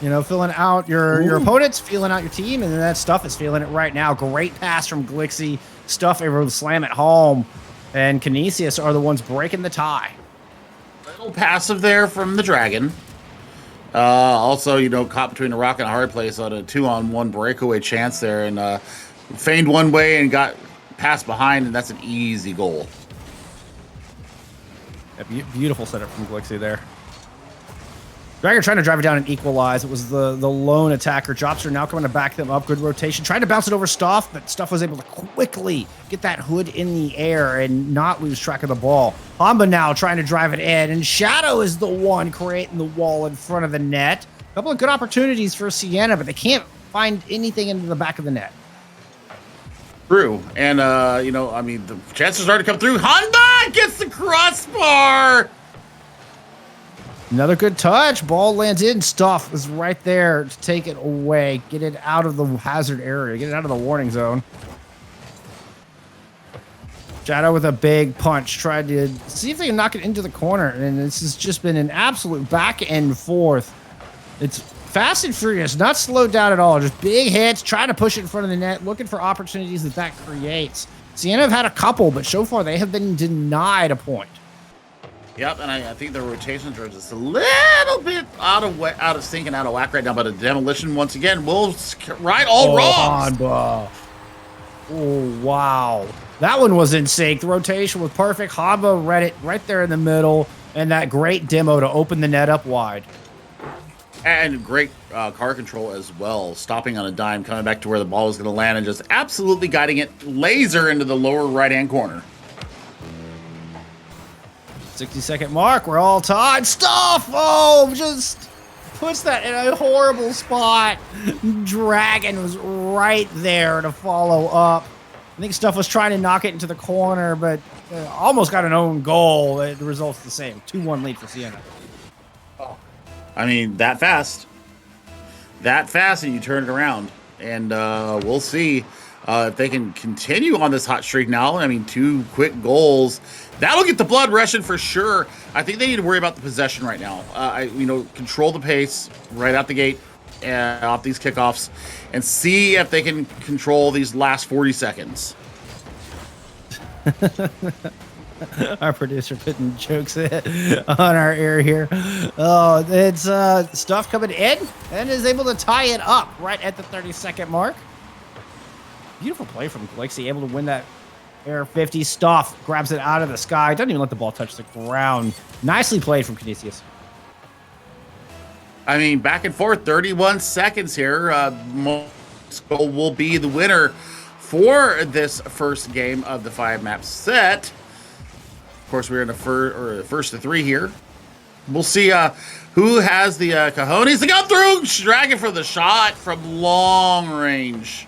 Speaker 5: Filling out your opponents, feeling out your team, and then that Stuff is feeling it right now. Great pass from Glixie. Stuff able to slam it home. And Canisius are the ones breaking the tie.
Speaker 6: Little passive there from the Dragon. Also, caught between a rock and a hard place on a 2-on-1 breakaway chance there, and feigned one way and got passed behind, and that's an easy goal.
Speaker 5: A beautiful setup from Glixie there. Dragon trying to drive it down and equalize. It was the lone attacker. Jobster now coming to back them up. Good rotation. Trying to bounce it over Stuff, but Stuff was able to quickly get that hood in the air and not lose track of the ball. Hanba now trying to drive it in, and Shadow is the one creating the wall in front of the net. A couple of good opportunities for Siena, but they can't find anything into the back of the net.
Speaker 6: True. And, the chances are to come through. Hanba gets the crossbar!
Speaker 5: Another good touch. Ball lands in. Stuff is right there to take it away. Get it out of the hazard area. Get it out of the warning zone. Shadow with a big punch. Tried to see if they can knock it into the corner. And this has just been an absolute back and forth. It's fast and furious. Not slowed down at all. Just big hits. Trying to push it in front of the net. Looking for opportunities that creates. Sienna have had a couple, but so far they have been denied a point.
Speaker 6: Yep, and I think the rotations are just a little bit out of sync and out of whack right now. But a demolition once again will right all wrongs.
Speaker 5: Hanba. Oh wow, that one was in sync. The rotation was perfect. Hanba read it right there in the middle, and that great demo to open the net up wide.
Speaker 6: And great car control as well, stopping on a dime, coming back to where the ball was going to land, and just absolutely guiding it laser into the lower right-hand corner.
Speaker 5: 60-second mark. We're all tied. Stuff. Oh, just puts that in a horrible spot. Dragon was right there to follow up. I think Stuff was trying to knock it into the corner, but almost got an own goal. The result's the same. 2-1 lead for Sienna.
Speaker 6: I mean, that fast, and you turn it around, and we'll see if they can continue on this hot streak now. I mean, 2 quick goals. That'll get the blood rushing for sure. I think they need to worry about the possession right now. Control the pace right out the gate off these kickoffs and see if they can control these last 40 seconds.
Speaker 5: Our producer putting jokes on our ear here. Oh, it's Stuff coming in and is able to tie it up right at the 30-second mark. Beautiful play from Glixie, able to win that air 50. Stuff grabs it out of the sky. Doesn't even let the ball touch the ground. Nicely played from Canisius.
Speaker 6: I mean, back and forth, 31 seconds here. Moscow will be the winner for this first game of the 5-map set. Of course, we're in the first of 3 here. We'll see who has the cojones to go through. Dragon for the shot from long range.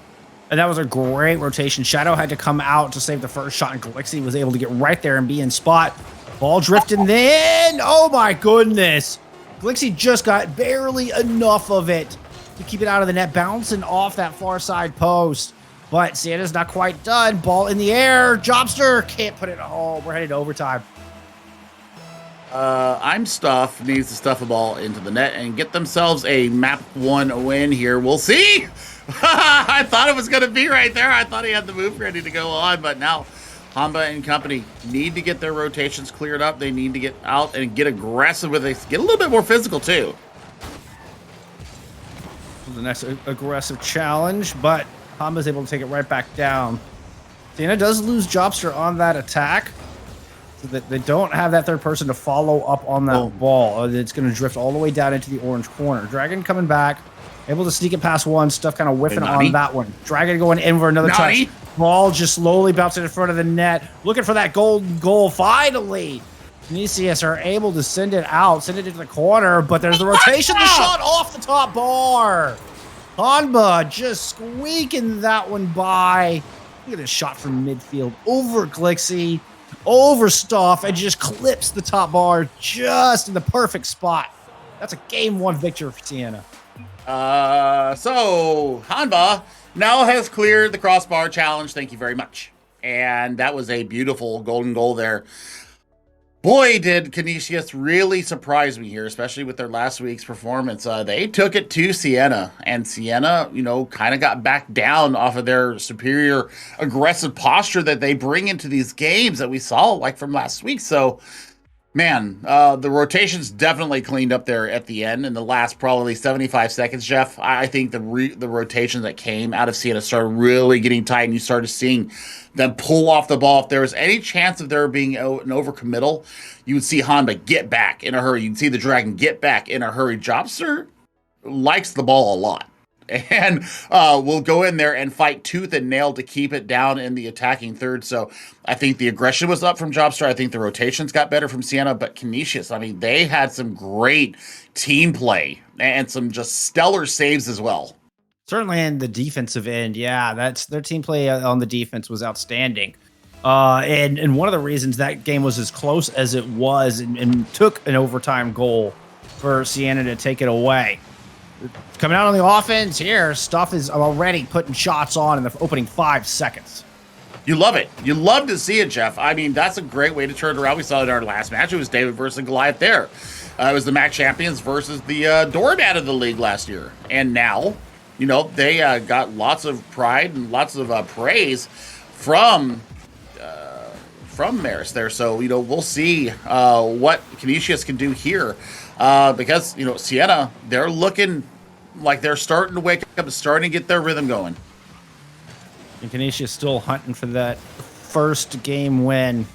Speaker 5: And that was a great rotation. Shadow had to come out to save the first shot, and Glixie was able to get right there and be in spot. Ball drifting in. Oh my goodness. Glixie just got barely enough of it to keep it out of the net, bouncing off that far side post. But Sienna's not quite done. Ball in the air. Jobster can't put it home. We're headed to overtime.
Speaker 6: I'm Stuff needs to stuff a ball into the net and get themselves a map 1 win here. We'll see. I thought it was going to be right there. I thought he had the move ready to go on, but now Hanba and company need to get their rotations cleared up. They need to get out and get aggressive with it. Get a little bit more physical, too.
Speaker 5: The next aggressive challenge, but Hanba's able to take it right back down. Sienna does lose Jobster on that attack, so that they don't have that third person to follow up on that ball. It's going to drift all the way down into the orange corner. Dragon coming back, able to sneak it past one. Stuff kind of whiffing on that one. Dragon going in for another touch. Ball just slowly bouncing in front of the net. Looking for that golden goal. Finally, Canisius are able to send it out, send it into the corner, but there's the rotation. The shot off the top bar. Hanba just squeaking that one by. Look at this shot from midfield. Over Glixie, over Stuff, and just clips the top bar just in the perfect spot. That's a game 1 victory for Sienna.
Speaker 6: So Hanba now has cleared the crossbar challenge. Thank you very much. And that was a beautiful golden goal there. Boy, did Canisius really surprise me here, especially with their last week's performance. They took it to Sienna, and Sienna, kind of got back down off of their superior aggressive posture that they bring into these games that we saw like from last week. So, man, the rotations definitely cleaned up there at the end in the last probably 75 seconds, Jeff. I think the rotations that came out of Sienna started really getting tight, and you started seeing them pull off the ball. If there was any chance of there being an overcommittal, you would see Hanba get back in a hurry. You'd see the Dragon get back in a hurry. Jobster likes the ball a lot, and will go in there and fight tooth and nail to keep it down in the attacking third. So I think the aggression was up from Jobster. I think the rotations got better from Sienna, but Canisius, I mean, they had some great team play and some just stellar saves as well.
Speaker 5: Certainly in the defensive end, yeah, that's their team play on the defense was outstanding. And one of the reasons that game was as close as it was and took an overtime goal for Sienna to take it away. Coming out on the offense here, Stuff is already putting shots on in the opening 5 seconds.
Speaker 6: You love it. You love to see it, Jeff. I mean, that's a great way to turn it around. We saw it in our last match. It was David versus Goliath there. It was the MAC champions versus the doormat of the league last year. And now, you know, they got lots of pride and lots of praise from Maris there. So, you know, we'll see what Canisius can do here. Because, you know, Sienna, they're looking like they're starting to wake up and starting to get their rhythm going.
Speaker 5: And Canisius still hunting for that first game win.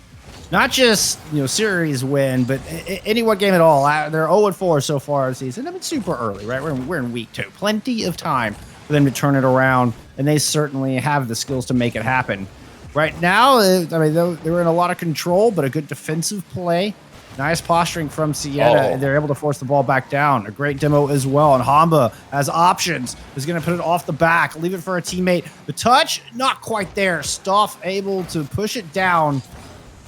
Speaker 5: Not just, you know, series win, but any one game at all. They're 0-4 so far this season. I mean, super early, right? We're in week 2. Plenty of time for them to turn it around, and they certainly have the skills to make it happen. Right now, I mean, they were in a lot of control, but a good defensive play. Nice posturing from Sienna, and they're able to force the ball back down. A great demo as well, and Hamba has options. Is going to put it off the back, leave it for a teammate. The touch, not quite there. Stuff able to push it down.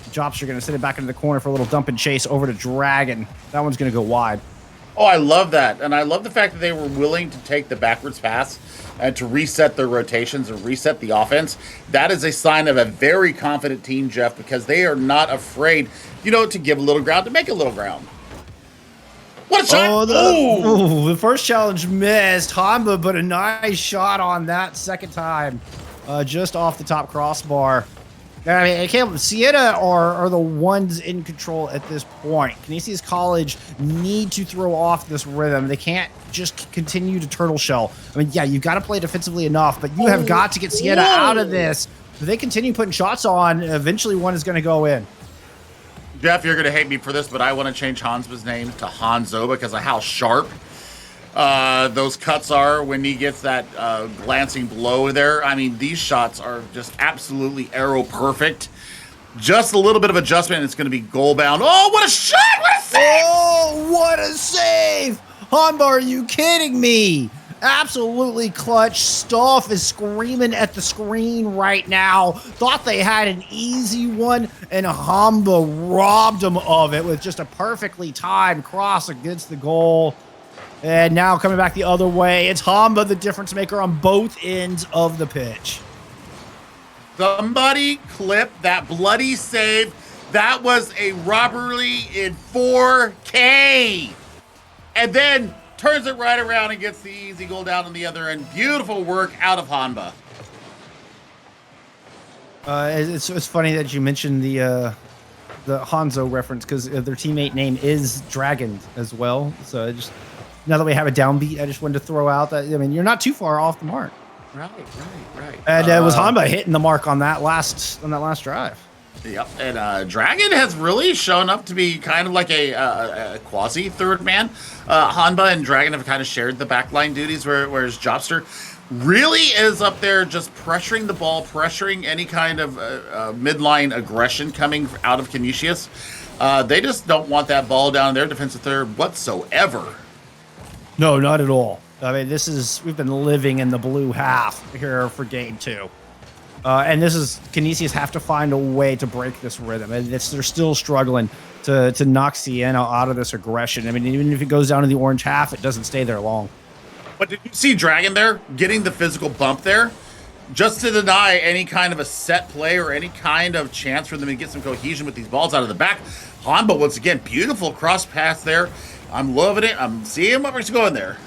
Speaker 5: Jobster going to send it back into the corner for a little dump and chase over to Dragon. That one's going to go wide.
Speaker 6: Oh, I love that. And I love the fact that they were willing to take the backwards pass and to reset their rotations and reset the offense. That is a sign of a very confident team, Jeff, because they are not afraid, you know, to give a little ground, to make a little ground. What a shot!
Speaker 5: The first challenge missed. Hamba, but a nice shot on that second time. Just off the top crossbar. I mean, Caleb, Sienna are the ones in control at this point. Canisius College need to throw off this rhythm. They can't just continue to turtle shell. I mean, yeah, you've got to play defensively enough, but you have got to get Sienna out of this. If they continue putting shots on, eventually one is going to go in.
Speaker 6: Jeff, you're going to hate me for this, but I want to change Hansba's name to Hanzo because of how sharp those cuts are when he gets that glancing blow there. I mean, these shots are just absolutely arrow perfect. Just a little bit of adjustment, and it's going to be goal bound. Oh, what a shot! What a save!
Speaker 5: Oh, what a save! Hamba, are you kidding me? Absolutely clutch. Stuff is screaming at the screen right now. Thought they had an easy one, and Hamba robbed them of it with just a perfectly timed cross against the goal. And now coming back the other way, it's Hamba, the difference maker on both ends of the pitch.
Speaker 6: Somebody clip that bloody save. That was a robbery in 4K. And then turns it right around and gets the easy goal down on the other end. Beautiful work out of Hamba.
Speaker 5: It's funny that you mentioned the Hanzo reference because their teammate name is Dragon as well. So just now that we have a downbeat, I just wanted to throw out that, I mean, you're not too far off the mark.
Speaker 6: Right.
Speaker 5: And it was Hamba hitting the mark on that last drive.
Speaker 6: Yep, and Dragon has really shown up to be kind of like a quasi third man. Hanba and Dragon have kind of shared the backline duties, whereas Jobster really is up there just pressuring the ball, pressuring any kind of midline aggression coming out of Canisius. They just don't want that ball down their defensive third whatsoever.
Speaker 5: No, not at all. I mean, we've been living in the blue half here for game 2. And Canisius have to find a way to break this rhythm. And they're still struggling to knock Sienna out of this aggression. I mean, even if it goes down to the orange half, it doesn't stay there long.
Speaker 6: But did you see Dragon there getting the physical bump there? Just to deny any kind of a set play or any kind of chance for them to get some cohesion with these balls out of the back. Hanba, once again, beautiful cross pass there. I'm loving it. I'm seeing what we're going there.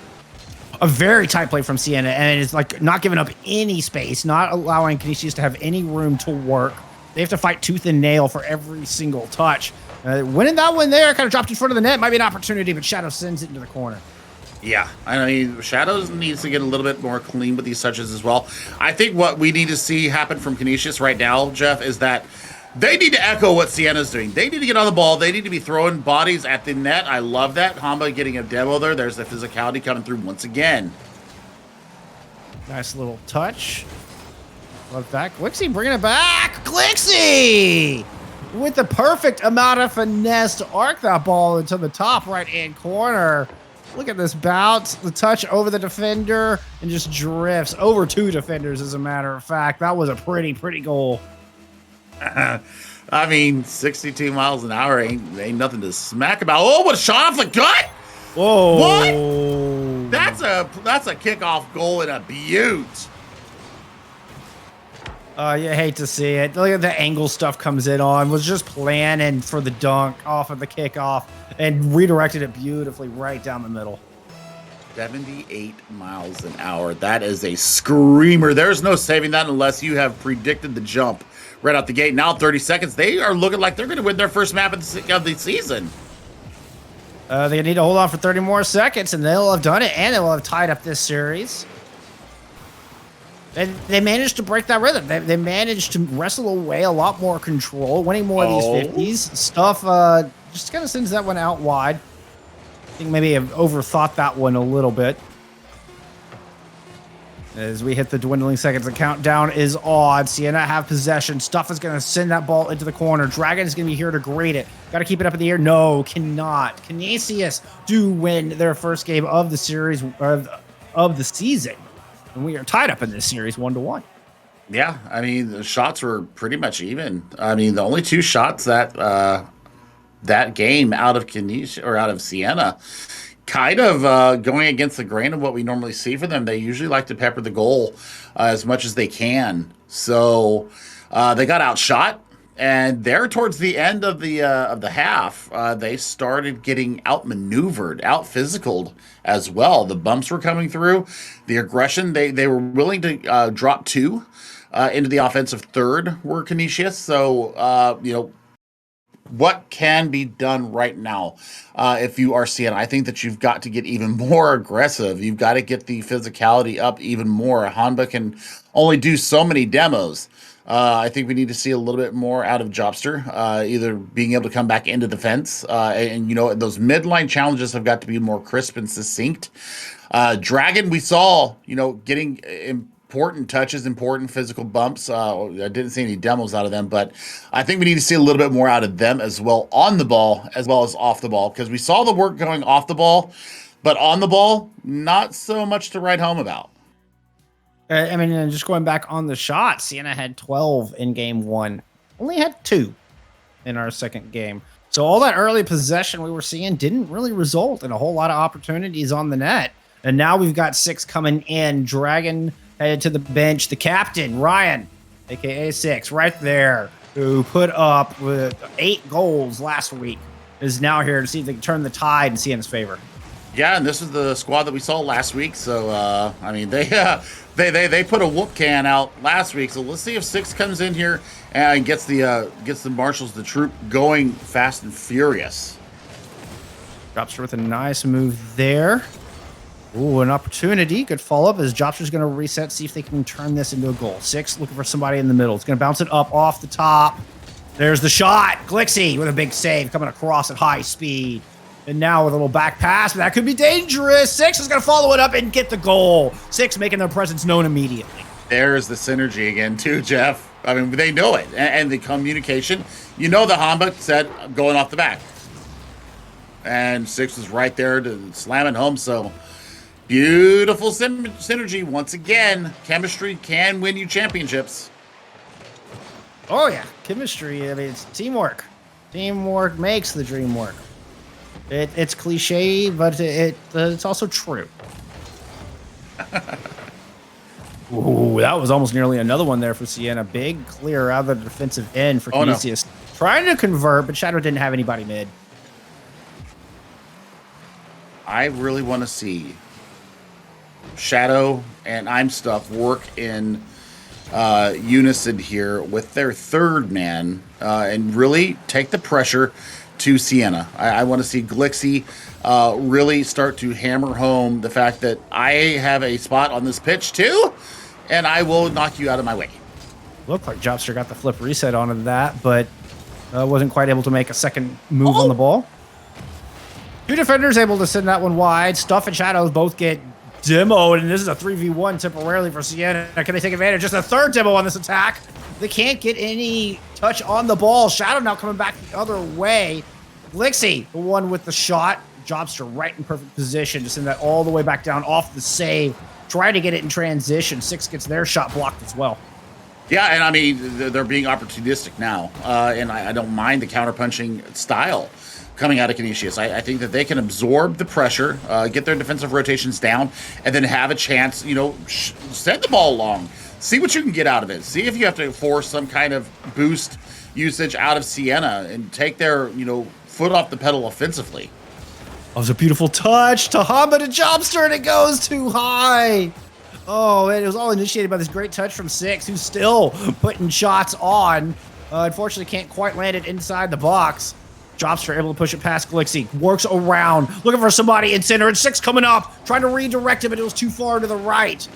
Speaker 5: A very tight play from Sienna, and it's like not giving up any space, not allowing Canisius to have any room to work. They have to fight tooth and nail for every single touch. Winning that one there, kind of dropped in front of the net, might be an opportunity, but Shadow sends it into the corner.
Speaker 6: Yeah, I mean, Shadows needs to get a little bit more clean with these touches as well. I think what we need to see happen from Canisius right now, Jeff, is that they need to echo what Sienna's doing. They need to get on the ball. They need to be throwing bodies at the net. I love that. Hamba getting a demo there. There's the physicality coming through once again.
Speaker 5: Nice little touch. Love that. Glixie bringing it back. Glixie! With the perfect amount of finesse to arc that ball into the top right-hand corner. Look at this bounce. The touch over the defender and just drifts over 2 defenders, as a matter of fact. That was a pretty goal.
Speaker 6: I mean, 62 miles an hour ain't nothing to smack about. Oh, what a shot off the gut!
Speaker 5: Whoa.
Speaker 6: What? That's a kickoff goal in a beaut.
Speaker 5: You hate to see it. Look at the angle stuff comes in on. Was just planning for the dunk off of the kickoff and redirected it beautifully right down the middle.
Speaker 6: 78 miles an hour. That is a screamer. There's no saving that unless you have predicted the jump right out the gate. Now 30 seconds. They are looking like they're going to win their first map of the season.
Speaker 5: They need to hold on for 30 more seconds, and they'll have done it, and they will have tied up this series. They managed to break that rhythm. They managed to wrestle away a lot more control, winning more of these 50s. Stuff just kind of sends that one out wide. I think maybe I've overthought that one a little bit. As we hit the dwindling seconds, the countdown is on. Sienna have possession. Stuff is going to send that ball into the corner. Dragon is going to be here to greet it. Got to keep it up in the air. No, cannot. Canisius do win their first game of the series, of the season. And we are tied up in this series 1-1.
Speaker 6: Yeah, I mean, the shots were pretty much even. I mean, the only two shots that that game out of Canisius or out of Sienna, kind of going against the grain of what we normally see for them. They usually like to pepper the goal as much as they can. So they got outshot, and there towards the end of the half, they started getting outmaneuvered, out-physicaled as well. The bumps were coming through. The aggression, they were willing to drop two into the offensive third were Canisius. So, what can be done right now if you are Sienna? I think that you've got to get even more aggressive. You've got to get the physicality up even more. Hanba can only do so many demos. I think we need to see a little bit more out of Jobster, either being able to come back into the fence. And those midline challenges have got to be more crisp and succinct. Dragon, we saw, getting important touches, important physical bumps. I didn't see any demos out of them, but I think we need to see a little bit more out of them as well on the ball as well as off the ball, because we saw the work going off the ball, but on the ball, not so much to write home about.
Speaker 5: I mean, just going back on the shots, Sienna had 12 in game one, only had 2 in our second game. So all that early possession we were seeing didn't really result in a whole lot of opportunities on the net. And now we've got 6 coming in. Dragon headed to the bench. The captain, Ryan, aka 6, right there, who put up with 8 goals last week, is now here to see if they can turn the tide in Sienna's favor.
Speaker 6: Yeah, and this is the squad that we saw last week. So, I mean, they put a whoop can out last week. So let's see if 6 comes in here and gets the Marshals, the troop, going fast and furious.
Speaker 5: Jobster with a nice move there. Ooh, an opportunity. Good follow-up as Jobster's going to reset, see if they can turn this into a goal. 6 looking for somebody in the middle. It's going to bounce it up off the top. There's the shot. Glixie with a big save coming across at high speed. And now with a little back pass, but that could be dangerous. 6 is going to follow it up and get the goal. 6 making their presence known immediately.
Speaker 6: There's the synergy again, too, Jeff. I mean, they know it. And the communication. The Hanba said, going off the back. And 6 was right there to slam it home. So, beautiful synergy. Once again, chemistry can win you championships.
Speaker 5: Oh, yeah. Chemistry. I mean, it's teamwork. Teamwork makes the dream work. It's cliche, but it's also true. Ooh, that was almost nearly another one there for Sienna. Big clear out of the defensive end for Canisius. No. Trying to convert, but Shadow didn't have anybody mid.
Speaker 6: I really want to see Shadow and I'm Stuff work in unison here with their third man and really take the pressure to Sienna. I want to see Glixie really start to hammer home the fact that I have a spot on this pitch too, and I will knock you out of my way.
Speaker 5: Looked like Jobster got the flip reset onto that, but wasn't quite able to make a second move on the ball. 2 defenders able to send that one wide. Stuff and Shadows both get demoed, and this is a 3v1 temporarily for Sienna. Can they take advantage? Just a third demo on this attack. They can't get any touch on the ball. Shadow now coming back the other way. Glixie, the one with the shot. Jobster right in perfect position to send that all the way back down off the save. Trying to get it in transition. 6 gets their shot blocked as well.
Speaker 6: Yeah, and I mean, they're being opportunistic now. And I don't mind the counterpunching style coming out of Canisius. I think that they can absorb the pressure, get their defensive rotations down, and then have a chance, send the ball along. See what you can get out of it. See if you have to force some kind of boost usage out of Sienna and take their, foot off the pedal offensively.
Speaker 5: That was a beautiful touch. Tahamba to Jobster, and it goes too high. Oh, and it was all initiated by this great touch from Six, who's still putting shots on. Unfortunately, can't quite land it inside the box. Jobster able to push it past Glixie. Works around, looking for somebody in center, and Six coming up, trying to redirect it, but it was too far to the right.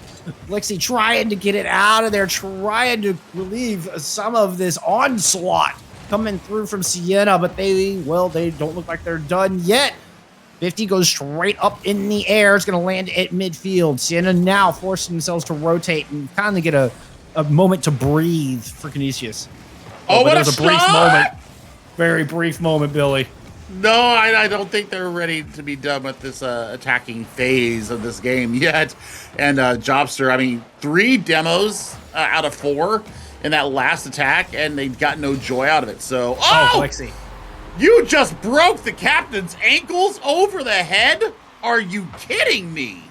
Speaker 5: Glixie trying to get it out of there, trying to relieve some of this onslaught coming through from Sienna, but they don't look like they're done yet. 50 goes straight up in the air. It's going to land at midfield. Sienna now forcing themselves to rotate and kind of get a moment to breathe for Canisius.
Speaker 6: Oh, what
Speaker 5: it was
Speaker 6: a
Speaker 5: brief
Speaker 6: shot!
Speaker 5: moment. Very brief moment, Billy.
Speaker 6: No, I don't think they're ready to be done with this attacking phase of this game yet. And Jobster, 3 demos out of 4 in that last attack, and they got no joy out of it. So,
Speaker 5: Lexi.
Speaker 6: You just broke the captain's ankles over the head? Are you kidding me?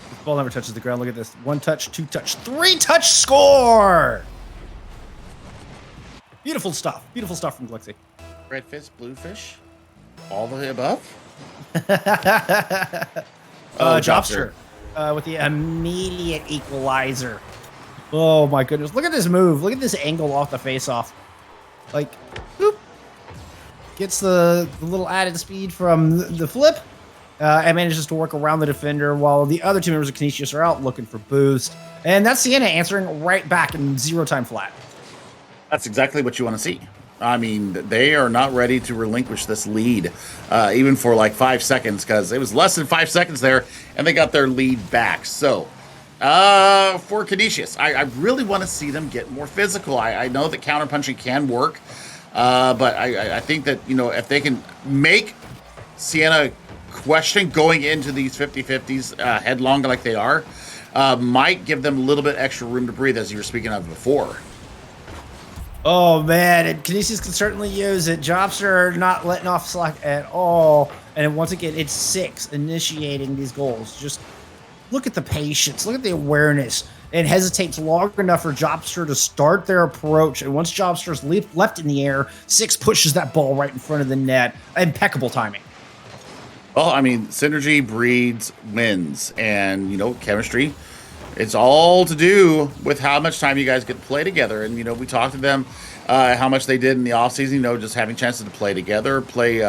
Speaker 5: The ball never touches the ground. Look at this. 1 touch, 2 touch, 3 touch score. Beautiful stuff. Beautiful stuff from Glixie.
Speaker 6: Red fish, blue fish, all the way above.
Speaker 5: Jobster with the immediate equalizer. Oh my goodness. Look at this move. Look at this angle off the face-off. Like, boop. Gets the little added speed from the flip and manages to work around the defender while the other 2 members of Canisius are out looking for boost. And that's Sienna answering right back in 0 time flat.
Speaker 6: That's exactly what you want to see. They are not ready to relinquish this lead, even for like 5 seconds, because it was less than 5 seconds there, and they got their lead back. So, for Canisius, I really want to see them get more physical. I know that counterpunching can work, but I think that, if they can make Sienna question going into these 50-50s headlong like they are, might give them a little bit extra room to breathe, as you were speaking of before.
Speaker 5: Oh, man, and Canisius can certainly use it. Jobster not letting off slack at all. And once again, it's Six initiating these goals. Just look at the patience. Look at the awareness. It hesitates long enough for Jobster to start their approach. And once Jobster's left in the air, Six pushes that ball right in front of the net. Impeccable timing.
Speaker 6: Well, synergy breeds wins. And, chemistry, it's all to do with how much time you guys get to play together. And, we talked to them how much they did in the offseason, just having chances to play together, play,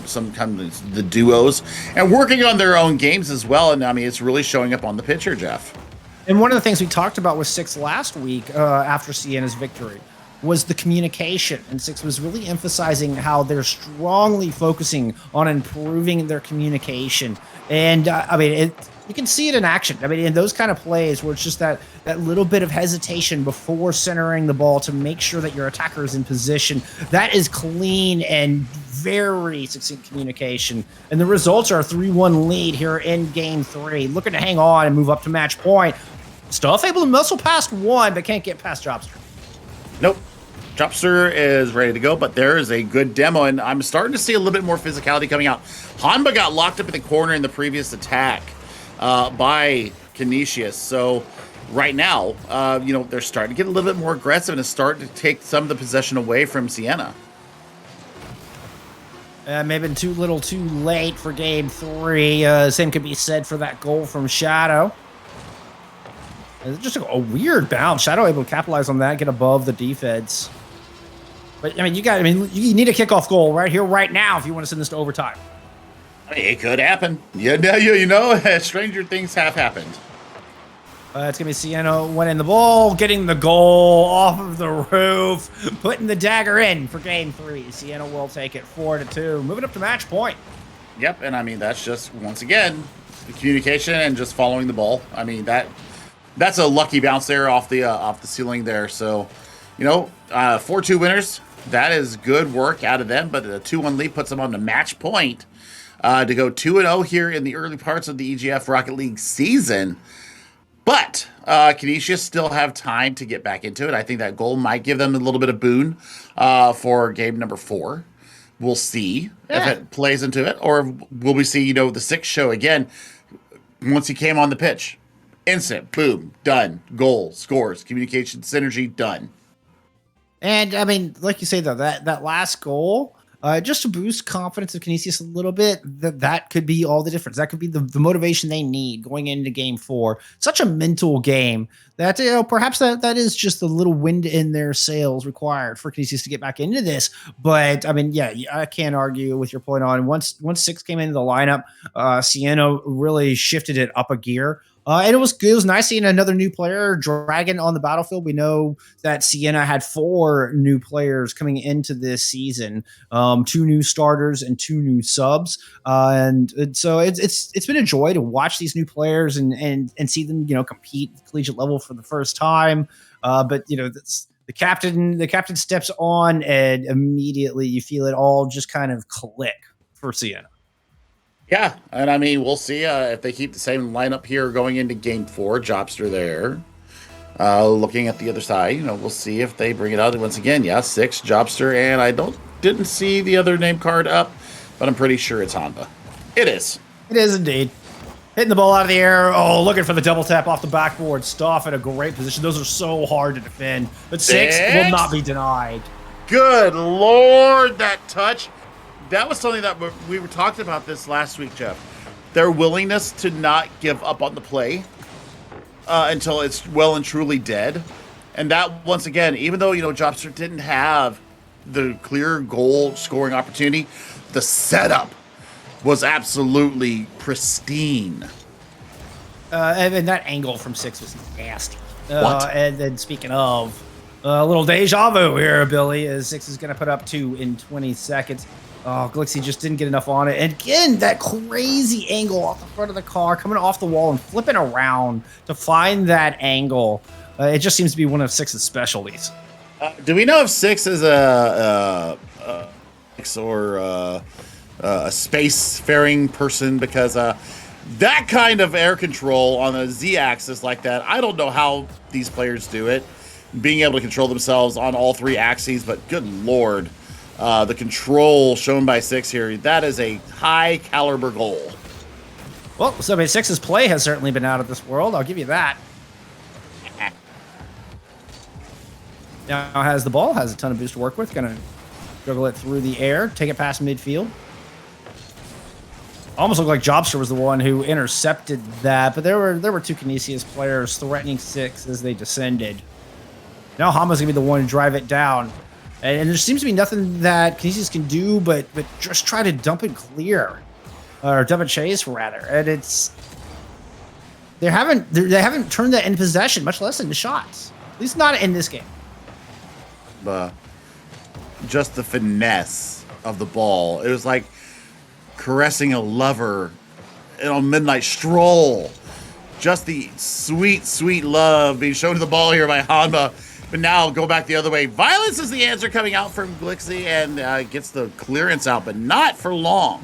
Speaker 6: some kind of the duos, and working on their own games as well. And, it's really showing up on the pitch here, Jeff.
Speaker 5: And one of the things we talked about with Six last week after Sienna's victory was the communication. And Six was really emphasizing how they're strongly focusing on improving their communication. And, you can see it in action. In those kind of plays where it's just that little bit of hesitation before centering the ball to make sure that your attacker is in position, that is clean and very succinct communication. And the results are a 3-1 lead here in Game 3. Looking to hang on and move up to match point. Stuff able to muscle past 1, but can't get past Jobster.
Speaker 6: Nope. Jobster is ready to go, but there is a good demo, and I'm starting to see a little bit more physicality coming out. Hanba got locked up in the corner in the previous attack by Canisius. So right now, they're starting to get a little bit more aggressive and starting to take some of the possession away from Sienna.
Speaker 5: Maybe been too little too late for Game 3. Same could be said for that goal from Shadow. It's just a weird bounce. Shadow able to capitalize on that, get above the defense. But, you need a kickoff goal right here, right now, if you want to send this to overtime.
Speaker 6: It could happen. Stranger things have happened.
Speaker 5: It's going to be Sienna winning the ball, getting the goal off of the roof, putting the dagger in for Game 3. Sienna will take it 4-2, moving up to match point.
Speaker 6: Yep, and that's just, once again, the communication and just following the ball. That's a lucky bounce there off the ceiling there. So, 4-2 winners. That is good work out of them, but the 2-1 lead puts them on the match point to go 2-0 here in the early parts of the EGF Rocket League season. But Canisius still have time to get back into it. I think that goal might give them a little bit of boon for game number 4. We'll see
Speaker 5: Yeah.
Speaker 6: if it plays into it, or will we see, the Six show again once he came on the pitch. Instant, boom, done. Goal, scores, communication, synergy, done.
Speaker 5: And I mean, like you say though, that last goal, just to boost confidence of Canisius a little bit, that could be all the difference. That could be the motivation they need going into game 4. Such a mental game that perhaps that is just the little wind in their sails required for Canisius to get back into this. But I mean, yeah, I can't argue with your point on once Six came into the lineup, Sienna really shifted it up a gear. And it was good. It was nice seeing another new player dragging on the battlefield. We know that Sienna had 4 new players coming into this season, 2 new starters and 2 new subs, and so it's been a joy to watch these new players and see them compete at the collegiate level for the first time. But the captain steps on, and immediately you feel it all just kind of click for Sienna.
Speaker 6: Yeah, and I mean, we'll see if they keep the same lineup here going into game 4. Jobster there. Looking at the other side, we'll see if they bring it out once again. Yeah, Six, Jobster, and I didn't see the other name card up, but I'm pretty sure it's Honda. It is.
Speaker 5: It is indeed. Hitting the ball out of the air. Oh, looking for the double tap off the backboard. Stoff in a great position. Those are so hard to defend, but Six will not be denied.
Speaker 6: Good Lord, that touch. That was something that we were talking about this last week, Jeff. Their willingness to not give up on the play until it's well and truly dead. And that, once again, even though, Jobster didn't have the clear goal scoring opportunity, the setup was absolutely pristine.
Speaker 5: And that angle from Six was nasty.
Speaker 6: What?
Speaker 5: And then speaking of, a little deja vu here, Billy, as Six is going to put up 2 in 20 seconds. Oh, Glixie just didn't get enough on it. And again, that crazy angle off the front of the car, coming off the wall and flipping around to find that angle. It just seems to be one of Six's specialties.
Speaker 6: Do we know if Six is a spacefaring person? Because that kind of air control on a Z-axis like that, I don't know how these players do it. Being able to control themselves on all 3 axes, but good Lord. The control shown by Six here, that is a high caliber goal.
Speaker 5: Well, so Six's play has certainly been out of this world. I'll give you that. Now has the ball, has a ton of boost to work with. Gonna juggle it through the air, take it past midfield. Almost looked like Jobster was the one who intercepted that, but there were 2 Canisius players threatening Six as they descended. Now Hama's gonna be the one to drive it down. And there seems to be nothing that Canisius can do but just try to dump it clear. Or dump it chase, rather. And they haven't turned that into possession, much less into shots. At least not in this game.
Speaker 6: Just the finesse of the ball. It was like caressing a lover in a midnight stroll. Just the sweet, sweet love being shown to the ball here by Hanma. But now go back the other way. Violence is the answer coming out from Glixie and gets the clearance out, but not for long.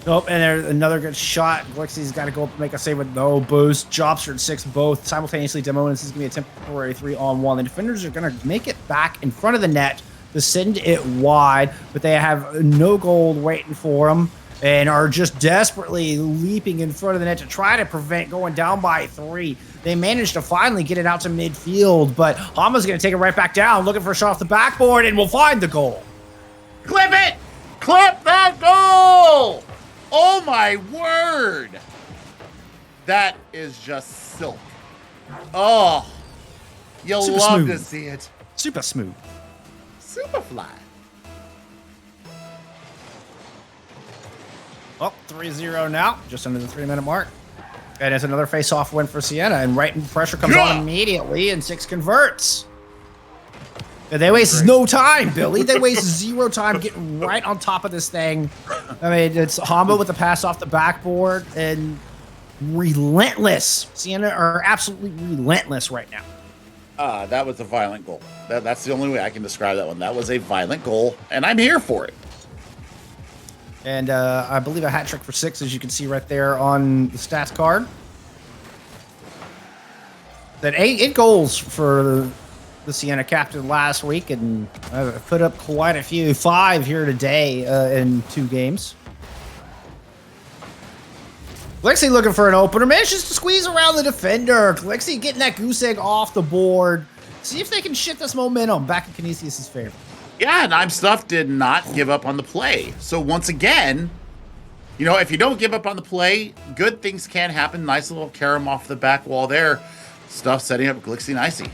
Speaker 5: Nope, and there's another good shot. Glixie's got to go up and make a save with no boost. Jobster and Six both simultaneously demoing. This is going to be a temporary 3-on-1. The defenders are going to make it back in front of the net to send it wide, but they have no goal waiting for them and are just desperately leaping in front of the net to try to prevent going down by 3. They managed to finally get it out to midfield, but Hama's going to take it right back down, looking for a shot off the backboard, and will find the goal.
Speaker 6: Clip it! Clip that goal! Oh my word! That is just silk. Oh, you'll
Speaker 5: Super
Speaker 6: love
Speaker 5: smooth.
Speaker 6: to see it.
Speaker 5: Super smooth.
Speaker 6: Superfly.
Speaker 5: Oh, 3-0 now, just under the 3-minute mark. And it's another face-off win for Sienna, and pressure comes on immediately, and Six converts. And they waste no time, Billy. They waste 0 time getting right on top of this thing. I mean, it's Hamba with the pass off the backboard, and relentless. Sienna are absolutely relentless right now.
Speaker 6: That was a violent goal. That's the only way I can describe that one. That was a violent goal, and I'm here for it.
Speaker 5: And I believe a hat trick for Six, as you can see right there on the stats card. That 8 goals for the Sienna captain last week and put up quite a few. 5 here today in 2 games. Glixie looking for an opener. Manages to squeeze around the defender. Glixie getting that goose egg off the board. See if they can shift this momentum back in Canisius' favor.
Speaker 6: Yeah, and I'm Stuff did not give up on the play. So once again, you know, if you don't give up on the play, good things can happen. Nice little carom off the back wall there. Stuff setting up Glixie nicey.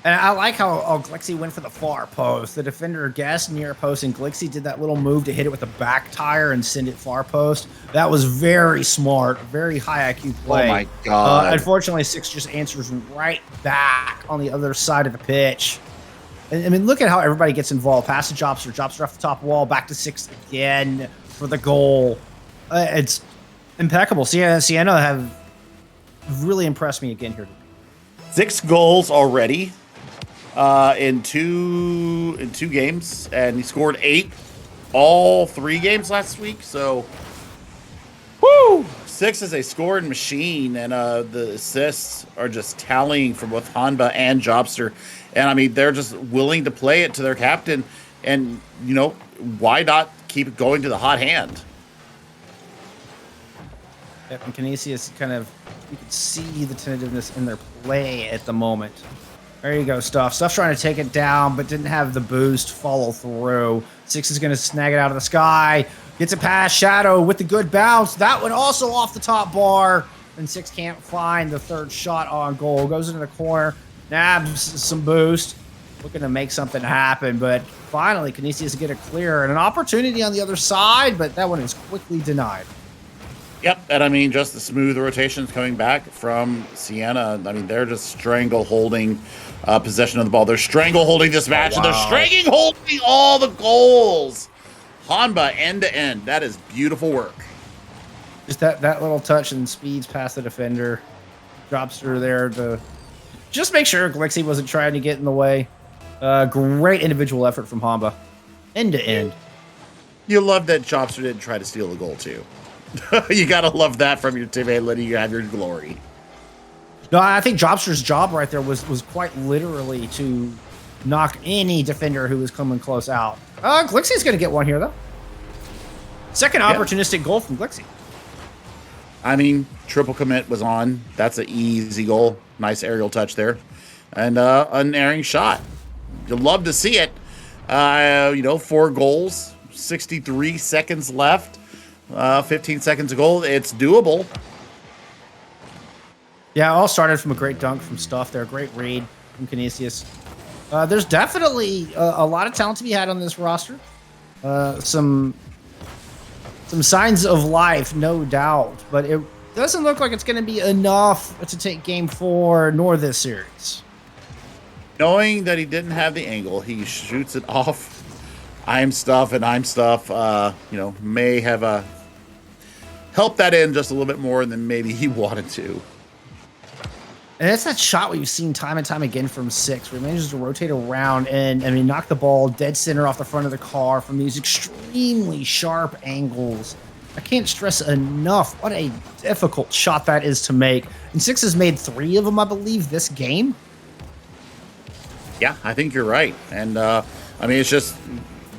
Speaker 5: And I like how Glixie went for the far post. The defender guessed near post, and Glixie did that little move to hit it with the back tire and send it far post. That was very smart, very high IQ play.
Speaker 6: Oh my God.
Speaker 5: Unfortunately, Six just answers right back on the other side of the pitch. And I mean, look at how everybody gets involved. Pass to Jobster. Jobster off the top wall. Back to Six again for the goal. It's impeccable. Sienna have really impressed me again here.
Speaker 6: 6 goals already in two games, and he scored 8 all 3 games last week. So, woo! 6 is a scoring machine, and the assists are just tallying from both Hanba and Jobster. And I mean, they're just willing to play it to their captain, and you know, why not keep it going to the hot hand?
Speaker 5: Yep, and Canisius kind of, you can see the tentativeness in their play at the moment. There you go, Stuff. Stuff's trying to take it down, but didn't have the boost follow through. Six is going to snag it out of the sky. Gets it past Shadow with the good bounce. That one also off the top bar. And Six can't find the third shot on goal. Goes into the corner. Nabs some boost. Looking to make something happen. But finally, Canisius get it clear. And an opportunity on the other side, but that one is quickly denied.
Speaker 6: Yep, and I mean, just the smooth rotations coming back from Sienna. I mean, they're just strangle-holding possession of the ball. They're strangle-holding this match, and they're strangle-holding all the goals. Hanba end-to-end. That is beautiful work.
Speaker 5: Just that little touch and speeds past the defender. Drops her there to just make sure Glixie wasn't trying to get in the way. Great individual effort from Hanba. End-to-end.
Speaker 6: You love that Jobster didn't try to steal the goal, too. You gotta love that from your teammate, letting you have your glory.
Speaker 5: No, I think Jobster's job right there was quite literally to knock any defender who was coming close out. Glixie's going to get one here, though. Second opportunistic goal from Glixie.
Speaker 6: I mean, triple commit was on. That's an easy goal. Nice aerial touch there. And an erring shot. You'll love to see it. 4 goals, 63 seconds left. 15 seconds of goal. It's doable.
Speaker 5: Yeah, it all started from a great dunk from Stuff there. Great read from Canisius. There's definitely a lot of talent to be had on this roster. Some signs of life, no doubt. But it doesn't look like it's going to be enough to take Game 4 nor this series.
Speaker 6: Knowing that he didn't have the angle, he shoots it off. I'm Stuff, may have helped that in just a little bit more than maybe he wanted to.
Speaker 5: And it's that shot we've seen time and time again from Six, where he manages to rotate around and knock the ball dead center off the front of the car from these extremely sharp angles. I can't stress enough what a difficult shot that is to make. And Six has made 3 of them, I believe, this game.
Speaker 6: Yeah, I think you're right. And, it's just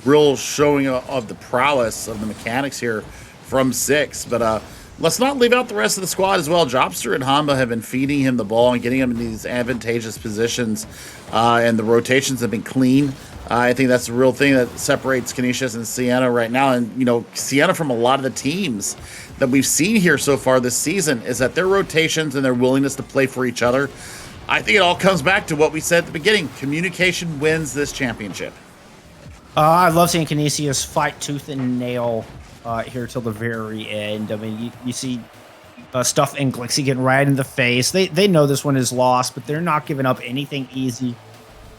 Speaker 6: real showing of the prowess of the mechanics here from Six. But let's not leave out the rest of the squad as well. Jobster and Hanba have been feeding him the ball and getting him in these advantageous positions. And the rotations have been clean. I think that's the real thing that separates Canisius and Sienna right now. And, Sienna from a lot of the teams that we've seen here so far this season is that their rotations and their willingness to play for each other, I think it all comes back to what we said at the beginning. Communication wins this championship.
Speaker 5: I love seeing Canisius fight tooth and nail here till the very end. I mean, you see Stuff and Glixie getting right in the face. They know this one is lost, but they're not giving up anything easy.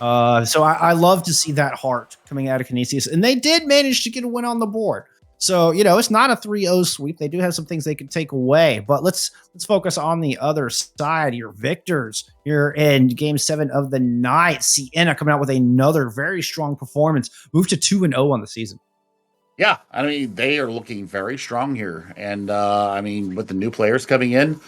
Speaker 5: So I love to see that heart coming out of Canisius. And they did manage to get a win on the board. So, it's not a 3-0 sweep. They do have some things they can take away. But let's focus on the other side. Your victors here in Game 7 of the night. Sienna coming out with another very strong performance. Moved to 2-0 on the season.
Speaker 6: Yeah, they are looking very strong here. And, with the new players coming in,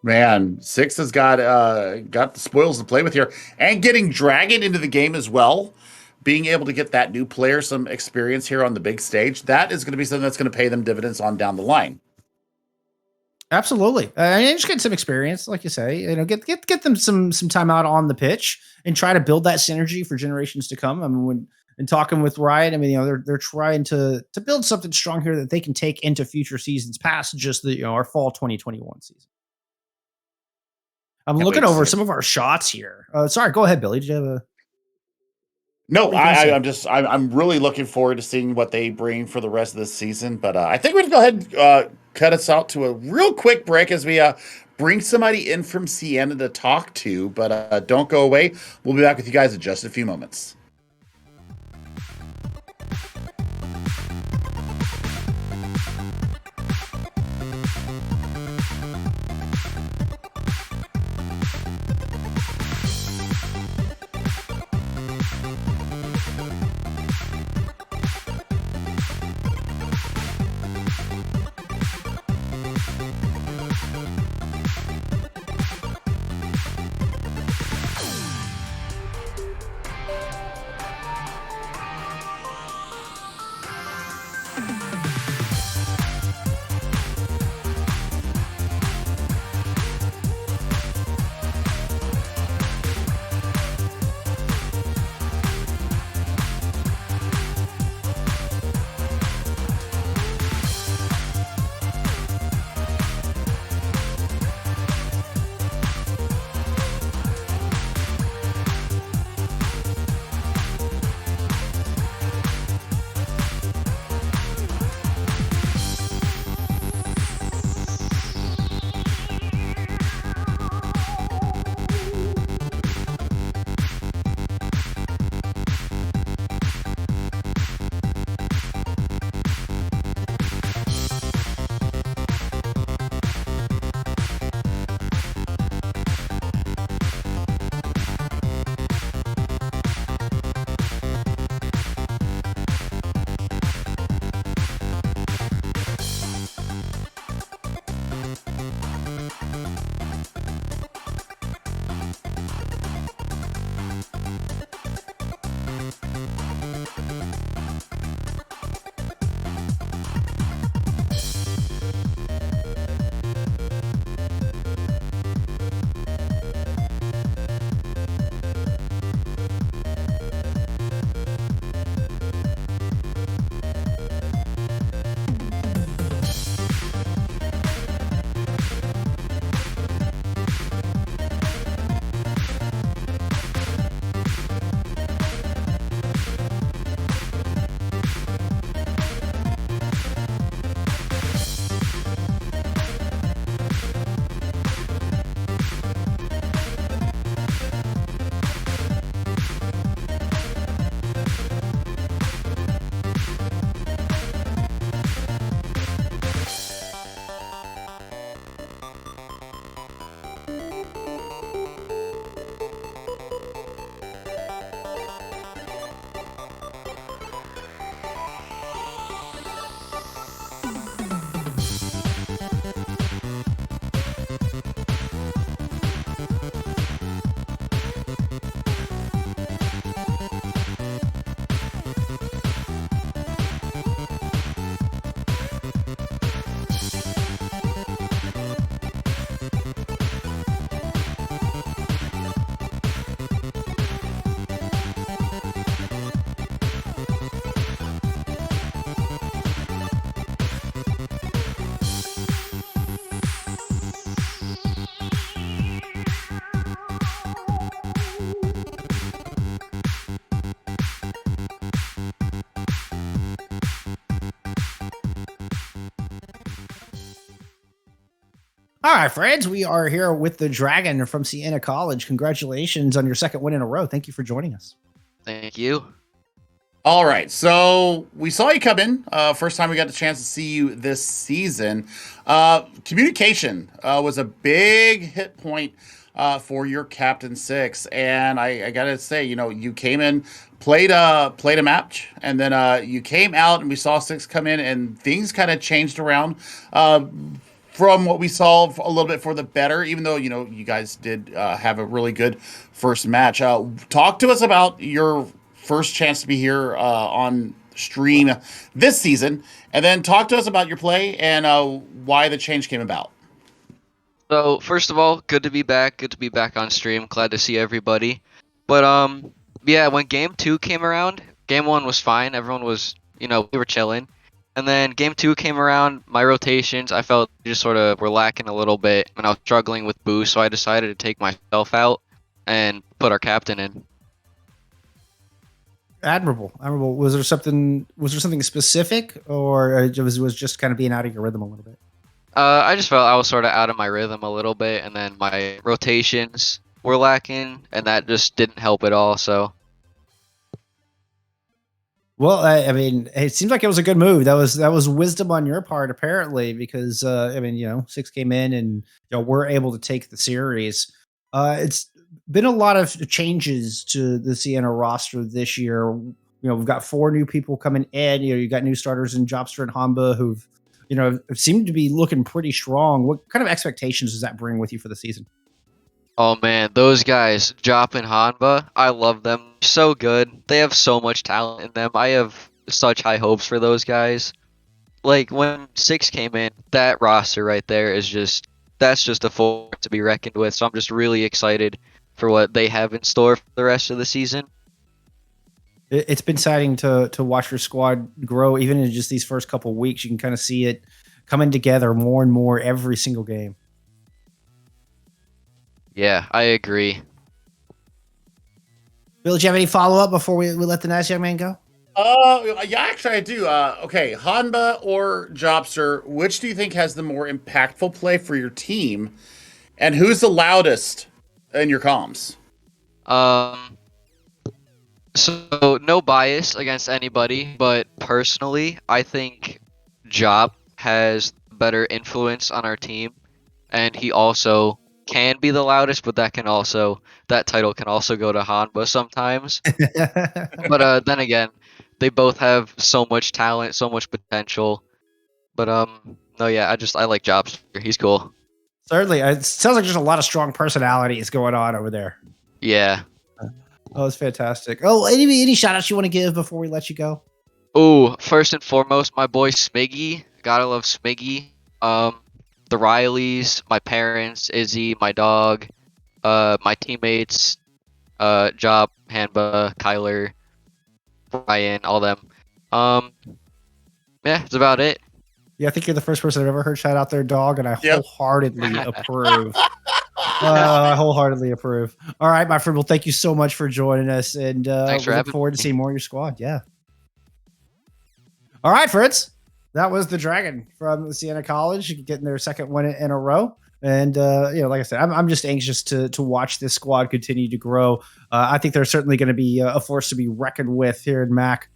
Speaker 6: Man, Six has got the spoils to play with here, and getting Dragon into the game as well. Being able to get that new player some experience here on the big stage, that is going to be something that's going to pay them dividends on down the line.
Speaker 5: Absolutely. And just get some experience, like you say. Get them some time out on the pitch and try to build that synergy for generations to come. I mean, when and talking with Riot, I mean, they're trying to build something strong here that they can take into future seasons past just our fall 2021 season. I'm looking over some of our shots here. Sorry, go ahead, Billy. Did you have a
Speaker 6: No, I'm really looking forward to seeing what they bring for the rest of this season. But I think we're gonna go ahead and cut us out to a real quick break as we bring somebody in from Sienna to talk to. But don't go away. We'll be back with you guys in just a few moments.
Speaker 5: All right, friends, we are here with the Dragon from Siena College. Congratulations on your second win in a row. Thank you for joining us.
Speaker 8: Thank you.
Speaker 6: All right, so we saw you come in. First time we got the chance to see you this season. Communication was a big hit point for your Captain Six, and I gotta say, you came in, played a match, and then you came out, and we saw Six come in, and things kind of changed around. from what we saw a little bit for the better, even though, you guys did have a really good first match. Talk to us about your first chance to be here on stream this season, and then talk to us about your play and why the change came about.
Speaker 8: So first of all, good to be back. Good to be back on stream. Glad to see everybody. But yeah, when game 2 came around, game 1 was fine. Everyone was, we were chilling. And then game 2 came around, my rotations, I felt just sort of were lacking a little bit, and I was struggling with boost, so I decided to take myself out and put our captain in.
Speaker 5: Admirable. Was there something specific, or it was just kind of being out of your rhythm a little bit?
Speaker 8: I just felt I was sort of out of my rhythm a little bit, and then my rotations were lacking, and that just didn't help at all, so...
Speaker 5: Well, I mean, it seems like it was a good move. That was wisdom on your part, apparently, because I mean, Six came in and we're able to take the series. It's been a lot of changes to the Sienna roster this year. We've got 4 new people coming in. You got new starters in Jobster and Hamba who've seemed to be looking pretty strong. What kind of expectations does that bring with you for the season?
Speaker 8: Oh man, those guys, Jop and Hanba, I love them. So good. They have so much talent in them. I have such high hopes for those guys. Like when 6 came in, that roster right there that's just a force to be reckoned with. So I'm just really excited for what they have in store for the rest of the season.
Speaker 5: It's been exciting to watch your squad grow, even in just these first couple of weeks. You can kind of see it coming together more and more every single game.
Speaker 8: Yeah, I agree.
Speaker 5: Bill, do you have any follow-up before we let the nice young man go?
Speaker 6: Yeah, actually I do. Okay, Hanba or Jobster, which do you think has the more impactful play for your team? And who's the loudest in your comms?
Speaker 8: So no bias against anybody, but personally, I think Job has better influence on our team, and he also can be the loudest, but that title can also go to Hanba sometimes. But then again, they both have so much talent, so much potential. But no, yeah, I like Jobs. He's cool.
Speaker 5: Certainly, it sounds like there's a lot of strong personalities going on over there.
Speaker 8: Yeah.
Speaker 5: Oh, it's fantastic. Oh, any shout outs you want to give before we let you go?
Speaker 8: Oh, first and foremost, my boy Smiggy. Gotta love Smiggy. The Rileys, my parents, Izzy, my dog, my teammates, Job, Hanba, Kyler, Ryan, all them. Yeah, that's about it.
Speaker 5: Yeah, I think you're the first person I've ever heard shout out their dog, and I wholeheartedly approve. I wholeheartedly approve. All right, my friend. Well, thank you so much for joining us, and
Speaker 8: Thanks for
Speaker 5: we look
Speaker 8: having
Speaker 5: forward to seeing more of your squad. Yeah. All right, Fritz. That was the Dragon from Sienna College getting their second win in a row. And like I said, I'm just anxious to watch this squad continue to grow. I think they're certainly going to be a force to be reckoned with here in MAC.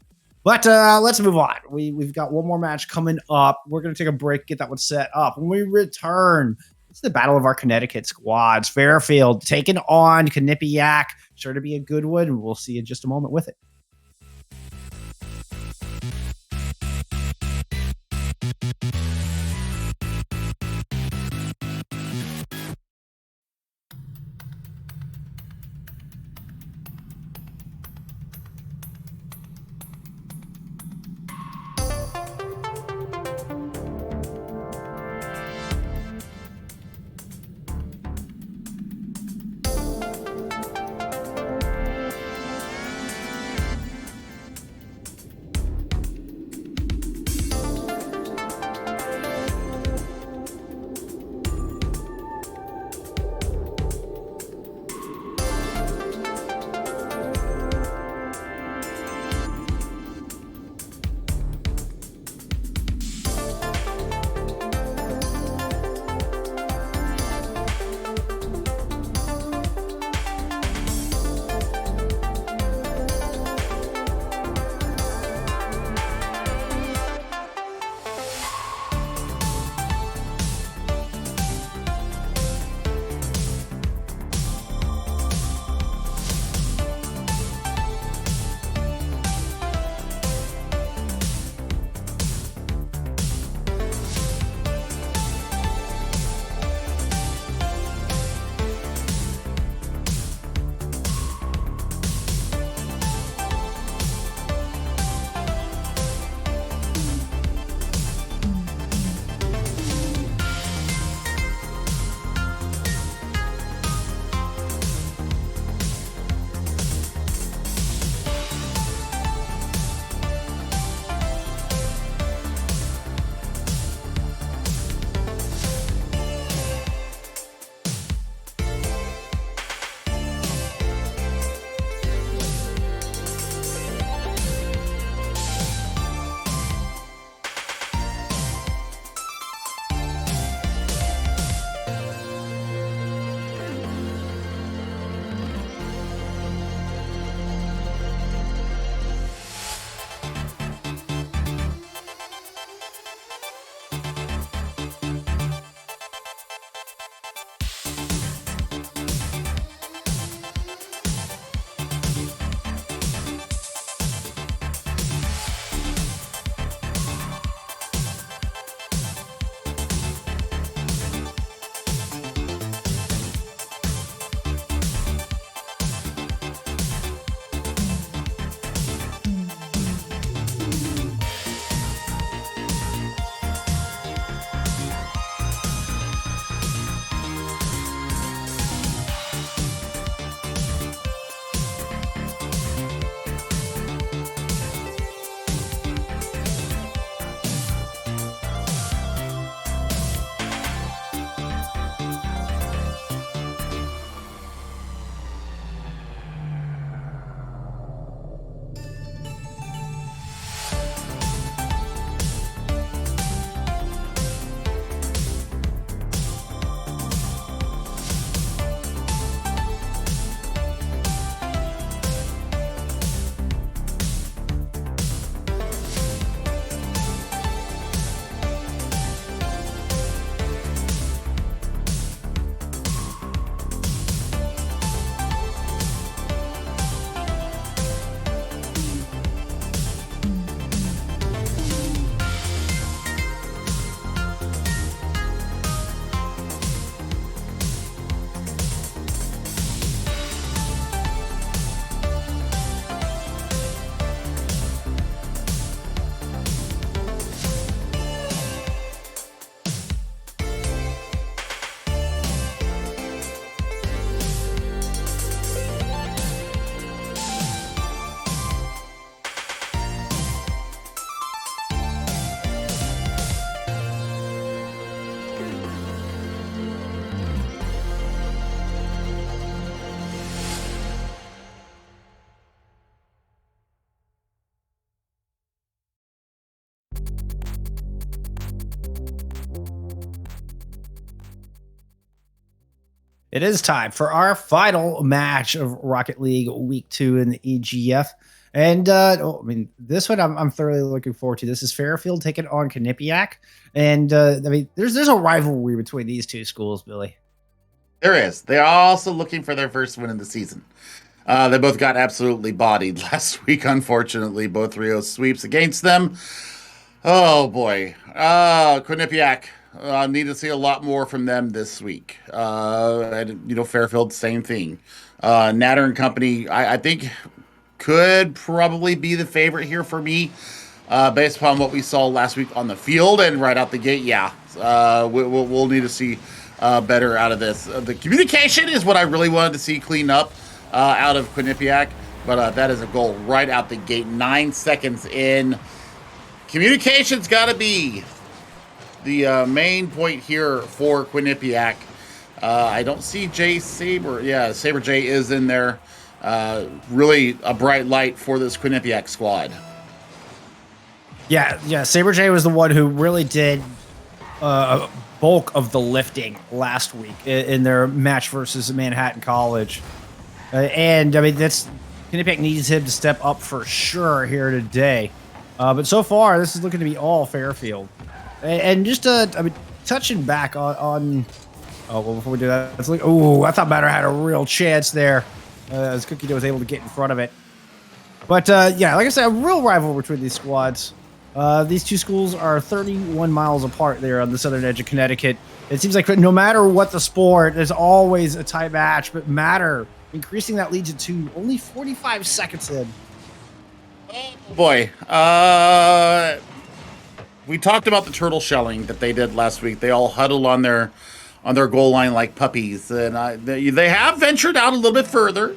Speaker 5: But let's move on. We've got one more match coming up. We're going to take a break, get that one set up. When we return, it's the battle of our Connecticut squads. Fairfield taking on Quinnipiac. Sure to be a good one. And we'll see you in just a moment with it. It is time for our final match of Rocket League Week 2 in the EGF. And this one I'm thoroughly looking forward to. This is Fairfield taking on Quinnipiac. And there's a rivalry between these two schools, Billy.
Speaker 6: There is. They are also looking for their first win in the season. They both got absolutely bodied last week, unfortunately. Both 3-0 sweeps against them. Oh, boy. Quinnipiac. Need to see a lot more from them this week. And, Fairfield, same thing. Natter and company, I think, could probably be the favorite here for me, based upon what we saw last week on the field and right out the gate. Yeah, we'll need to see better out of this. The communication is what I really wanted to see clean up out of Quinnipiac, but that is a goal right out the gate. 9 seconds in. Communication's got to be the main point here for Quinnipiac. I don't see Jay Saber. Yeah, Saber J is in there. Really a bright light for this Quinnipiac squad.
Speaker 5: Yeah. Saber J was the one who really did a bulk of the lifting last week in their match versus Manhattan College. That's Quinnipiac needs him to step up for sure here today. But so far, this is looking to be all Fairfield. And just touching back on before we do that, it's like, I thought Matter had a real chance there, as Cookie Dough was able to get in front of it. But like I said, a real rivalry between these squads. These two schools are 31 miles apart there on the southern edge of Connecticut. It seems like no matter what the sport, there's always a tight match, but Matter increasing that lead to 2, only 45 seconds in.
Speaker 6: Oh boy. We talked about the turtle shelling that they did last week. They all huddled on their goal line like puppies, and they have ventured out a little bit further.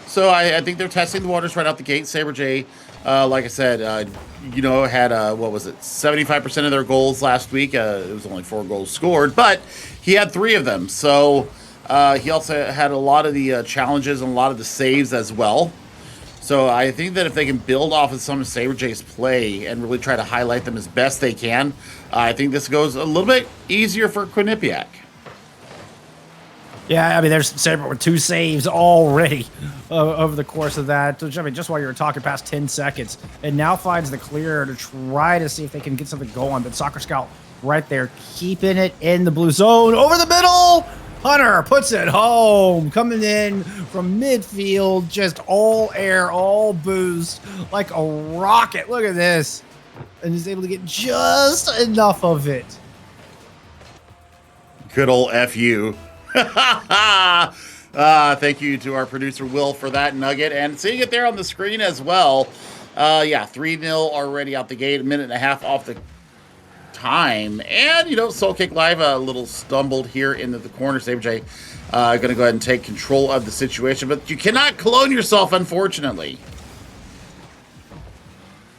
Speaker 6: So I think they're testing the waters right out the gate. Saber J, like I said, had 75% of their goals last week. It was only 4 goals scored, but he had 3 of them. So he also had a lot of the challenges and a lot of the saves as well. So I think that if they can build off of some of Saber J's play and really try to highlight them as best they can, I think this goes a little bit easier for Quinnipiac.
Speaker 5: Yeah, there's Saber with 2 saves already over the course of that. Just while you were talking past 10 seconds. And now finds the clear to try to see if they can get something going. But Soccer Scout right there, keeping it in the blue zone. Over the middle! Hunter puts it home, coming in from midfield, just all air, all boost, like a rocket. Look at this. And he's able to get just enough of it.
Speaker 6: Good old FU. Thank you to our producer, Will, for that nugget. And seeing it there on the screen as well. 3-0 already out the gate, 1.5 minutes off the time. And, Soul Kick Live a little stumbled here into the corner. Saber J going to go ahead and take control of the situation. But you cannot clone yourself, unfortunately.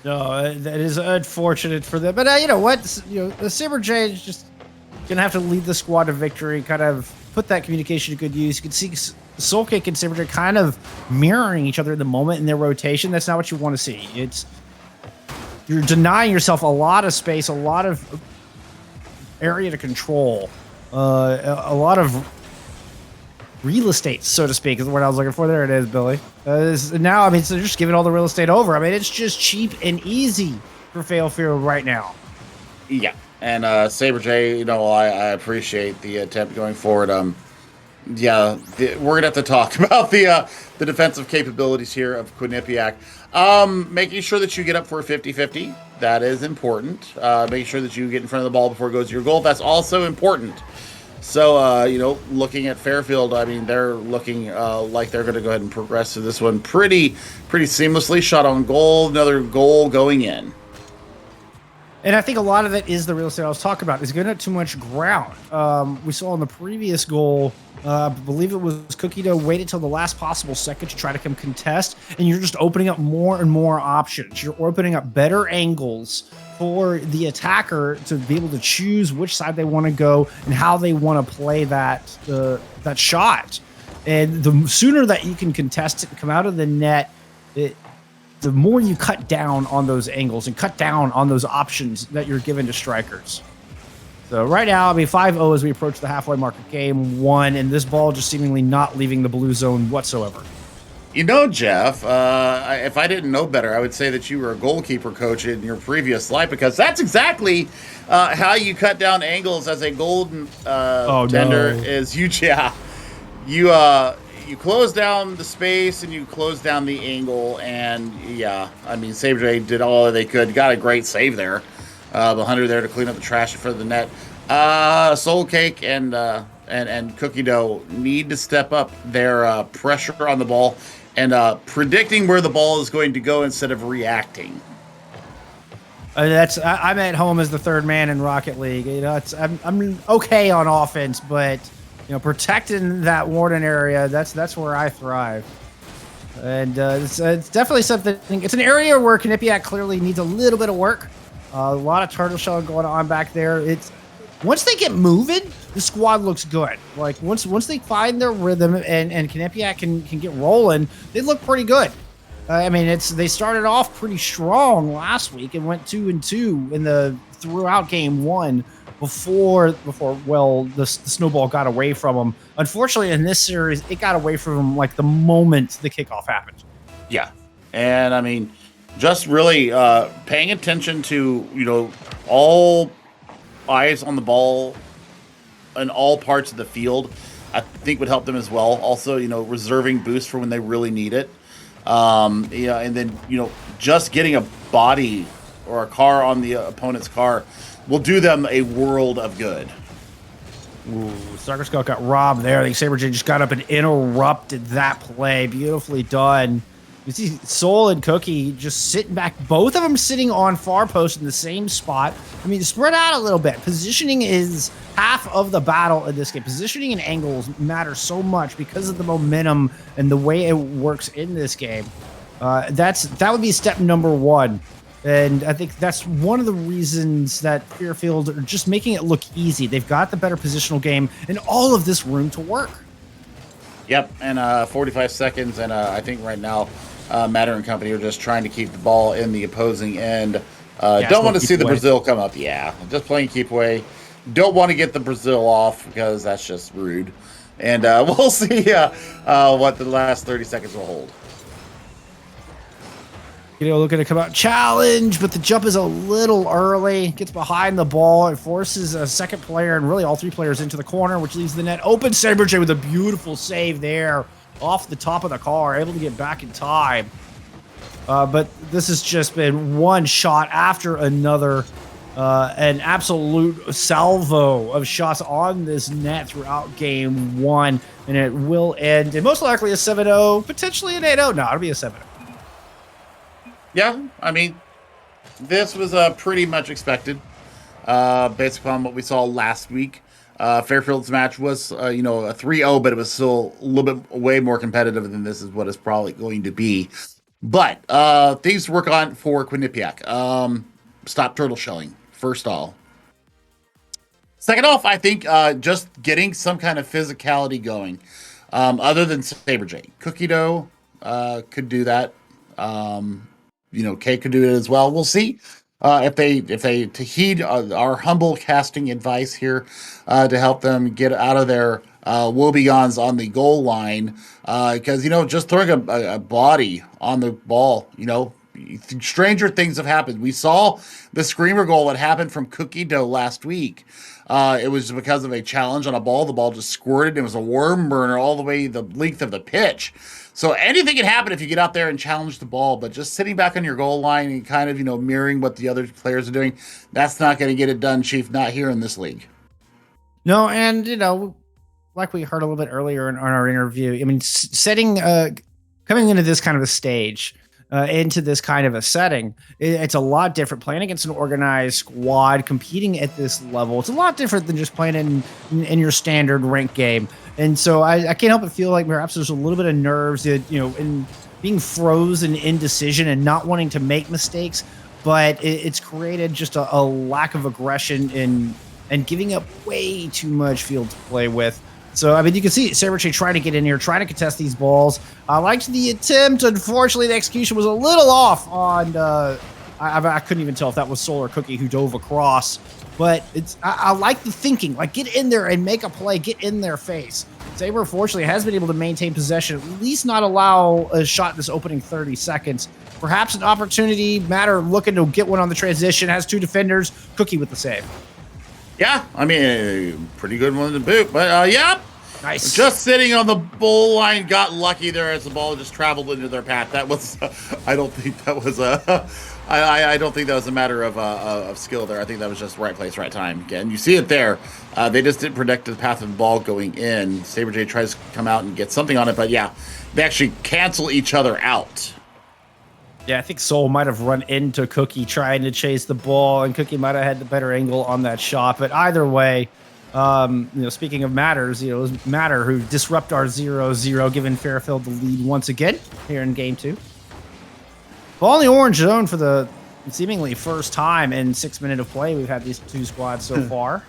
Speaker 5: No, that is unfortunate for them. But you know what? The Saber J is just going to have to lead the squad to victory, kind of put that communication to good use. You can see Soul Kick and Saber J kind of mirroring each other in the moment in their rotation. That's not what you want to see. You're denying yourself a lot of space, a lot of area to control, a lot of real estate, so to speak, is the word I was looking for. There it is, Billy. So they're just giving all the real estate over. It's just cheap and easy for Fairfield right now.
Speaker 6: Yeah, and Saber J, I appreciate the attempt going forward. We're gonna have to talk about the defensive capabilities here of Quinnipiac. Making sure that you get up for a 50-50, that is important. Making sure that you get in front of the ball before it goes to your goal, that's also important. So, looking at Fairfield, they're looking like they're going to go ahead and progress to this one pretty seamlessly. Shot on goal, another goal going in.
Speaker 5: And I think a lot of that is the real estate I was talking about. Is giving it too much ground. We saw in the previous goal, I believe it was Cookie Dough waited till the last possible second to try to come contest, and you're just opening up more and more options. You're opening up better angles for the attacker to be able to choose which side they want to go and how they want to play that shot. And the sooner that you can contest it and come out of the net, the more you cut down on those angles and cut down on those options that you're given to strikers. So right now, 5-0 as we approach the halfway mark of game 1, and this ball just seemingly not leaving the blue zone whatsoever.
Speaker 6: You know, Jeff, if I didn't know better, I would say that you were a goalkeeper coach in your previous life, because that's exactly how you cut down angles as a golden tender.
Speaker 5: No.
Speaker 6: Is you close down the space and you close down the angle, and I mean, Sabre did all they could, got a great save there. The Hunter there to clean up the trash in front of the net. Soul Cake and Cookie Dough need to step up their pressure on the ball and predicting where the ball is going to go instead of reacting.
Speaker 5: I'm at home as the third man in Rocket League. You know, I'm okay on offense, but you know, protecting that Warden area, that's where I thrive. And it's definitely something. It's an area where Quinnipiac clearly needs a little bit of work. A lot of turtle shell going on back there. It's once they get moving, the squad looks good. Like once they find their rhythm and Quinnipiac can get rolling, they look pretty good. I mean, they started off pretty strong last week and went 2-2 throughout game 1 before the snowball got away from them. Unfortunately, in this series, it got away from them like the moment the kickoff happened.
Speaker 6: Yeah, and I mean, just really paying attention to, you know, all eyes on the ball in all parts of the field, I think would help them as well. Also, you know, reserving boost for when they really need it. And then, you know, just getting a body or a car on the opponent's car will do them a world of good.
Speaker 5: Ooh, Soccer Scout got robbed there. I think Sabre just got up and interrupted that play. Beautifully done. You see Soul and Cookie just sitting back, both of them sitting on far post in the same spot. I mean, spread out a little bit. Positioning is half of the battle in this game. Positioning and angles matter so much because of the momentum and the way it works in this game. That would be step number 1. And I think that's one of the reasons that Fairfield are just making it look easy. They've got the better positional game and all of this room to work.
Speaker 6: Yep, and 45 seconds, and I think right now Matter and company are just trying to keep the ball in the opposing end. Don't want to see the Brazil come up. Yeah, just playing keep away. Don't want to get the Brazil off because that's just rude. And we'll see what the last 30 seconds will hold.
Speaker 5: You know, looking to come out challenge, but the jump is a little early. Gets behind the ball. It forces a second player and really all 3 players into the corner, which leaves the net open. Sabre with a beautiful save there off the top of the car, able to get back in time. But this has just been one shot after another. An absolute salvo of shots on this net throughout game 1, and it will end in most likely a 7-0, potentially an 8-0. No, it'll be a 7-0.
Speaker 6: Yeah, I mean, this was pretty much expected, based upon what we saw last week. Fairfield's match was, a 3-0, but it was still a little bit way more competitive than this is what it's probably going to be. But things to work on for Quinnipiac. Stop turtle shelling, first off. Second off, I think just getting some kind of physicality going, other than Sabre J. Cookie Dough could do that. Kay could do it as well. We'll see if they to heed our humble casting advice here to help them get out of their woebegones on the goal line, because just throwing a body on the ball, stranger things have happened. We saw the screamer goal that happened from Cookie Dough last week. It was because of a challenge on a ball. The ball just squirted. It was a worm burner all the way the length of the pitch. So anything can happen if you get out there and challenge the ball, but just sitting back on your goal line and kind of, mirroring what the other players are doing, that's not going to get it done, Chief, not here in this league.
Speaker 5: No, and, like we heard a little bit earlier in our interview, I mean, coming into this kind of a stage, into this kind of a setting, it's a lot different. Playing against an organized squad, competing at this level, it's a lot different than just playing in your standard rank game. And so I can't help but feel like perhaps there's a little bit of nerves, in being frozen, indecision, and not wanting to make mistakes. But it's created just a lack of aggression and giving up way too much field to play with. So, I mean, you can see Sabre trying to get in here, trying to contest these balls. I liked the attempt. Unfortunately, the execution was a little off on I couldn't even tell if that was Soul or Cookie who dove across. But I like the thinking. Like, get in there and make a play. Get in their face. Saber, fortunately, has been able to maintain possession, at least not allow a shot in this opening 30 seconds. Perhaps an opportunity. Matter looking to get one on the transition. Has 2 defenders. Cookie with the save.
Speaker 6: Yeah, I mean, pretty good one to boot. But, yeah.
Speaker 5: Nice.
Speaker 6: Just sitting on the goal line, got lucky there as the ball just traveled into their path. That was, I don't think that was I don't think that was a matter of skill there. I think that was just right place, right time. Again, you see it there. They just didn't predict the path of the ball going in. Saber J tries to come out and get something on it, but yeah, they actually cancel each other out.
Speaker 5: Yeah, I think Soul might have run into Cookie trying to chase the ball, and Cookie might have had the better angle on that shot. But either way, speaking of matters, it was Matter who disrupt our 0-0, giving Fairfield the lead once again here in game 2. Ball in the orange zone for the seemingly first time in 6 minutes of play. We've had these 2 squads so far.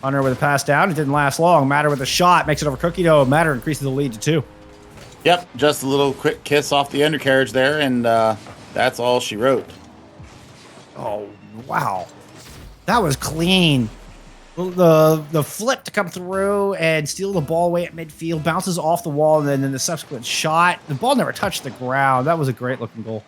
Speaker 5: Hunter with a pass down. It didn't last long. Matter with a shot. Makes it over Cookie dough. Matter increases the lead to 2.
Speaker 6: Yep, just a little quick kiss off the undercarriage there, and that's all she wrote.
Speaker 5: Oh, wow. That was clean. The flip to come through and steal the ball away at midfield, bounces off the wall, and then the subsequent shot. The ball never touched the ground. That was a great looking goal.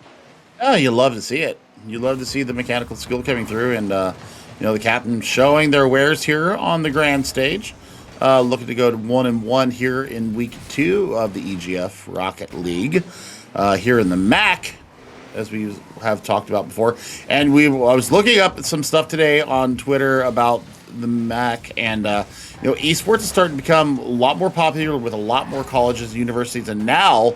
Speaker 6: Oh, you love to see it. You love to see the mechanical skill coming through, and the captain showing their wares here on the grand stage. Looking to go to 1-1 here in week 2 of the EGF Rocket League here in the MAC, as we have talked about before. And I was looking up some stuff today on Twitter about the MAC, and esports is starting to become a lot more popular with a lot more colleges and universities, and now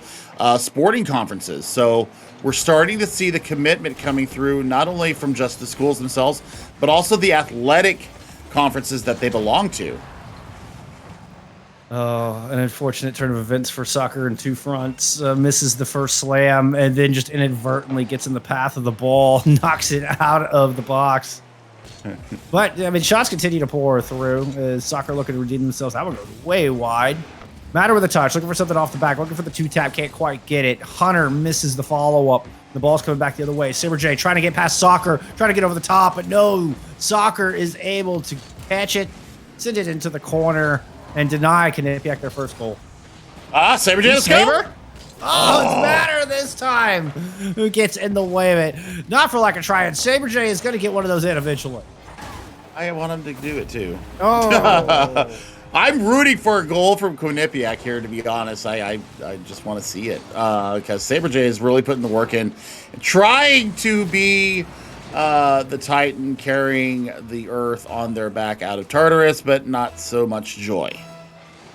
Speaker 6: sporting conferences. So we're starting to see the commitment coming through, not only from just the schools themselves, but also the athletic conferences that they belong to.
Speaker 5: Oh, an unfortunate turn of events for soccer in 2 fronts. Misses the first slam and then just inadvertently gets in the path of the ball, knocks it out of the box. But, I mean, shots continue to pour through. Soccer looking to redeem themselves. That one goes way wide. Matter with a touch, looking for something off the back, looking for the 2-tap, can't quite get it. Hunter misses the follow-up. The ball's coming back the other way. Saber J trying to get past Soccer, trying to get over the top, but no. Soccer is able to catch it, send it into the corner, and deny Quinnipiac their first goal.
Speaker 6: Saber J, let's go.
Speaker 5: Oh, it's Matter this time who gets in the way of it. Not for lack of trying. Saber J is going to get one of those in eventually.
Speaker 6: I want him to do it too.
Speaker 5: Oh.
Speaker 6: I'm rooting for a goal from Quinnipiac here, to be honest. I just want to see it because Saber J is really putting the work in, trying to be the Titan carrying the Earth on their back out of Tartarus, but not so much joy.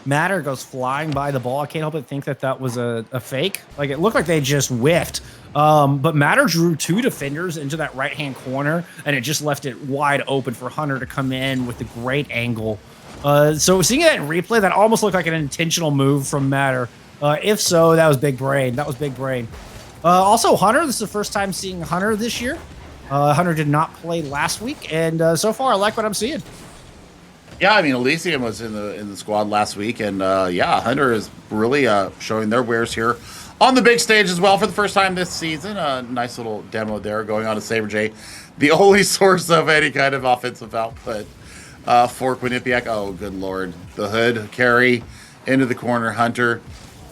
Speaker 5: Matter goes flying by the ball. I can't help but think that was a fake. Like, it looked like they just whiffed. But Matter drew 2 defenders into that right-hand corner, and it just left it wide open for Hunter to come in with a great angle. So seeing that in replay, that almost looked like an intentional move from Matter. If so, that was big brain. That was big brain. Also, Hunter, this is the first time seeing Hunter this year. Hunter did not play last week, and so far I like what I'm seeing.
Speaker 6: Yeah, I mean, Elysium was in the squad last week, and Hunter is really showing their wares here on the big stage as well for the first time this season. Nice little demo there going on to Saber J, the only source of any kind of offensive output for Quinnipiac. Oh, good lord, the hood carry into the corner, Hunter.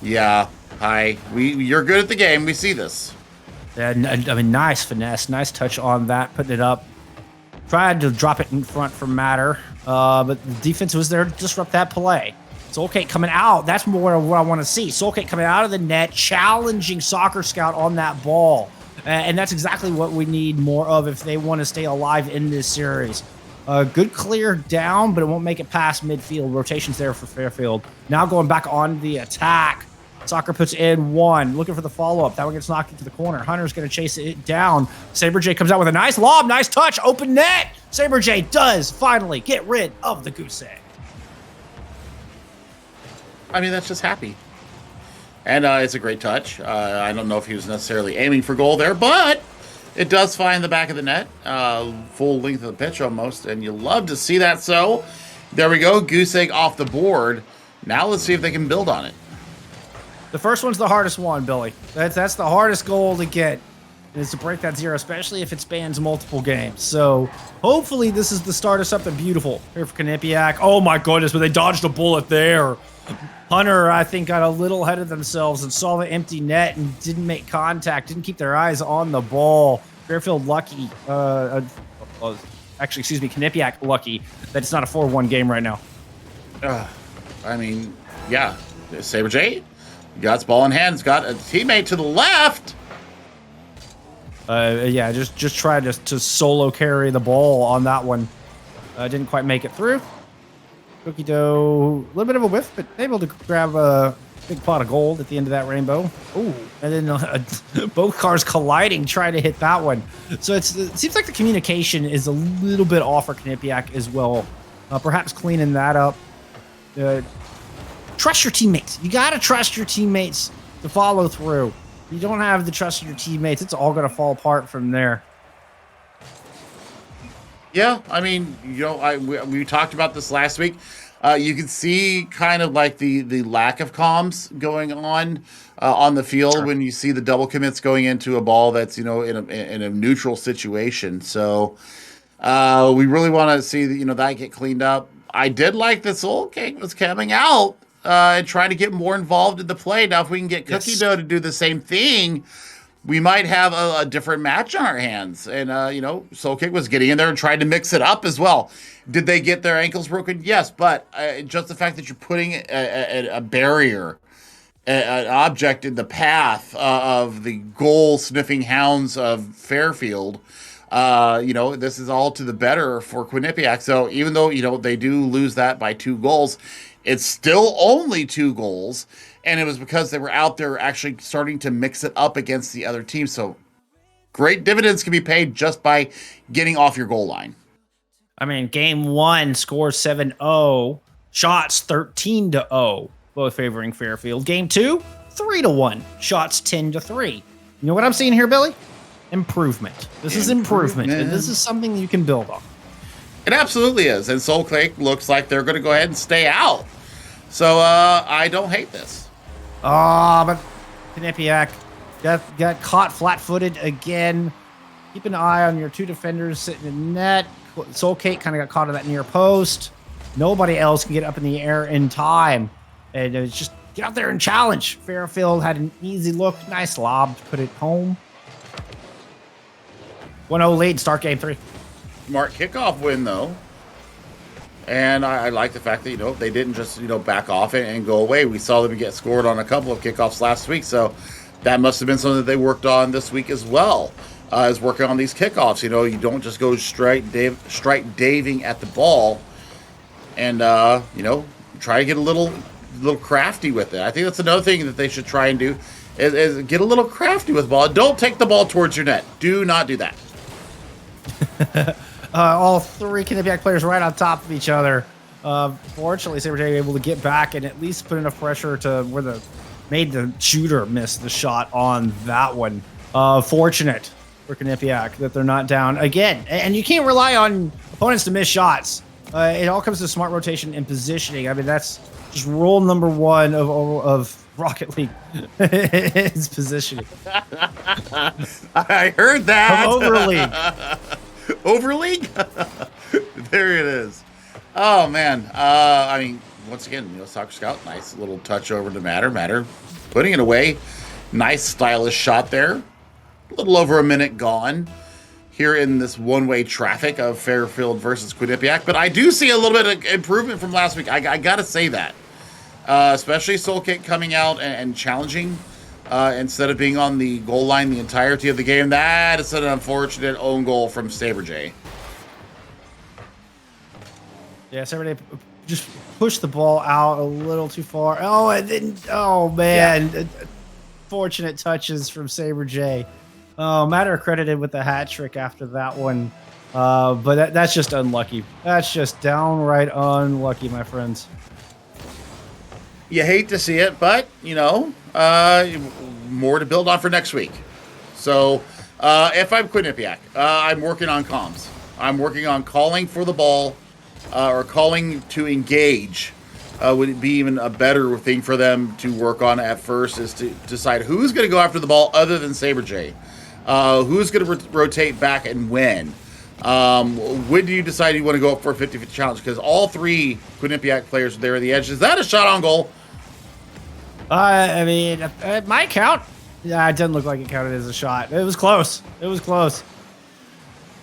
Speaker 6: Yeah, hi, you're good at the game. We see this.
Speaker 5: Yeah, I mean, nice finesse, nice touch on that, putting it up. Tried to drop it in front for Matter, but the defense was there to disrupt that play. Soulcake coming out. That's more what I want to see. Soulcake coming out of the net, challenging Soccer Scout on that ball. And that's exactly what we need more of if they want to stay alive in this series. Good clear down, but it won't make it past midfield. Rotations there for Fairfield. Now going back on the attack. Soccer puts in 1, looking for the follow-up. That one gets knocked into the corner. Hunter's going to chase it down. Saber J comes out with a nice lob, nice touch, open net. Saber J does finally get rid of the goose egg.
Speaker 6: I mean, that's just happy. And it's a great touch. I don't know if he was necessarily aiming for goal there, but it does find the back of the net. Full length of the pitch almost, and you love to see that. So there we go, goose egg off the board. Now let's see if they can build on it.
Speaker 5: The first one's the hardest one, Billy. That's the hardest goal to get. is to break that 0, especially if it spans multiple games. So hopefully this is the start of something beautiful here for Quinnipiac. Oh my goodness, but they dodged a bullet there. Hunter, I think, got a little ahead of themselves and saw the empty net and didn't make contact, didn't keep their eyes on the ball. Fairfield lucky, actually, excuse me, Quinnipiac lucky that it's not a 4-1 game right now.
Speaker 6: I mean, yeah, Saber J got his ball in hand. He's got a teammate to the left.
Speaker 5: Yeah, just tried to solo carry the ball on that one. Didn't quite make it through. Cookie dough, a little bit of a whiff, but able to grab a big pot of gold at the end of that rainbow. Ooh, and then both cars colliding, trying to hit that one. So it seems like the communication is a little bit off for Quinnipiac as well. Perhaps cleaning that up. Trust your teammates. You got to trust your teammates to follow through. If you don't have the trust of your teammates, it's all going to fall apart from there.
Speaker 6: Yeah, I mean, you know, we talked about this last week. You can see kind of like the lack of comms going on the field when you see the double commits going into a ball that's, you know, in a neutral situation. So we really want to see that get cleaned up. I did like that Soul Cake was coming out and trying to get more involved in the play. Now, if we can get Cookie Dough to do the same thing, we might have a different match on our hands. And, Soul Cake was getting in there and trying to mix it up as well. Did they get their ankles broken? Yes, but just the fact that you're putting a barrier, an object in the path of the goal-sniffing hounds of Fairfield, this is all to the better for Quinnipiac. So even though, they do lose that by 2 goals, it's still only 2 goals. And it was because they were out there actually starting to mix it up against the other team. So great dividends can be paid just by getting off your goal line.
Speaker 5: I mean, game 1, score 7-0, shots 13-0, both favoring Fairfield. Game 2, 3-1, shots 10-3. You know what I'm seeing here, Billy? Improvement. This is improvement. And this is something you can build on.
Speaker 6: It absolutely is. And Soul Cake looks like they're going to go ahead and stay out. So I don't hate this.
Speaker 5: But Quinnipiac got caught flat-footed again. Keep an eye on your 2 defenders sitting in net. Soul Cake kind of got caught in that near post. Nobody else can get up in the air in time. And it's just get out there and challenge. Fairfield had an easy look. Nice lob to put it home. 1-0 lead, start game 3.
Speaker 6: Smart kickoff win, though. And I like the fact that, they didn't just, back off and go away. We saw them get scored on a couple of kickoffs last week. So that must have been something that they worked on this week as well, is working on these kickoffs. You don't just go strike daving at the ball and, try to get a little crafty with it. I think that's another thing that they should try and do is get a little crafty with the ball. Don't take the ball towards your net. Do not do that.
Speaker 5: All 3 Quinnipiac players right on top of each other. Fortunately, Saber J able to get back and at least put enough pressure to where made the shooter miss the shot on that one. Fortunate for Quinnipiac that they're not down again. And you can't rely on opponents to miss shots. It all comes to smart rotation and positioning. I mean, that's just rule number 1 of Rocket League. It's positioning.
Speaker 6: I heard that.
Speaker 5: Overleague.
Speaker 6: Overleague? There it is. Oh, man. I mean, once again, Soccer Scout, nice little touch over to Matter. Matter putting it away. Nice, stylish shot there. A little over a minute gone here in this one-way traffic of Fairfield versus Quinnipiac. But I do see a little bit of improvement from last week. I got to say that. Especially Soul Cake coming out and challenging instead of being on the goal line the entirety of the game. That is an unfortunate own goal from Saber J.
Speaker 5: Yeah, Saber J just pushed the ball out a little too far. Oh, and then, oh man. Yeah. Fortunate touches from Saber J. Matter credited with the hat trick after that one. But that's just unlucky. That's just downright unlucky, my friends.
Speaker 6: You hate to see it, but, more to build on for next week. So, if I'm Quinnipiac, I'm working on comms. I'm working on calling for the ball or calling to engage. Would it be even a better thing for them to work on at first is to decide who's going to go after the ball other than Saber J. Who's going to rotate back and when? When do you decide you want to go up for a 50-50 challenge? Because all three Quinnipiac players are there at the edge. Is that a shot on goal?
Speaker 5: I mean, it might count. Yeah, it didn't look like it counted as a shot. It was close. It was close.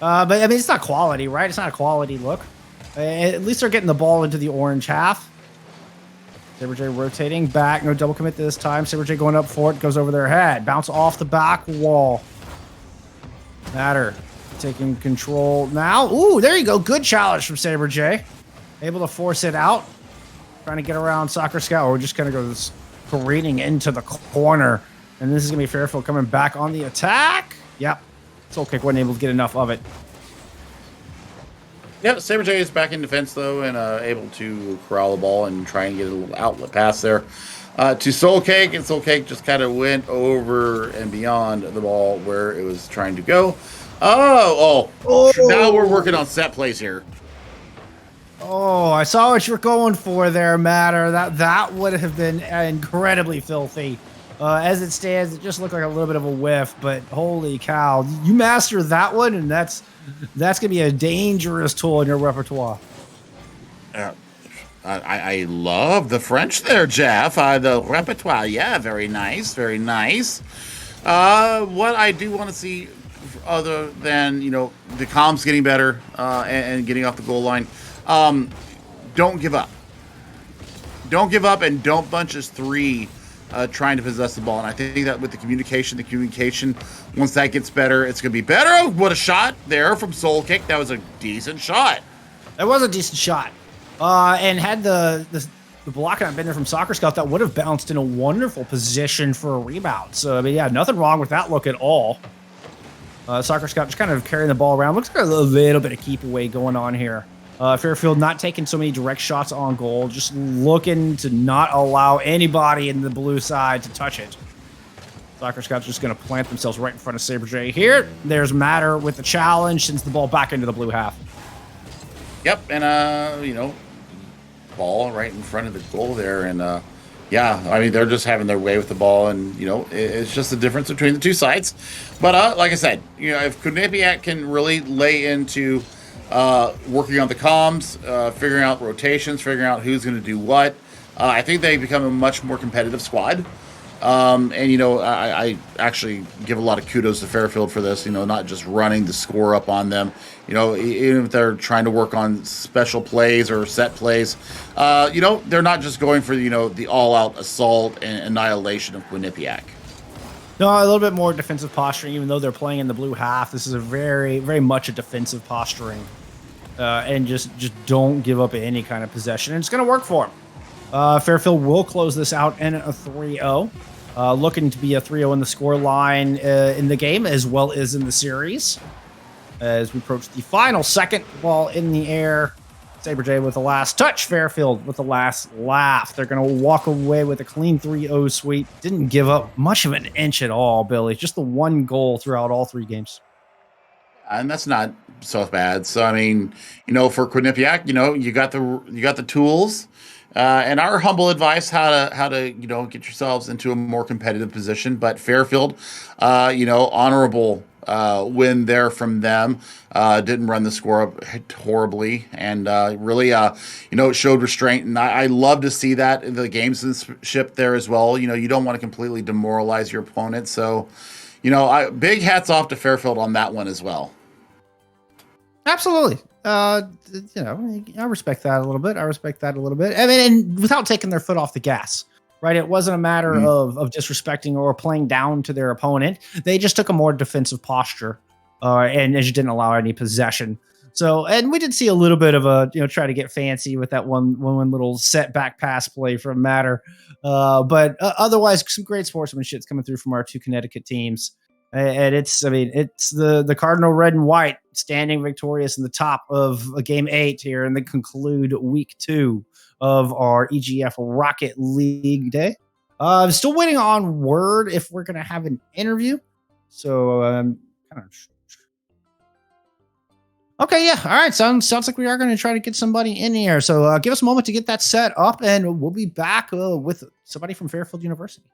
Speaker 5: But I mean, it's not quality, right? It's not a quality look. At least they're getting the ball into the orange half. Saber J rotating back. No double commit this time. Saber J going up for it. Goes over their head. Bounce off the back wall. Matter taking control now. Ooh, there you go. Good challenge from Saber J. Able to force it out. Trying to get around Soccer Scout. We're just going to go careening into the corner. And this is going to be Fairfield coming back on the attack. Yep. Soul Kick wasn't able to get enough of it.
Speaker 6: Yep, Saber J is back in defense, though, and able to corral the ball and try and get a little outlet pass there to Soul Cake. And Soul Cake just kind of went over and beyond the ball where it was trying to go. Oh. Now we're working on set plays here.
Speaker 5: Oh, I saw what you're going for there, Matter. That would have been incredibly filthy. As it stands, it just looked like a little bit of a whiff, but holy cow. You master that one, and that's going to be a dangerous tool in your repertoire.
Speaker 6: I love the French there, Jeff. The repertoire, yeah, very nice, very nice. What I do want to see, other than, the comms getting better and getting off the goal line, don't give up. Don't give up and don't bunch as three trying to possess the ball. And I think that with the communication, once that gets better, it's going to be better. Oh, what a shot there from Soul Kick. That was a decent shot.
Speaker 5: That was a decent shot. And had the block not been there from Soccer Scout, that would have bounced in a wonderful position for a rebound. So, I mean, yeah, nothing wrong with that look at all. Soccer Scout just kind of carrying the ball around. Looks like a little bit of keep away going on here. Fairfield not taking so many direct shots on goal, just looking to not allow anybody in the blue side to touch it. Soccer Scout's just going to plant themselves right in front of Saber J here. There's Matter with the challenge, sends the ball back into the blue half.
Speaker 6: Yep, and, ball right in front of the goal there. And, yeah, I mean, they're just having their way with the ball. And, it's just the difference between the two sides. But, like I said, if Quinnipiac can really lay into working on the comms, figuring out rotations, figuring out who's going to do what, I think they become a much more competitive squad. I actually give a lot of kudos to Fairfield for this, not just running the score up on them, even if they're trying to work on special plays or set plays, they're not just going for, the all-out assault and annihilation of Quinnipiac.
Speaker 5: No, a little bit more defensive posturing, even though they're playing in the blue half. This is a very, very much a defensive posturing. And just don't give up any kind of possession. And it's going to work for them. Fairfield will close this out in a 3-0. Looking to be a 3-0 in the score line in the game as well as in the series. As we approach the final second, ball in the air. Saber J with the last touch. Fairfield with the last laugh. They're going to walk away with a clean 3-0 sweep. Didn't give up much of an inch at all, Billy. Just the one goal throughout all three games.
Speaker 6: And that's not so bad. So, I mean, for Quinnipiac, you got the tools. And our humble advice how to get yourselves into a more competitive position. But Fairfield, honorable win there from them. Didn't run the score up horribly, and really it showed restraint. And I love to see that in the gamesmanship there as well. You don't want to completely demoralize your opponent. So, big hats off to Fairfield on that one as well.
Speaker 5: Absolutely. I respect that a little bit. I mean, and without taking their foot off the gas, right? It wasn't a matter of disrespecting or playing down to their opponent. They just took a more defensive posture, and just didn't allow any possession. So, and we did see a little bit of a, try to get fancy with that one little setback pass play from Matter. But otherwise, some great sportsmanship coming through from our two Connecticut teams. And it's the Cardinal red and white standing victorious in the top of game 8 here and then conclude week 2 of our EGF Rocket League day. I'm still waiting on word if we're going to have an interview. So kind of. Okay, yeah. All right. Sounds like we are going to try to get somebody in here. So give us a moment to get that set up and we'll be back with somebody from Fairfield University.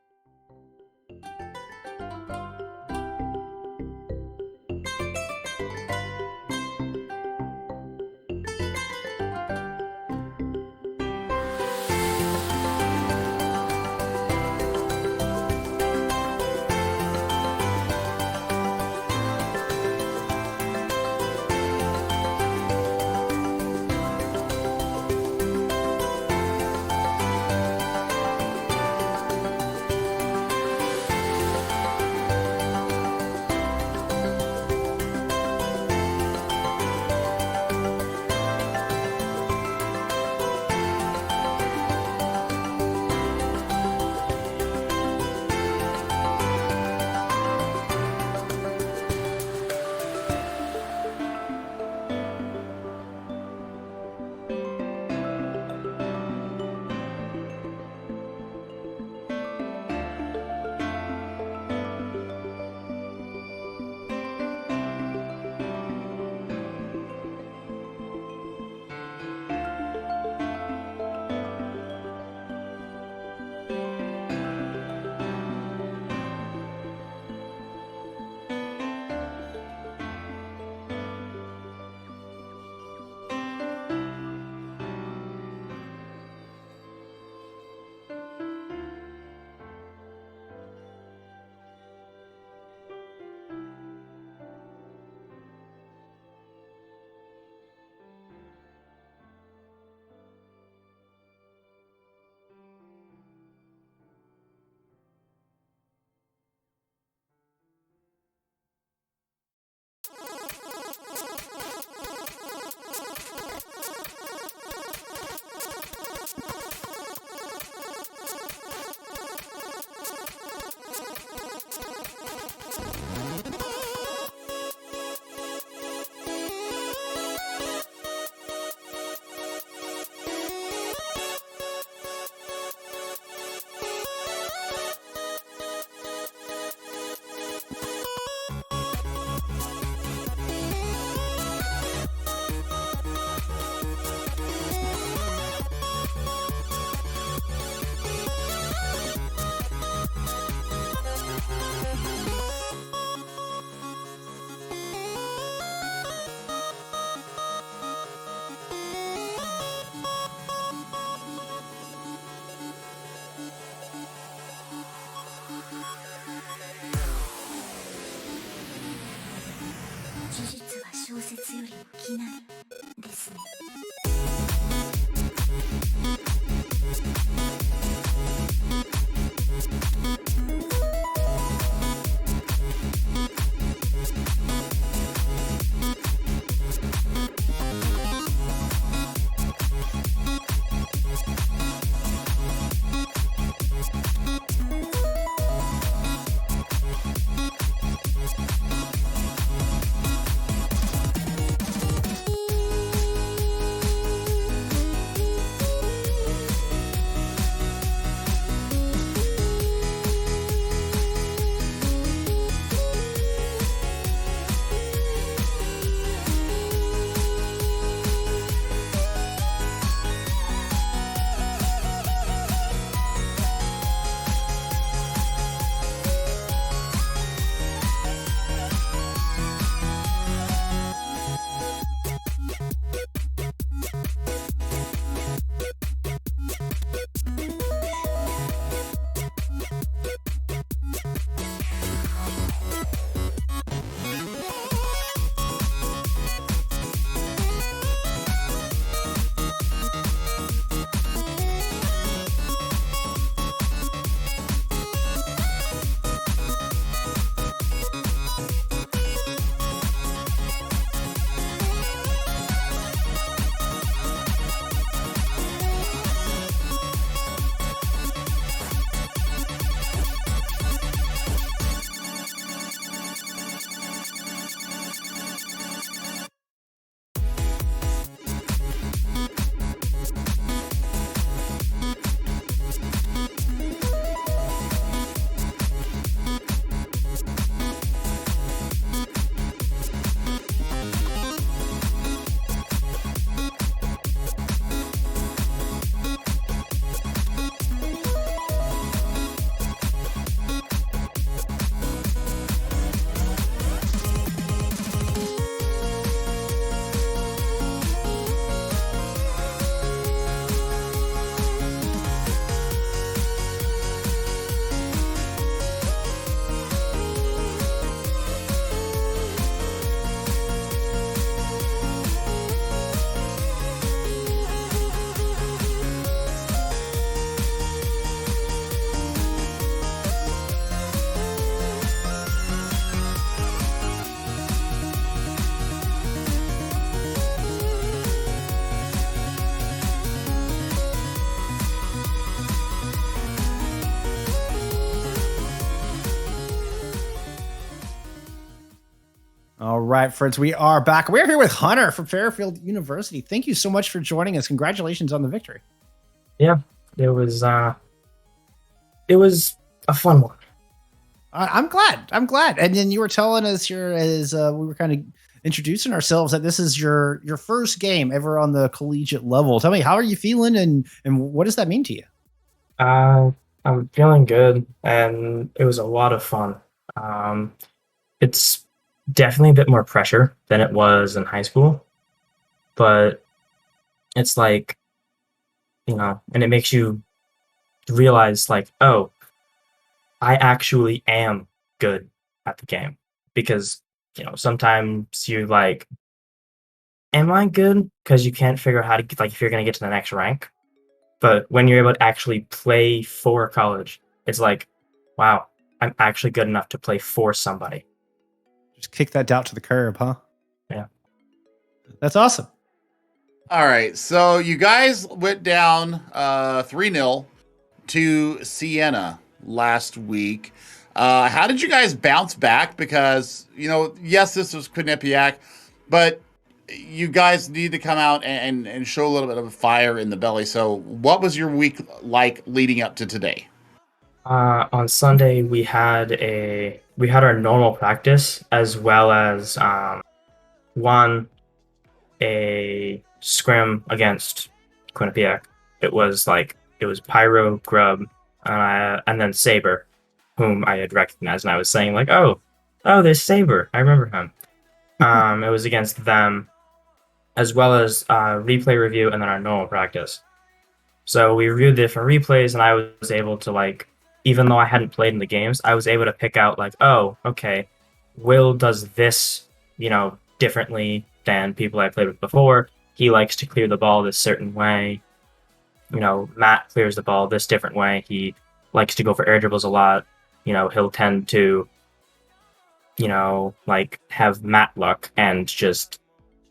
Speaker 5: All right, friends, we are back. We're here with Hunter from Fairfield University. Thank you so much for joining us. Congratulations on the victory.
Speaker 9: Yeah, it was a fun one.
Speaker 5: I'm glad. And then you were telling us here as we were kind of introducing ourselves that this is your first game ever on the collegiate level. Tell me, how are you feeling and what does that mean to you?
Speaker 9: I'm feeling good, and it was a lot of fun. It's definitely a bit more pressure than it was in high school, but it's like, and it makes you realize like, oh, I actually am good at the game, because sometimes you like, am I good? Because you can't figure out how to get, like, if you're going to get to the next rank. But when you're able to actually play for college, it's like, wow, I'm actually good enough to play for somebody.
Speaker 5: Just kick that doubt to the curb, huh?
Speaker 9: Yeah.
Speaker 5: That's awesome.
Speaker 6: All right, so you guys went down 3-0 to Siena last week. How did you guys bounce back? Because, yes, this was Quinnipiac, but you guys need to come out and show a little bit of a fire in the belly. So what was your week like leading up to today?
Speaker 9: On Sunday, we had our normal practice, as well as a scrim against Quinnipiac. It was Pyro, Grub, and then Saber, whom I had recognized, and I was saying like, oh, there's Saber. I remember him. It was against them, as well as replay review, and then our normal practice. So we reviewed the different replays, and I was able to, like, even though I hadn't played in the games, I was able to pick out like, oh, okay, Will does this, differently than people I played with before. He likes to clear the ball this certain way. Matt clears the ball this different way. He likes to go for air dribbles a lot. He'll tend to, like have Matt luck and just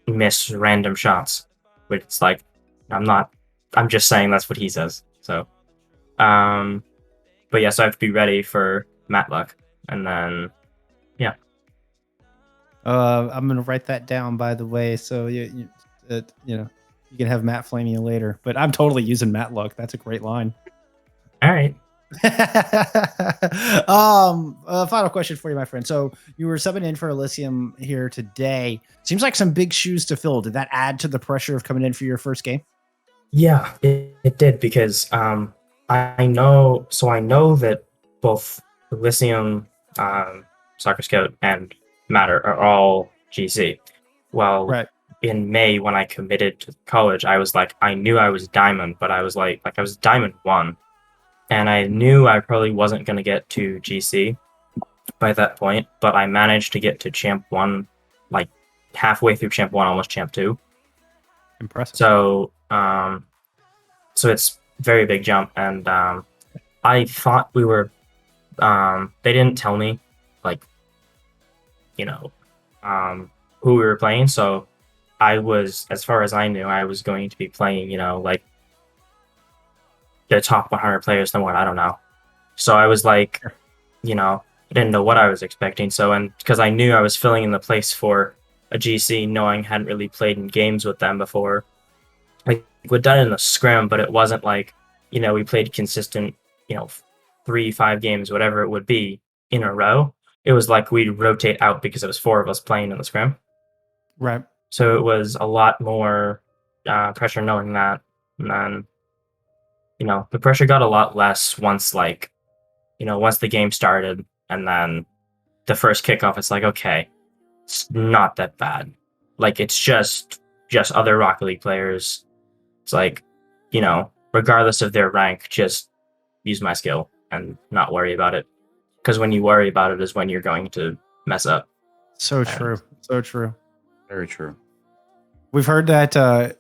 Speaker 9: miss random shots. Which it's like, I'm just saying that's what he says. So, but yeah, so I have to be ready for Matt luck. And then, yeah.
Speaker 5: I'm gonna write that down, by the way. So you can have Matt flame you later. But I'm totally using Matt luck. That's a great line.
Speaker 9: All right.
Speaker 5: Final question for you, my friend. So you were subbing in for Elysium here today. Seems like some big shoes to fill. Did that add to the pressure of coming in for your first game?
Speaker 9: Yeah, it did, because I know that both Elysium, Soccer Scout, and Matter are all GC. Well,
Speaker 5: Right.
Speaker 9: in May when I committed to college, I was like, I knew I was Diamond, but I was like I was Diamond 1. And I knew I probably wasn't going to get to GC by that point, but I managed to get to Champ 1, like halfway through Champ 1, almost Champ 2.
Speaker 5: Impressive.
Speaker 9: So, so it's a very big jump, and I thought we were. They didn't tell me, like, who we were playing. So, I was, as far as I knew, I was going to be playing, like the top 100 players. Then what? I don't know. So I was like, I didn't know what I was expecting. So, and because I knew I was filling in the place for a GC, knowing I hadn't really played in games with them before. Like, we'd done it in a scrim, but it wasn't like, we played consistent, 3-5 games, whatever it would be, in a row. It was like we'd rotate out because it was 4 of us playing in the scrim.
Speaker 5: Right.
Speaker 9: So it was a lot more pressure knowing that. And then, the pressure got a lot less once, like, once the game started, and then the first kickoff, it's like, okay, it's not that bad. Like, it's just other Rocket League players. It's like, regardless of their rank, just use my skill and not worry about it. Because when you worry about it is when you're going to mess up.
Speaker 5: So true. So true.
Speaker 6: Very true.
Speaker 5: We've heard that kind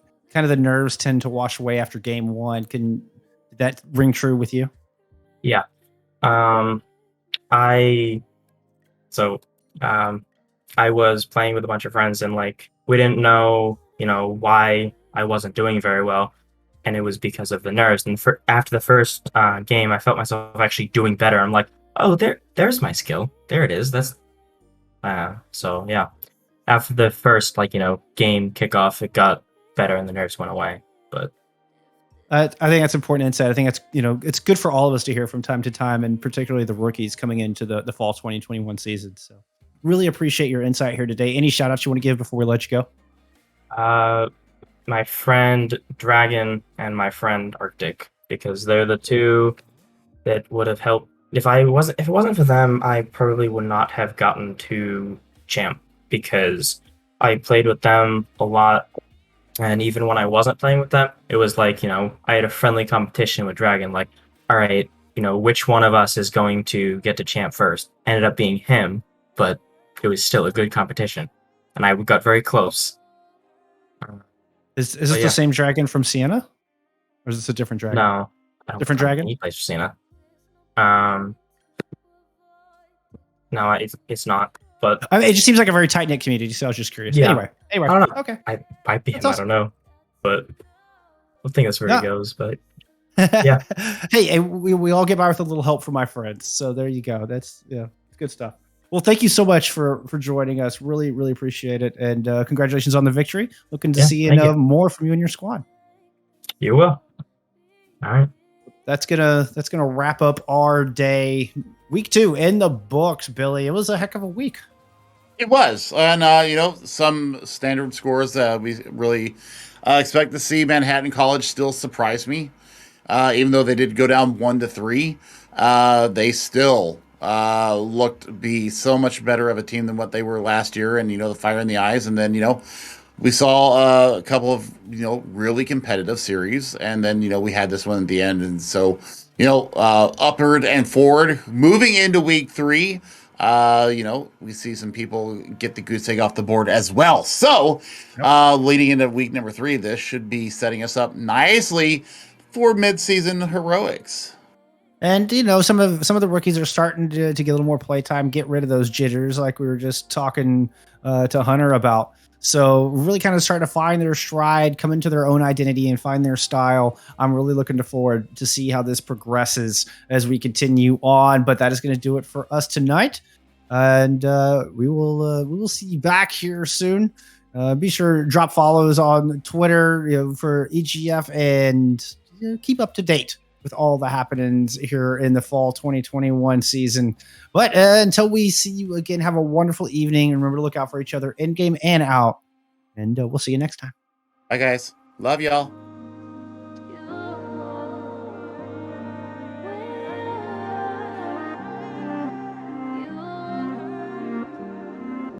Speaker 5: of the nerves tend to wash away after game 1. Did that ring true with you?
Speaker 9: Yeah. I was playing with a bunch of friends, and like, we didn't know, why I wasn't doing very well, and it was because of the nerves. And after the first game, I felt myself actually doing better. I'm like, oh, there's my skill. There it is. That's so yeah. After the first game kickoff, it got better and the nerves went away. But
Speaker 5: I think that's important insight. I think that's it's good for all of us to hear from time to time, and particularly the rookies coming into the fall 2021 season. So really appreciate your insight here today. Any shout outs you want to give before we let you
Speaker 9: go? My friend Dragon and my friend Arctic, because they're the two that would have helped. If it wasn't for them, I probably would not have gotten to Champ, because I played with them a lot. And even when I wasn't playing with them, it was like, I had a friendly competition with Dragon. Like, all right, which one of us is going to get to Champ first? Ended up being him, but it was still a good competition. And I got very close.
Speaker 5: Is this the same Dragon from Siena? Or is this a different Dragon?
Speaker 9: No.
Speaker 5: Different Dragon?
Speaker 9: He plays for Siena. No, it's not. But
Speaker 5: I mean, it just seems like a very tight knit community. So I was just curious.
Speaker 9: Yeah.
Speaker 5: Anyway,
Speaker 9: I don't know.
Speaker 5: Okay.
Speaker 9: I might be him.
Speaker 5: That's
Speaker 9: awesome. I don't know, but I think that's where he goes. But
Speaker 5: yeah. Hey, we all get by with a little help from my friends. So there you go. That's good stuff. Well, thank you so much for joining us. Really, really appreciate it. And congratulations on the victory. Looking to see more from you and your squad.
Speaker 9: You will. All right.
Speaker 5: That's gonna wrap up our day. Week 2 in the books, Billy. It was a heck of a week.
Speaker 6: It was. And, some standard scores that we really expect to see. Manhattan College still surprised me. Even though they did go down 1-3, they still looked to be so much better of a team than what they were last year. And, the fire in the eyes. And then, we saw a couple of, really competitive series. And then, we had this one at the end. And so, upward and forward. Moving into week 3, We see some people get the goose egg off the board as well. So, leading into week number 3, this should be setting us up nicely for midseason heroics.
Speaker 5: And some of the rookies are starting to get a little more playtime, get rid of those jitters, like we were just talking to Hunter about. So really kind of starting to find their stride, come into their own identity, and find their style. I'm really looking forward to see how this progresses as we continue on. But that is going to do it for us tonight, and we will see you back here soon. Be sure to drop follows on Twitter, for EGF, and keep up to date with all the happenings here in the fall 2021 season. But until we see you again, have a wonderful evening, and remember to look out for each other in game and out. And we'll see you next time.
Speaker 6: Bye, guys. Love y'all.